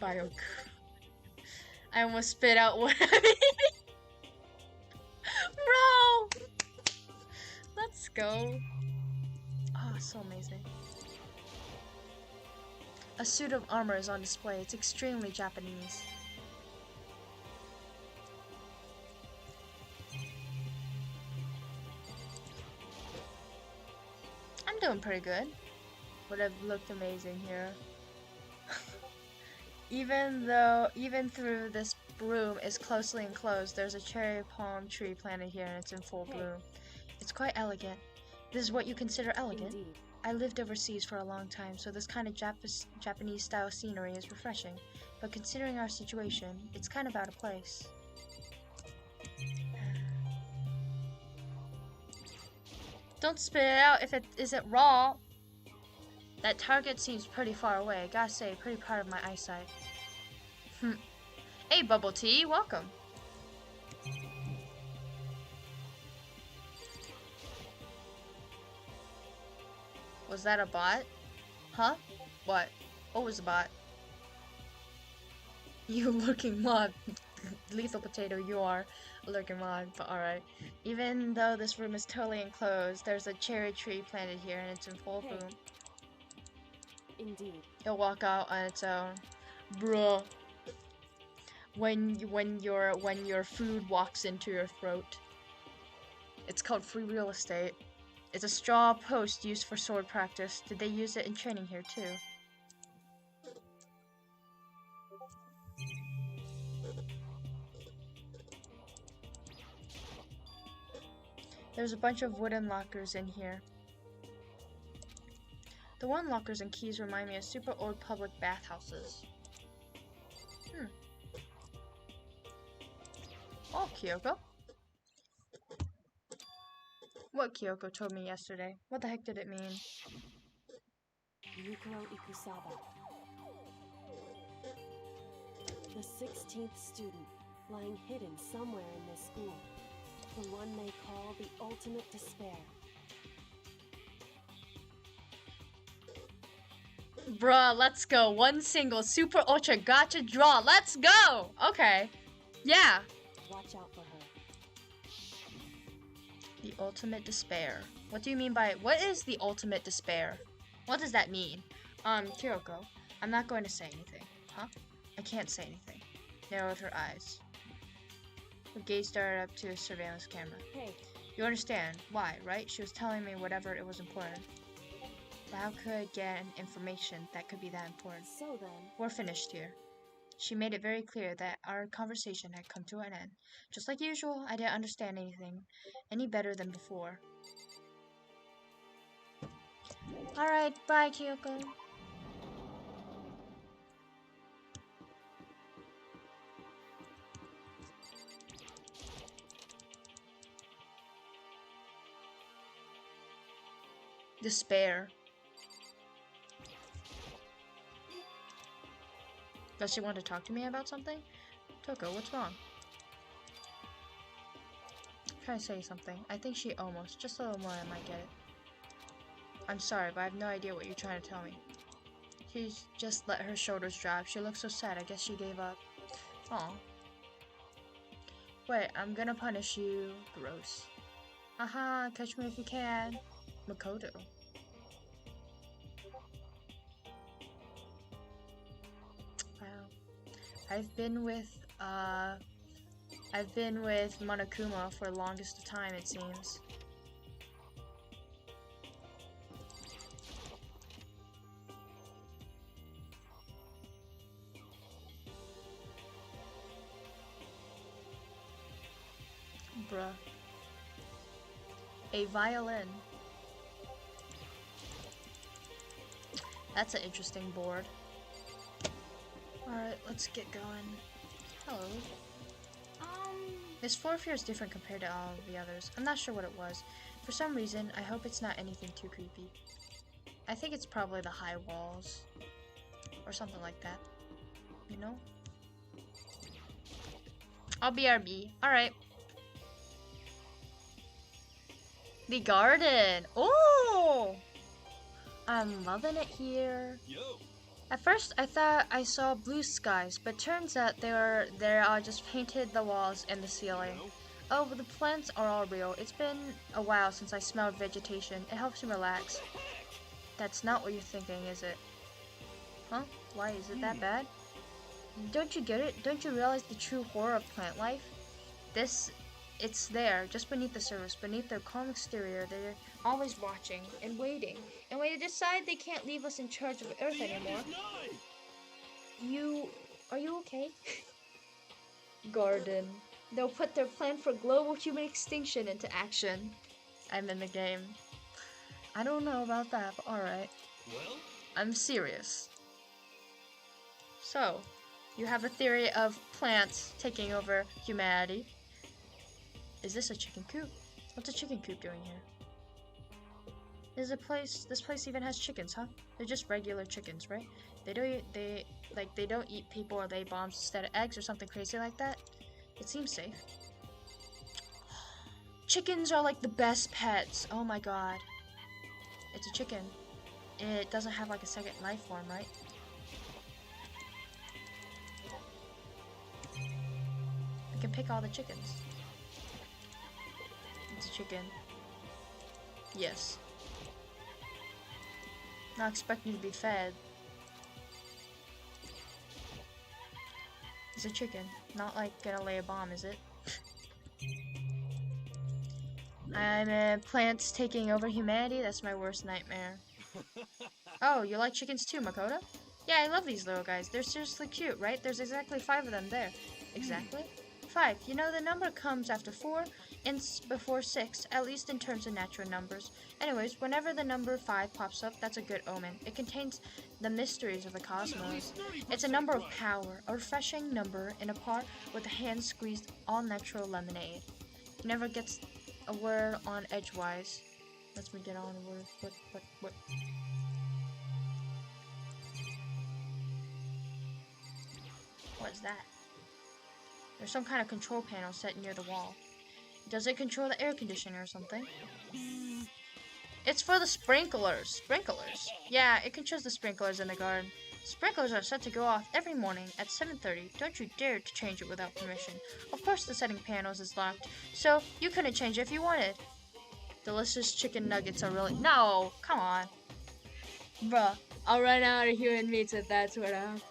Biokuya. I almost spit out what I mean. Bro. Let's go. Oh, so amazing. A suit of armor is on display. It's extremely Japanese. I'm doing pretty good. Would have looked amazing here. Even through this room is closely enclosed, there's a cherry palm tree planted here and it's in full bloom. It's quite elegant. This is what you consider elegant? Indeed. I lived overseas for a long time, so this kind of Japanese style scenery is refreshing. But considering our situation, it's kind of out of place. Don't spit it out if it isn't raw. That target seems pretty far away. Gotta say, pretty proud of my eyesight. Hey, Bubble Tea, welcome. Was that a bot? Huh? What? What was a bot? You lurking mod. Lethal Potato, you are a lurking mod, but alright. Even though this room is totally enclosed, there's a cherry tree planted here and it's in full bloom. Indeed. It'll walk out on its own. Bruh. When your food walks into your throat. It's called free real estate. It's a straw post used for sword practice. Did they use it in training here too? There's a bunch of wooden lockers in here. The wooden lockers and keys remind me of super old public bathhouses. Oh, Kyoko. What Kyoko told me yesterday. What the heck did it mean? Yukiro Ikusaba. The 16th student, lying hidden somewhere in this school. The one they call the ultimate despair. Bruh, let's go. One single super ultra gotcha draw. Let's go! Okay. Yeah. Watch out for her. The ultimate despair. What do you mean by what is the ultimate despair? What does that mean? Kyoko, I'm not going to say anything. Huh? I can't say anything. Narrowed her eyes. Her gaze started up to a surveillance camera. Hey, You understand why, right? She was telling me whatever it was important. But how could I get information that could be that important? so then, We're finished here. She made it very clear that our conversation had come to an end. Just like usual, I didn't understand anything any better than before. Alright, bye, Kyoko. Despair. Does she want to talk to me about something? Toko, what's wrong? I'm trying to say something. I think she almost, just a little more, I might get it. I'm sorry, but I have no idea what you're trying to tell me. She just let her shoulders drop. She looked so sad. I guess she gave up. Aw. Wait, I'm gonna punish you. Gross. Haha, catch me if you can. Makoto. Wow. I've been with Monokuma for the longest of time, it seems. Bruh. A violin. That's an interesting board. Alright, let's get going. Hello. This floor feels different compared to all of the others. I'm not sure what it was. For some reason, I hope it's not anything too creepy. I think it's probably the high walls. Or something like that. You know? I'll BRB. Alright. The garden! Oh! I'm loving it here. Yo. At first, I thought I saw blue skies, but turns out they just painted the walls and the ceiling. Oh, but the plants are all real. It's been a while since I smelled vegetation. It helps me relax. That's not what you're thinking, is it? Huh? Why, is it that bad? Don't you get it? Don't you realize the true horror of plant life? It's there, just beneath the surface, beneath their calm exterior. They're always watching and waiting. And when they decide they can't leave us in charge of Earth anymore, are you okay? Garden. They'll put their plan for global human extinction into action. I'm in the game. I don't know about that, but alright. Well? I'm serious. So, you have a theory of plants taking over humanity. Is this a chicken coop? What's a chicken coop doing here? This place even has chickens, huh? They're just regular chickens, right? They don't eat people or lay bombs instead of eggs or something crazy like that. It seems safe. Chickens are like the best pets. Oh my god. It's a chicken. It doesn't have like a second life form, right? We can pick all the chickens. It's a chicken. Yes. Not expecting to be fed. It's a chicken. Not like gonna lay a bomb, is it? I'm plants taking over humanity. That's my worst nightmare. Oh, you like chickens too, Makoto? Yeah, I love these little guys. They're seriously cute, right? There's exactly 5 of them there. Exactly? 5. You know, the number comes after 4 and before 6, at least in terms of natural numbers. Anyways, whenever the number 5 pops up, that's a good omen. It contains the mysteries of the cosmos. It's a number of power, a refreshing number in a pot with a hand-squeezed all-natural lemonade. He never gets a word on edgewise. Let's me get on a word. What? What is that? There's some kind of control panel set near the wall. Does it control the air conditioner or something? It's for the sprinklers. Sprinklers? Yeah, it controls the sprinklers in the garden. Sprinklers are set to go off every morning at 7:30. Don't you dare to change it without permission. Of course the setting panels is locked, so you couldn't change it if you wanted. Delicious chicken nuggets are really— No! Come on. Bruh, I'll run out of human meats if that's what happens.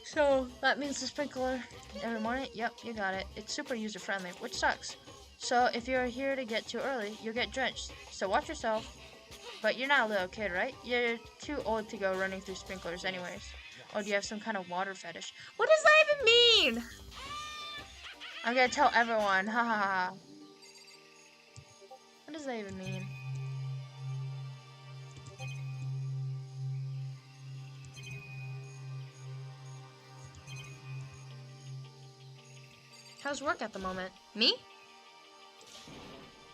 So, that means the sprinkler every morning? Yep, you got it. It's super user-friendly, which sucks. So, if you're here to get too early, you'll get drenched. So watch yourself. But you're not a little kid, right? You're too old to go running through sprinklers anyways. Or do you have some kind of water fetish? What does that even mean? I'm gonna tell everyone. Ha ha ha. What does that even mean? How's work at the moment? Me?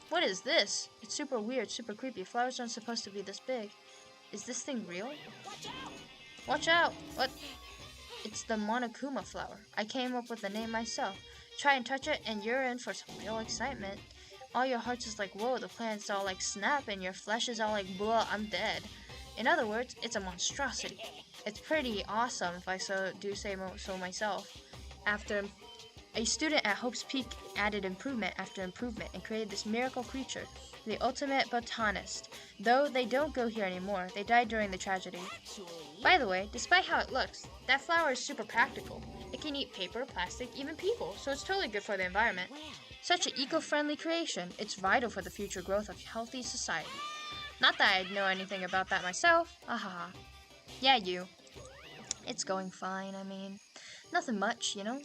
What is this? It's super weird, super creepy. Flowers aren't supposed to be this big. Is this thing real? Watch out! Watch out! What? It's the Monokuma Flower. I came up with the name myself. Try and touch it and you're in for some real excitement. All your hearts is like, whoa, the plant's all like snap and your flesh is all like, blah, I'm dead. In other words, it's a monstrosity. It's pretty awesome if I do say so myself. After a student at Hope's Peak added improvement after improvement and created this miracle creature, the ultimate botanist. Though they don't go here anymore, they died during the tragedy. By the way, despite how it looks, that flower is super practical. It can eat paper, plastic, even people, so it's totally good for the environment. Such an eco-friendly creation, it's vital for the future growth of healthy society. Not that I know anything about that myself, ahaha. Yeah, you. It's going fine, I mean, nothing much, you know?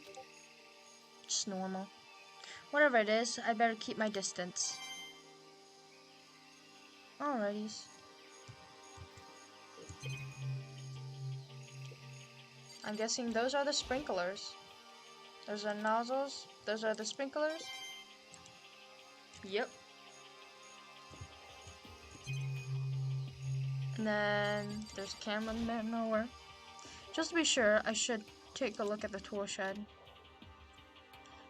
Just normal. Whatever it is, I better keep my distance. Alrighties. I'm guessing those are the sprinklers. Those are nozzles. Those are the sprinklers. Yep. And then there's a camera in the middle of nowhere. Just to be sure, I should take a look at the tool shed.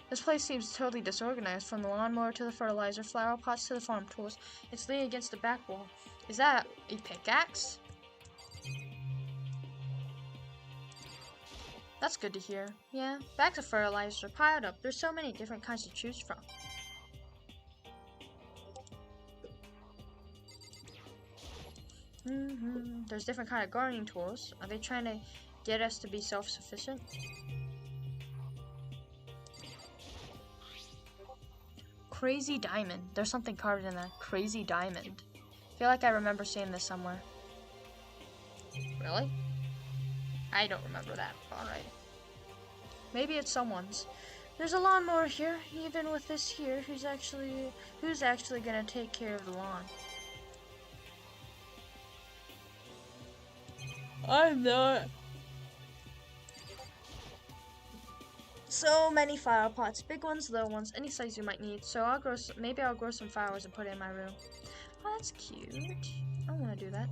This place seems totally disorganized, from the lawnmower to the fertilizer, flower pots to the farm tools. It's leaning against the back wall. Is that a pickaxe? That's good to hear. Yeah, bags of fertilizer are piled up. There's so many different kinds to choose from. There's different kind of gardening tools. Are they trying to get us to be self-sufficient? Crazy diamond. There's something carved in that. Crazy diamond. I feel like I remember seeing this somewhere. Really? I don't remember that. Alright. Maybe it's someone's. There's a lawnmower here. Even with this here, who's actually gonna take care of the lawn? I'm not. So many flower pots, big ones, little ones, any size you might need. So maybe I'll grow some flowers and put it in my room. Oh, that's cute. I want to do that.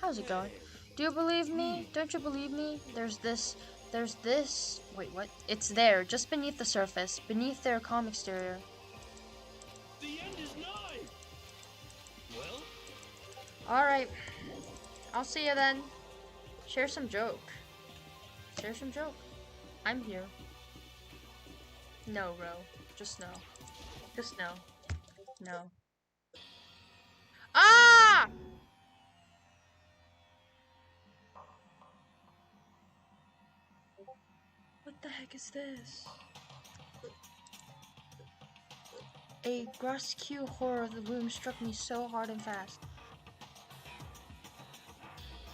How's it going? Do you believe me? Don't you believe me? There's this. Wait, what? It's there, just beneath the surface, beneath their calm exterior. The end is nigh. Well, alright. I'll see you then. Share some joke. Share some joke. I'm here. No, Ro. Just no. Just no. No. Ah! What the heck is this? A grotesque horror of the room struck me so hard and fast.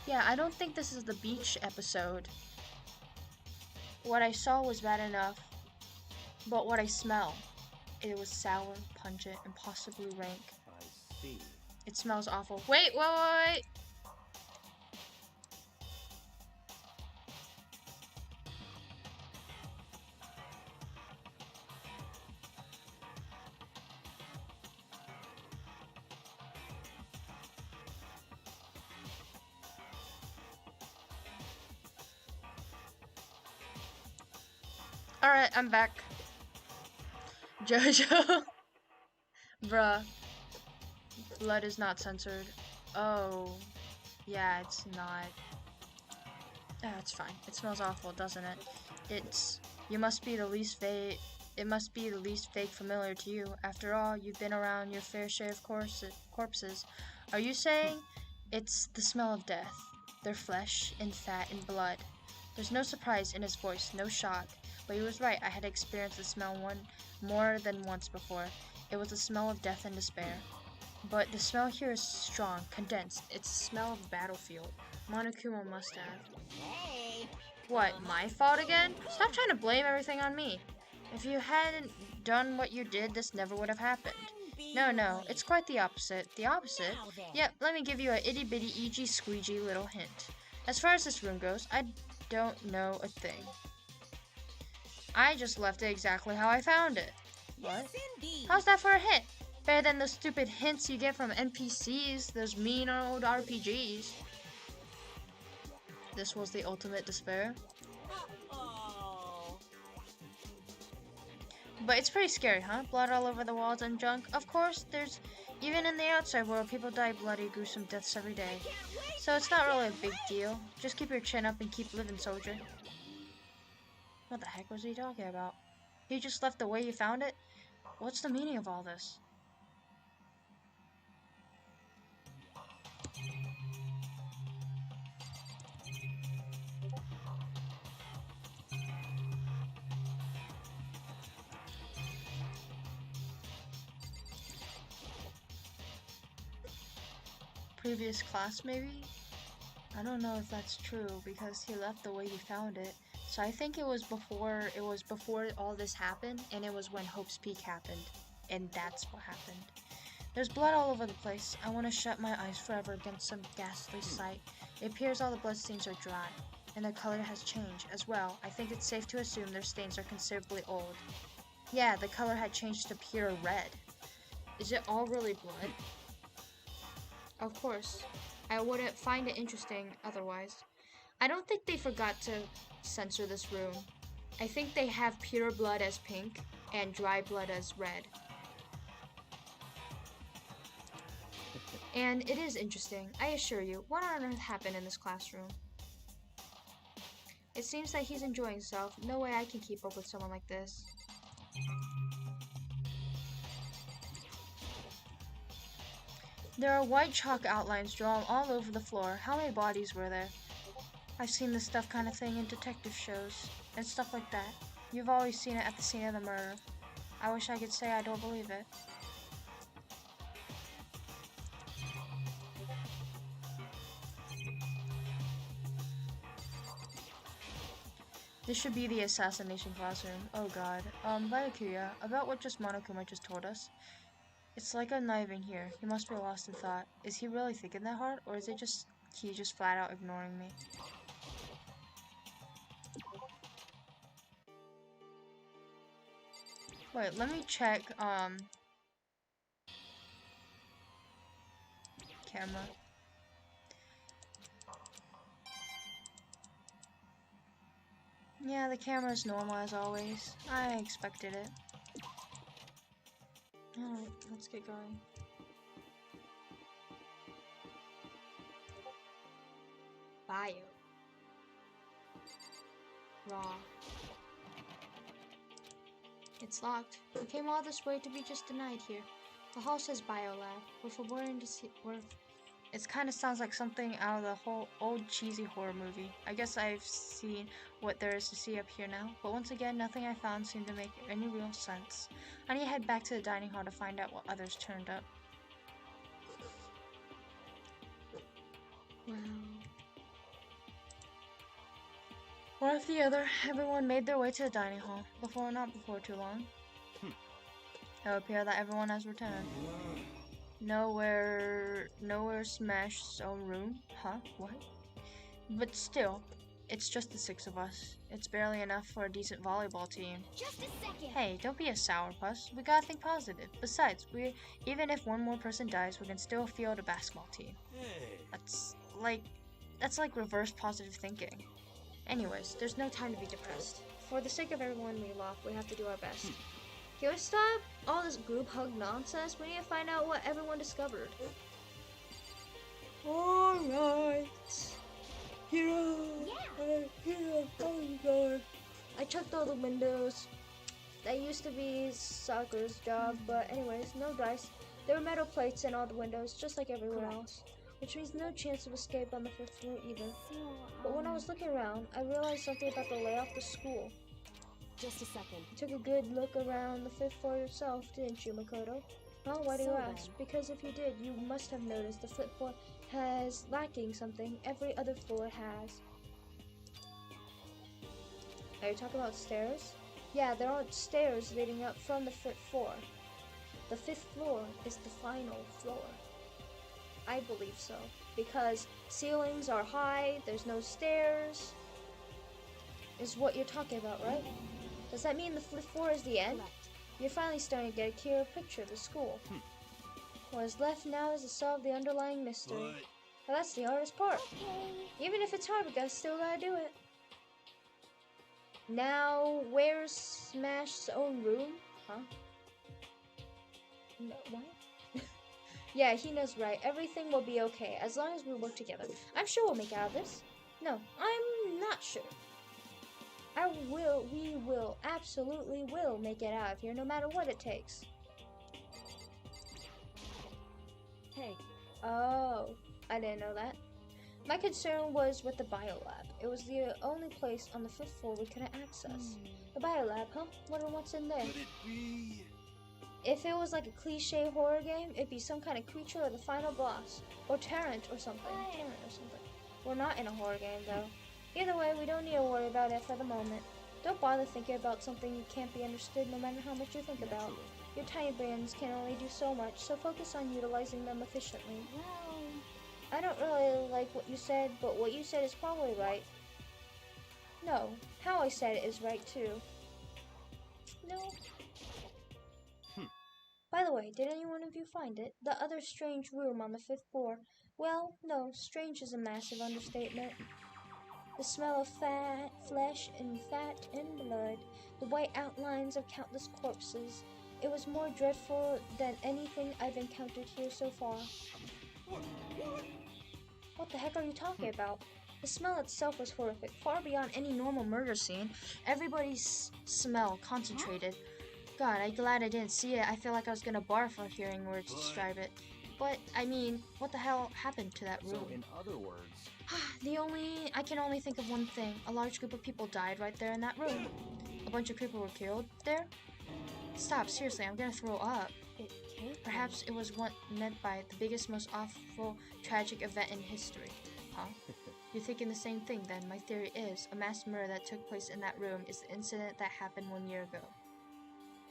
Yeah, I don't think this is the beach episode. What I saw was bad enough, but what I smell, it was sour, pungent, and possibly rank. I see. It smells awful. Wait! Alright, I'm back. Jojo. Bruh. Blood is not censored. Oh. Yeah, it's not. Ah, it's fine. It smells awful, doesn't it? You must be the least fake. It must be the least fake familiar to you. After all, you've been around your fair share of corpses. Are you saying it's the smell of death? Their flesh and fat and blood. There's no surprise in his voice, no shock. But he was right. I had experienced the smell more than once before. It was the smell of death and despair. But the smell here is strong, condensed. It's the smell of a battlefield. Monokuma must have. Hey! What, my fault again? Stop trying to blame everything on me. If you hadn't done what you did, this never would have happened. No, it's quite the opposite. The opposite? Yep, let me give you a itty-bitty, EG squeegee little hint. As far as this room goes, I don't know a thing. I just left it exactly how I found it. What? How's that for a hint? Better than those stupid hints you get from NPCs, those mean old RPGs. This was the ultimate despair. But it's pretty scary, huh? Blood all over the walls and junk. Of course, there's even in the outside world, people die bloody, gruesome deaths every day. So it's not really a big deal. Just keep your chin up and keep living, soldier. What the heck was he talking about? He just left the way you found it? What's the meaning of all this? Previous class, maybe? I don't know if that's true because he left the way he found it. So I think it was before all this happened, and it was when Hope's Peak happened, and that's what happened. There's blood all over the place. I want to shut my eyes forever against some ghastly sight. It appears all the bloodstains are dry, and their color has changed as well. I think it's safe to assume their stains are considerably old. Yeah, the color had changed to pure red. Is it all really blood? Of course. I wouldn't find it interesting otherwise. I don't think they forgot to censor this room. I think they have pure blood as pink and dry blood as red. And it is interesting, I assure you. What on earth happened in this classroom? It seems that he's enjoying himself. No way I can keep up with someone like this. There are white chalk outlines drawn all over the floor. How many bodies were there? I've seen this stuff kind of thing in detective shows and stuff like that. You've always seen it at the scene of the murder. I wish I could say I don't believe it. This should be the assassination classroom. Oh god. Valkyria, about what Monokuma just told us. It's like I'm not even here. He must be lost in thought. Is he really thinking that hard, or is it just he just flat out ignoring me? Wait, let me check camera. Yeah, the camera's normal as always. I expected it. Alright, let's get going. Bio. Raw. It's locked. We came all this way to be just denied here. The hall says Bio Lab. We're forbidden to see. It kind of sounds like something out of the whole old cheesy horror movie. I guess I've seen what there is to see up here now, but once again, nothing I found seemed to make any real sense. I need to head back to the dining hall to find out what others turned up. Wow. One after the other, everyone made their way to the dining hall. Not before too long. It would appear that everyone has returned. Nowhere smashed own room? Huh? What? But still, it's just the 6 of us. It's barely enough for a decent volleyball team. Just a second. Hey, don't be a sourpuss. We gotta think positive. Besides, even if one more person dies, we can still field a basketball team. Hey. That's like reverse positive thinking. Anyways, there's no time to be depressed. For the sake of everyone we love, we have to do our best. Can we stop all this group hug nonsense? We need to find out what everyone discovered. Alright. Hero! Yeah. Hero! Oh God. I checked all the windows. That used to be Sakura's job, but anyways, no dice. There were metal plates in all the windows, just like everywhere else. Which means no chance of escape on the 5th floor either. But when I was looking around, I realized something about the layout of the school. Just a second. You took a good look around the 5th floor yourself, didn't you, Makoto? Well, why do you ask? Because if you did, you must have noticed the 5th floor has lacking something every other floor has. Are you talking about stairs? Yeah, there aren't stairs leading up from the 5th floor. The 5th floor is the final floor. I believe so. Because ceilings are high, there's no stairs. Is what you're talking about, right? Does that mean the 5th floor is the end? Correct. You're finally starting to get a clearer picture of the school. What is left now is to solve the underlying mystery. Well, that's the hardest part. Okay. Even if it's hard, we still gotta do it. Now, where's Smash's own room? Huh? No, what? Yeah, he knows right. Everything will be okay, as long as we work together. I'm sure we'll make it out of this. No, I'm not sure. We will, absolutely will make it out of here, no matter what it takes. Hey, Oh, I didn't know that. My concern was with the biolab. It was the only place on the 5th floor we couldn't access. The biolab, huh? Wonder what's in there. Could it be? If it was like a cliche horror game, it'd be some kind of creature or the final boss. Or Tyrant or something. We're not in a horror game, though. Either way, we don't need to worry about it for the moment. Don't bother thinking about something you can't be understood no matter how much you think about. Your tiny brains can only do so much, so focus on utilizing them efficiently. Well, I don't really like what you said, but what you said is probably right. No, how I said it is right too. No. By the way, did any one of you find it? The other strange room on the 5th floor? Well, no, strange is a massive understatement. The smell of fat, flesh and fat and blood, the white outlines of countless corpses. It was more dreadful than anything I've encountered here so far. What the heck are you talking about? The smell itself was horrific, far beyond any normal murder scene. Everybody's smell concentrated. God, I'm glad I didn't see it. I feel like I was gonna barf hearing words describe it. But, I mean, what the hell happened to that room? So, in other words, I can only think of one thing. A large group of people died right there in that room. A bunch of people were killed there. Stop, seriously, I'm gonna throw up. Perhaps it was what meant by the biggest, most awful, tragic event in history. Huh? You're thinking the same thing then. My theory is, a mass murder that took place in that room is the incident that happened 1 year ago.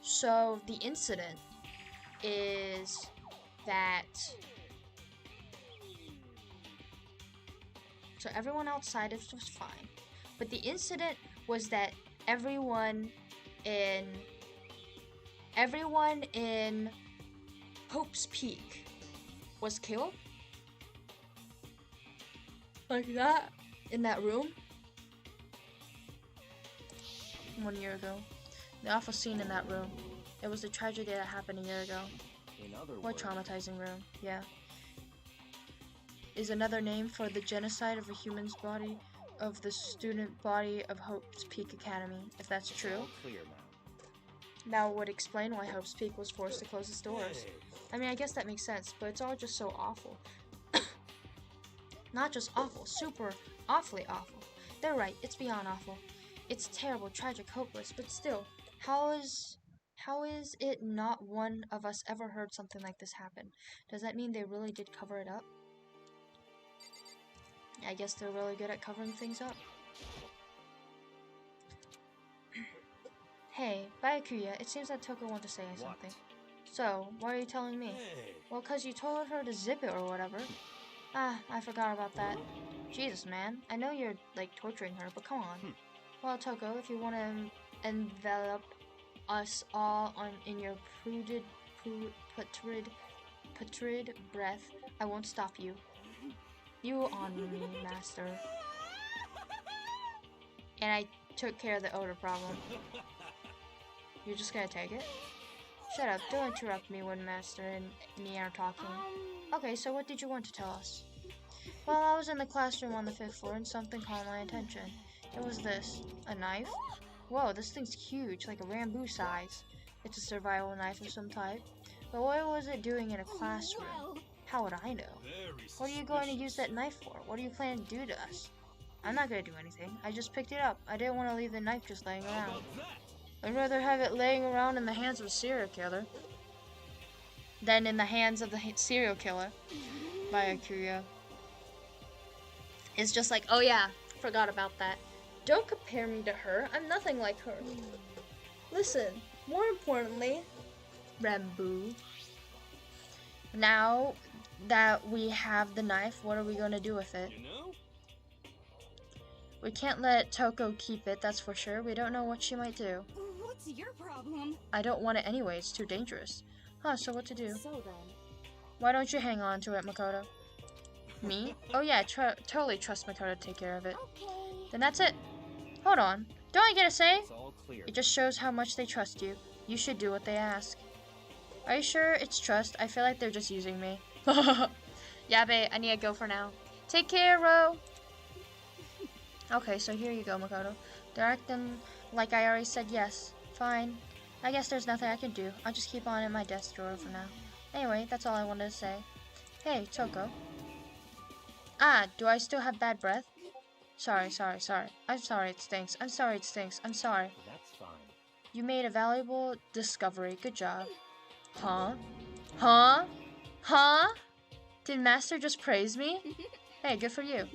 So, the incident is that... So everyone outside it was fine. But the incident was that everyone in Hope's Peak was killed. Like that. In that room. 1 year ago. The awful scene in that room. It was the tragedy that happened a year ago. in other What words, traumatizing room, yeah. Is another name for the genocide of a human's body, of the student body of Hope's Peak Academy, if that's true. all clear now. That would explain why Hope's Peak was forced to close its doors. I mean, I guess that makes sense, but it's all just so awful. Not just awful, super, awfully awful. They're right, it's beyond awful. It's terrible, tragic, hopeless, but still, how is it not one of us ever heard something like this happen? Does that mean they really did cover it up? I guess they're really good at covering things up. Hey, Byakuya, it seems that Toko wanted to say something. So, why are you telling me? Hey. Well, 'cause you told her to zip it or whatever. Ah, I forgot about that. Jesus, man. I know you're, like, torturing her, but come on. Well, Toko, if you want to envelop us all in your putrid breath, I won't stop you. You on me, master. And I took care of the odor problem. You're just gonna take it? Shut up, don't interrupt me when master and me are talking. Okay, so what did you want to tell us? Well, I was in the classroom on the 5th floor and something caught my attention. It was this. A knife? Whoa, this thing's huge, like a bamboo size. It's a survival knife of some type. But what was it doing in a classroom? No. How would I know? What are you going to use that knife for? What do you plan to do to us? I'm not going to do anything. I just picked it up. I didn't want to leave the knife just laying around. I'd rather have it laying around in the hands of a serial killer than in the hands of the serial killer. By Akuya. It's just like, oh yeah, forgot about that. Don't compare me to her. I'm nothing like her. Listen, more importantly, Rambo. Now that we have the knife, what are we going to do with it? You know? We can't let Toko keep it, that's for sure. We don't know what she might do. What's your problem? I don't want it anyway, it's too dangerous. Huh, so what to do? So then, Why don't you hang on to it, Makoto? Me? Oh yeah, totally trust Makoto to take care of it. Okay. Then that's it. Hold on. Don't I get a say? It's all clear. It just shows how much they trust you. You should do what they ask. Are you sure it's trust? I feel like they're just using me. Yeah, babe, I need to go for now. Take care, Ro. Okay, so here you go, Makoto. They're acting like I already said yes. Fine. I guess there's nothing I can do. I'll just keep on in my desk drawer for now. Anyway, that's all I wanted to say. Hey, Toko. Ah, do I still have bad breath? Sorry. I'm sorry it stinks. I'm sorry it stinks. I'm sorry. That's fine. You made a valuable discovery. Good job. Huh? Huh? Huh? Did Master just praise me? Hey, good for you.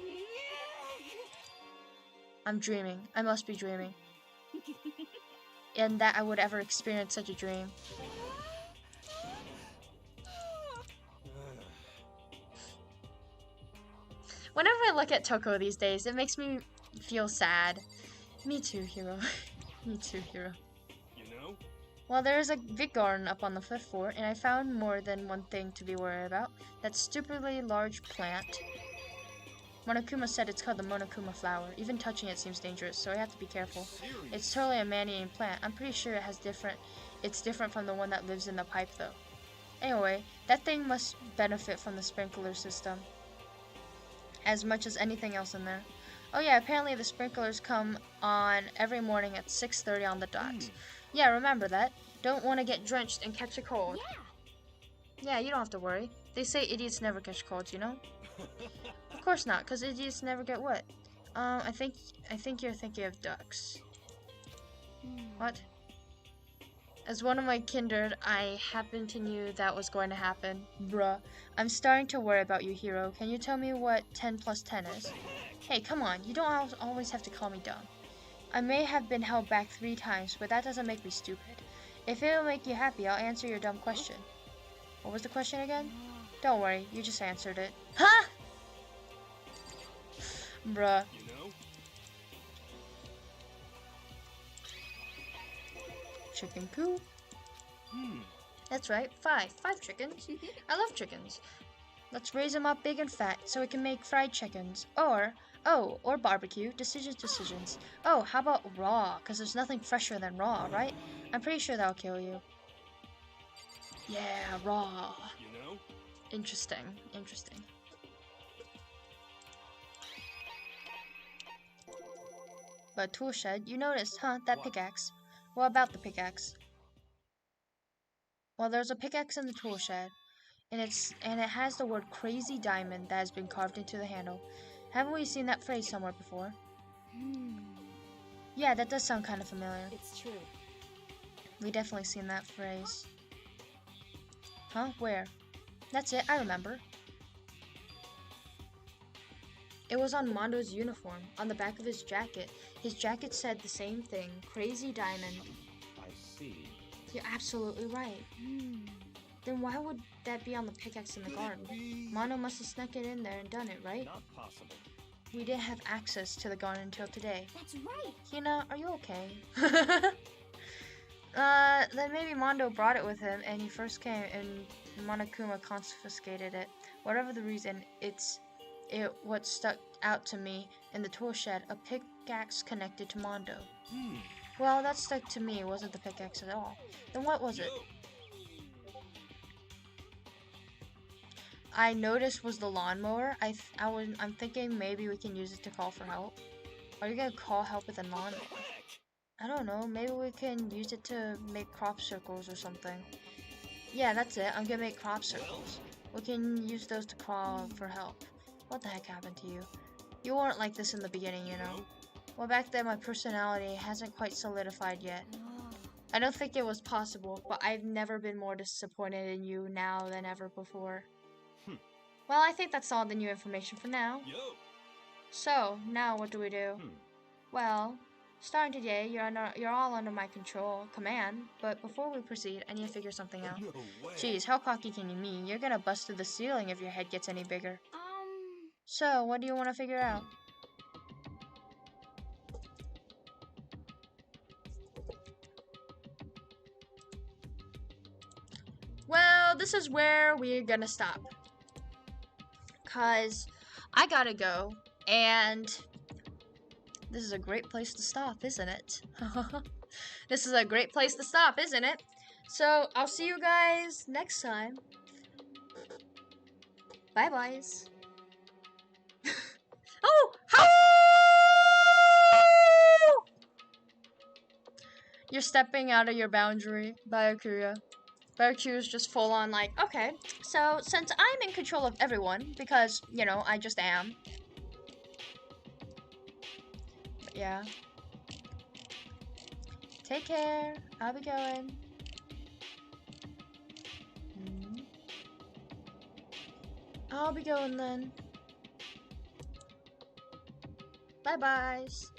I'm dreaming. I must be dreaming. And that I would ever experience such a dream. Whenever I look at Toko these days, it makes me feel sad. Me too, Hero. Me too, Hero. You know? Well, there is a big garden up on the 5th floor, and I found more than one thing to be worried about. That stupidly large plant. Monokuma said it's called the Monokuma Flower. Even touching it seems dangerous, so I have to be careful. It's totally a man-eating plant. I'm pretty sure it's different from the one that lives in the pipe, though. Anyway, that thing must benefit from the sprinkler system as much as anything else in there. Oh yeah, apparently the sprinklers come on every morning at 6:30 on the dot. Yeah, remember that. Don't want to get drenched and catch a cold. Yeah, you don't have to worry. They say idiots never catch colds, you know? Of course not, because idiots never get wet. I think you're thinking of ducks. What? As one of my kindred, I happen to knew that was going to happen. Bruh. I'm starting to worry about you, Hero. Can you tell me what 10 plus 10 is? Hey, come on. You don't always have to call me dumb. I may have been held back 3 times, but that doesn't make me stupid. If it'll make you happy, I'll answer your dumb question. What was the question again? Don't worry, you just answered it. Huh? Bruh. You know? Chicken coop. That's right, 5 chickens. I love chickens. Let's raise them up big and fat so we can make fried chickens. Or barbecue. Decisions. Oh, how about raw? Because there's nothing fresher than raw, right? I'm pretty sure that'll kill you. Yeah, raw. You know? Interesting. But tool shed, you noticed, huh? That pickaxe. What about the pickaxe? Well, there's a pickaxe in the tool shed, and it has the word crazy diamond that has been carved into the handle. Haven't we seen that phrase somewhere before? Yeah, that does sound kind of familiar. it's true. We definitely seen that phrase. Huh? Where? That's it, I remember. It was on Mondo's uniform, on the back of his jacket. His jacket said the same thing, crazy diamond. I see. You're absolutely right. Then why would that be on the pickaxe in the garden? Mondo must have snuck it in there and done it, right? Not possible. We didn't have access to the garden until today. That's right. Hina, are you okay? Then maybe Mondo brought it with him and he first came and Monokuma confiscated it. Whatever the reason, what stuck out to me in the tool shed, a pickaxe connected to Mondo. Well, that stuck to me, wasn't the pickaxe at all. Then what was it? I noticed was the lawnmower. I'm thinking maybe we can use it to call for help. Are you gonna call help with a lawnmower? I don't know. Maybe we can use it to make crop circles or something. Yeah, that's it. I'm gonna make crop circles. We can use those to call for help. What the heck happened to you? You weren't like this in the beginning, you know. Well, back then my personality hasn't quite solidified yet. I don't think it was possible, but I've never been more disappointed in you now than ever before. Well, I think that's all the new information for now. So, now what do we do? Well, starting today, you're all under my command, but before we proceed, I need to figure something out. No way. Jeez, how cocky can you be? You're gonna bust through the ceiling if your head gets any bigger. So, what do you want to figure out? Well, this is where we're gonna stop. 'Cause I gotta go, and this is a great place to stop, isn't it? This is a great place to stop, isn't it? So, I'll see you guys next time. Bye-byes. Oh! How? You're stepping out of your boundary, Byakuya. Byakuya's just full on like, okay, so since I'm in control of everyone, because, you know, I just am. But yeah. Take care. I'll be going. I'll be going then. Bye-byes.